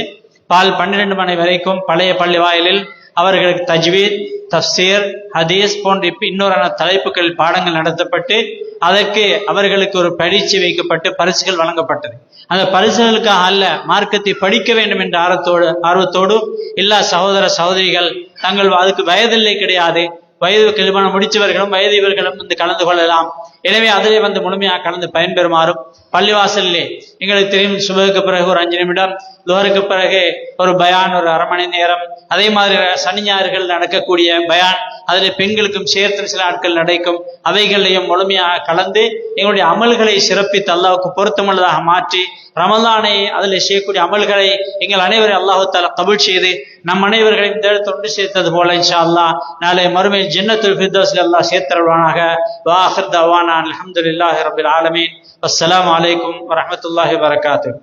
பால் 12 மணி வரைக்கும் பழைய பள்ளி வாயிலில் அவர்களுக்கு தஜ்வீத், தஃப்சீர், ஹதீஸ் போன்ற இன்னொரு தலைப்புகள் பாடங்கள் நடத்தப்பட்டு அதற்கு அவர்களுக்கு ஒரு பயிற்சி வைக்கப்பட்டு பரிசுகள் வழங்கப்பட்டது. அந்த பரிசுகளுக்காக அல்ல, மார்க்கத்தை படிக்க வேண்டும் என்ற ஆர்வத்தோடு எல்லா சகோதர சகோதரிகள் தங்கள் அதுக்கு வயதில்லை கிடையாது, வயது கல்யாணம் முடித்தவர்களும் வயது இவர்களும் வந்து கலந்து கொள்ளலாம். எனவே அதிலே வந்து முழுமையாக கலந்து பயன்பெறுமாறும் பள்ளிவாசலிலே எங்களுக்கு தெரியும், சுபகுக்கு பிறகு ஒரு 5 நிமிடம், துஹருக்கு பிறகு ஒரு பயான் ஒரு அரை மணி நேரம், அதே மாதிரி சனி ஞாயிறுகள் நடக்கக்கூடிய பயான் அதில் பெண்களுக்கும் சேர்த்து சில நாட்கள் நடக்கும். அவைகளையும் முழுமையாக கலந்து எங்களுடைய அமல்களை சிறப்பித்து அல்லாஹ்வுக்கு பொருத்தமுள்ளதாக மாற்றி ரமலானை அதில் செய்யக்கூடிய அமல்களை எங்கள் அனைவரை அல்லாஹு தஆலா கபூல் செய்து நம் அனைவர்களையும் தேர்ந்து தொண்டு சேர்த்தது போல இன்ஷா அல்லாஹ் நாளை மறுமை ஜன்னத்துல் ஃபிர்தௌஸில் அல்லாஹ் சேர்த்தருள்வானாக. வா ஆகிர் தஅவானா அல்ஹம்துலில்லாஹி ரப்பில் ஆலமீன். அஸ்ஸலாமு அலைக்கும் வரஹ்மத்துல்லாஹி வபரகாத்துஹு.